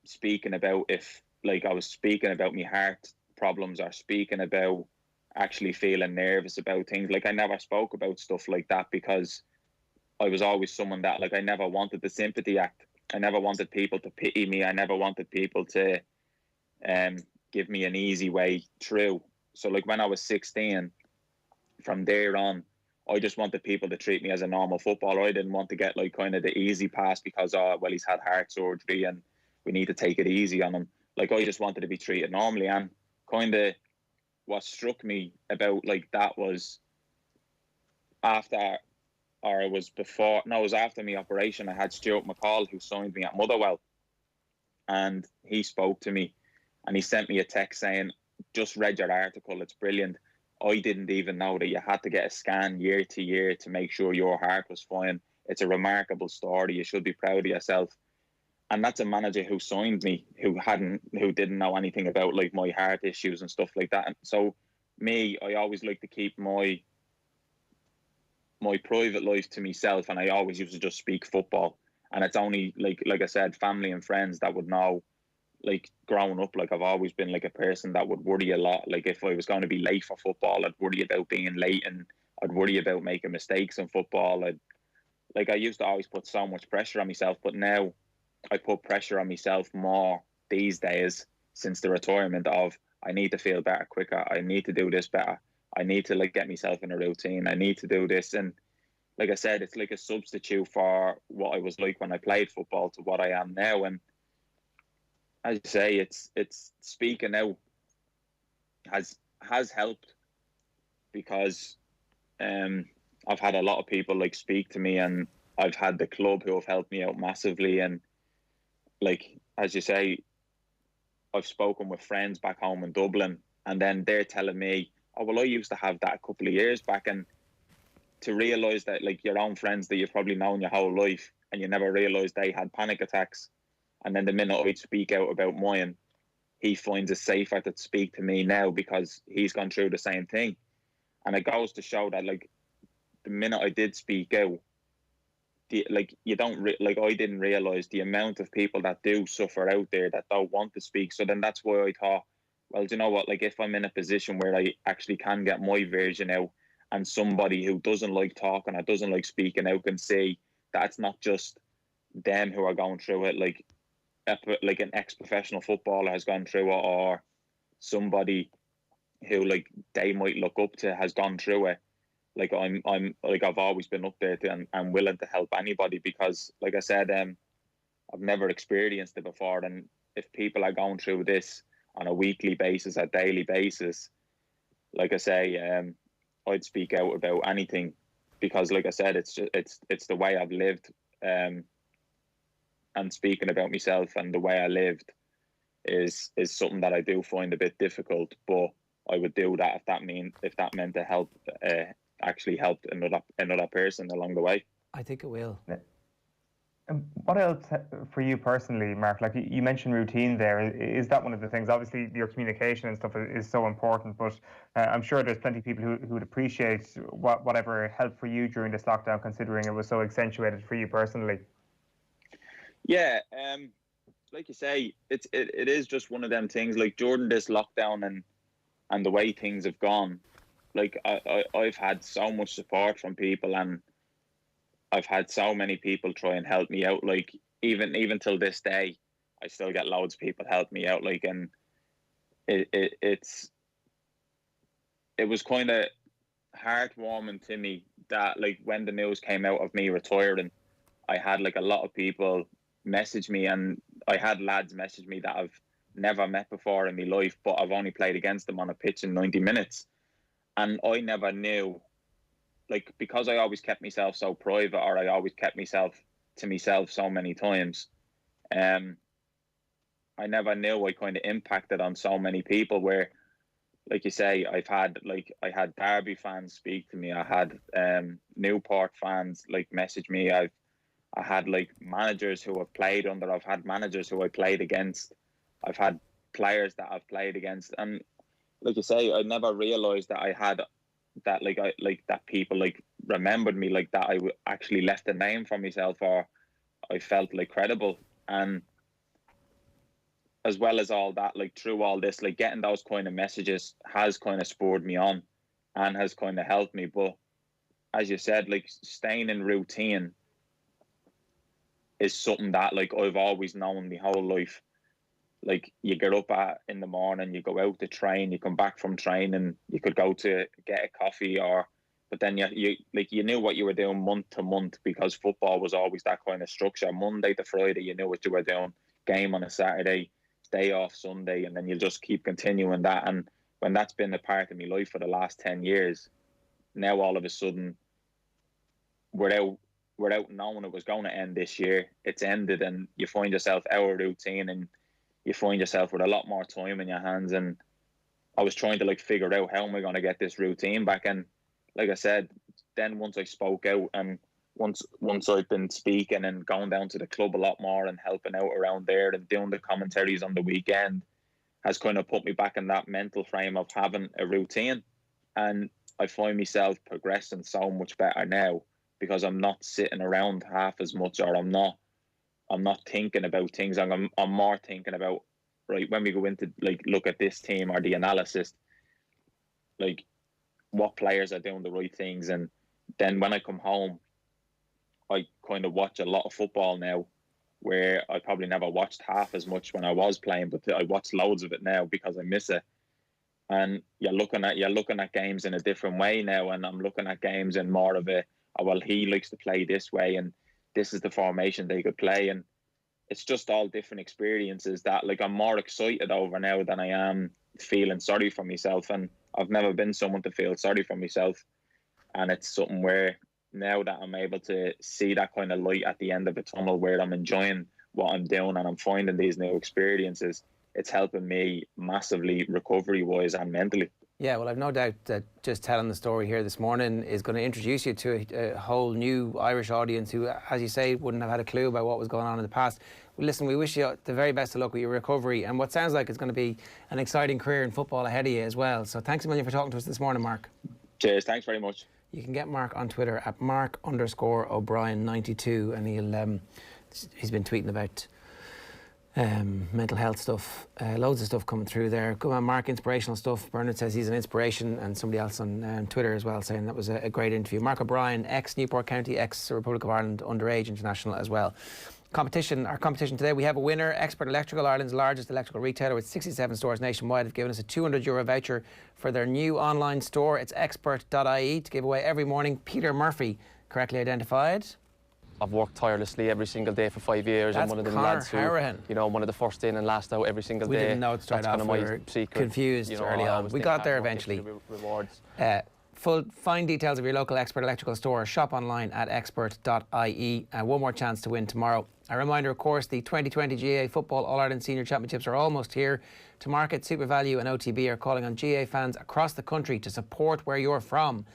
speaking about if I was speaking about my heart problems or speaking about actually feeling nervous about things. I never spoke about stuff like that because I was always someone that I never wanted the sympathy act. I never wanted people to pity me. I never wanted people to give me an easy way through. So when I was 16, from there on, I just wanted people to treat me as a normal footballer. I didn't want to get kind of the easy pass because he's had heart surgery and we need to take it easy on him. I just wanted to be treated normally. And kind of what struck me about that was after my operation, I had Stuart McCall who signed me at Motherwell, and he spoke to me and he sent me a text saying, just read your article, it's brilliant. I didn't even know that you had to get a scan year to year to make sure your heart was fine. It's a remarkable story. You should be proud of yourself. And that's a manager who signed me, who didn't know anything about my heart issues and stuff like that. And so I always like to keep my private life to myself, and I always used to just speak football. And it's only like I said, family and friends that would know. Growing up, I've always been a person that would worry a lot. If I was going to be late for football, I'd worry about being late, and I'd worry about making mistakes in football. I used to always put so much pressure on myself, but now I put pressure on myself more these days since the retirement of I need to feel better quicker. I need to do this better. I need to get myself in a routine. I need to do this. And like I said, it's a substitute for what I was like when I played football to what I am now. And as you say, it's speaking out has helped because I've had a lot of people speak to me, and I've had the club who have helped me out massively. And as you say, I've spoken with friends back home in Dublin, and then they're telling me, oh, well, I used to have that a couple of years back. And to realise that your own friends that you've probably known your whole life and you never realised they had panic attacks. And then the minute I'd speak out about mine, he finds it safer to speak to me now because he's gone through the same thing. And it goes to show that the minute I did speak out, I didn't realise the amount of people that do suffer out there that don't want to speak. So then that's why I thought, well, do you know what? If I'm in a position where I actually can get my version out, and somebody who doesn't like talking or doesn't like speaking out can see that it's not just them who are going through it, an ex-professional footballer has gone through it, or somebody who they might look up to has gone through it. I've always been up there and willing to help anybody because, like I said, I've never experienced it before. And if people are going through this on a weekly basis, a daily basis, like I say, I'd speak out about anything because, like I said, it's the way I've lived. And speaking about myself and the way I lived is something that I do find a bit difficult, but I would do that if that meant to help actually help another person along the way. I think it will. What else for you personally, Mark? You mentioned routine there. Is that one of the things? Obviously, your communication and stuff is so important, but I'm sure there's plenty of people who would appreciate whatever helped for you during this lockdown, considering it was so accentuated for you personally. Yeah, like you say, it is just one of them things. During this lockdown and the way things have gone, I've had so much support from people, and I've had so many people try and help me out. Even till this day, I still get loads of people help me out. And it was kind of heartwarming to me that when the news came out of me retiring, I had a lot of people message me, and I had lads message me that I've never met before in my life, but I've only played against them on a pitch in 90 minutes. And I never knew, because I always kept myself so private, or I always kept myself to myself so many times, I never knew I kind of impacted on so many people where, like you say, I had Derby fans speak to me. I had Newport fans message me. I had managers who I've played under. I've had managers who I played against. I've had players that I've played against. And like you say, I never realised that I had that, that people remembered me, that I actually left a name for myself, or I felt credible. And as well as all that, through all this, getting those kind of messages has kind of spurred me on and has kind of helped me. But as you said, staying in routine is something that I've always known my whole life. You get up in the morning, you go out to train, you come back from training, you could go to get a coffee, but then you knew what you were doing month to month, because football was always that kind of structure. Monday to Friday, you knew what you were doing. Game on a Saturday, day off Sunday, and then you just keep continuing that. And when that's been a part of my life for the last 10 years, now all of a sudden, without knowing it was going to end this year, it's ended, and you find yourself out of routine, and you find yourself with a lot more time in your hands. And I was trying to figure out, how am I going to get this routine back? And like I said, then once I spoke out, and once I've been speaking and going down to the club a lot more and helping out around there and doing the commentaries on the weekend, has kind of put me back in that mental frame of having a routine. And I find myself progressing so much better now, because I'm not sitting around half as much, or I'm not thinking about things. I'm more thinking about, right, when we go into look at this team or the analysis, what players are doing the right things. And then when I come home, I kind of watch a lot of football now, where I probably never watched half as much when I was playing, but I watch loads of it now because I miss it. And you're looking at games in a different way now, and I'm looking at games in more of a, well, he likes to play this way, and this is the formation they could play. And it's just all different experiences that I'm more excited over now than I am feeling sorry for myself. And I've never been someone to feel sorry for myself. And it's something where now that I'm able to see that kind of light at the end of the tunnel, where I'm enjoying what I'm doing and I'm finding these new experiences, it's helping me massively recovery-wise and mentally. Yeah, well, I've no doubt that just telling the story here this morning is going to introduce you to a whole new Irish audience who, as you say, wouldn't have had a clue about what was going on in the past. Well, listen, we wish you the very best of luck with your recovery, and what sounds like it's going to be an exciting career in football ahead of you as well. So thanks a million for talking to us this morning, Mark. Cheers, thanks very much. You can get Mark on Twitter at Mark_O'Brien92, and he's been tweeting about mental health stuff, loads of stuff coming through there. Good on, Mark, inspirational stuff. Bernard says he's an inspiration, and somebody else on Twitter as well saying that was a great interview. Mark O'Brien, ex-Newport County, ex-Republic of Ireland underage international as well. Our competition today, we have a winner. Expert Electrical, Ireland's largest electrical retailer with 67 stores nationwide, have given us a €200 voucher for their new online store. It's expert.ie to give away every morning. Peter Murphy, correctly identified. I've worked tirelessly every single day for 5 years. That's I'm one of them Connor lads who, Harahan. one of the first in and last out every single day. We didn't know it straight off. That's We kind were of my secret. Confused early on. We got there eventually. Rewards. Find details of your local Expert Electrical store. Shop online at expert.ie. One more chance to win tomorrow. A reminder, of course, the 2020 GAA Football All-Ireland Senior Championships are almost here. To market, SuperValu and OTB are calling on GAA fans across the country to support where you're from.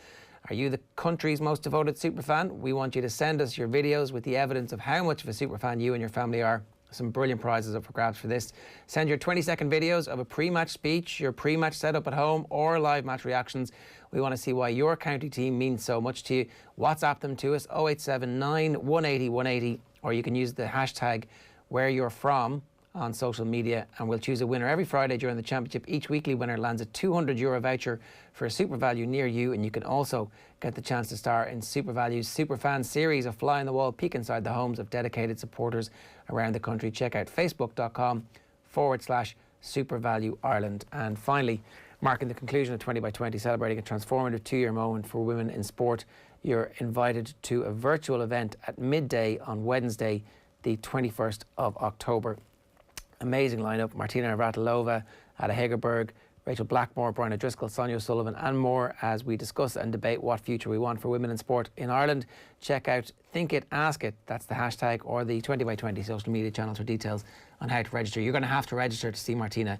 Are you the country's most devoted superfan? We want you to send us your videos with the evidence of how much of a superfan you and your family are. Some brilliant prizes up for grabs for this. Send your 20-second videos of a pre-match speech, your pre-match setup at home, or live match reactions. We want to see why your county team means so much to you. WhatsApp them to us, 0879 180 180, or you can use the hashtag where you're from on social media, and we'll choose a winner every Friday during the championship. Each weekly winner lands a €200 voucher for a SuperValu near you, and you can also get the chance to star in SuperValu's Superfan series, a fly-on-the-wall peek inside the homes of dedicated supporters around the country. Check out facebook.com/SuperValu Ireland. And finally, marking the conclusion of 20 by 20, celebrating a transformative 2-year moment for women in sport, you're invited to a virtual event at midday on Wednesday, the 21st of October. Amazing lineup: Martina Navratilova, Ada Hegerberg, Rachel Blackmore, Brian O'Driscoll, Sonia O'Sullivan and more, as we discuss and debate what future we want for women in sport in Ireland. Check out Think It, Ask It, that's the hashtag, or the 20 by 20 social media channels for details on how to register. You're going to have to register to see Martina,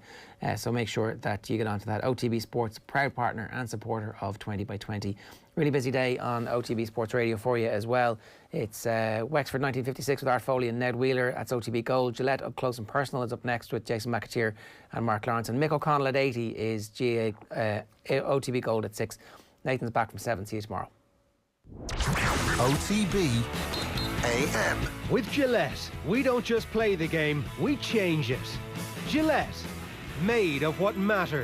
so make sure that you get onto that. OTB Sports, proud partner and supporter of 20 by 20. Really busy day on OTB Sports Radio for you as well. It's Wexford 1956 with Art Foley and Ned Wheeler. That's OTB Gold. Gillette Up Close and Personal is up next with Jason McAteer and Mark Lawrence. And Mick O'Connell at 80 is OTB Gold at 6. Nathan's back from 7. See you tomorrow. OTB AM. With Gillette, we don't just play the game, we change it. Gillette, made of what matters.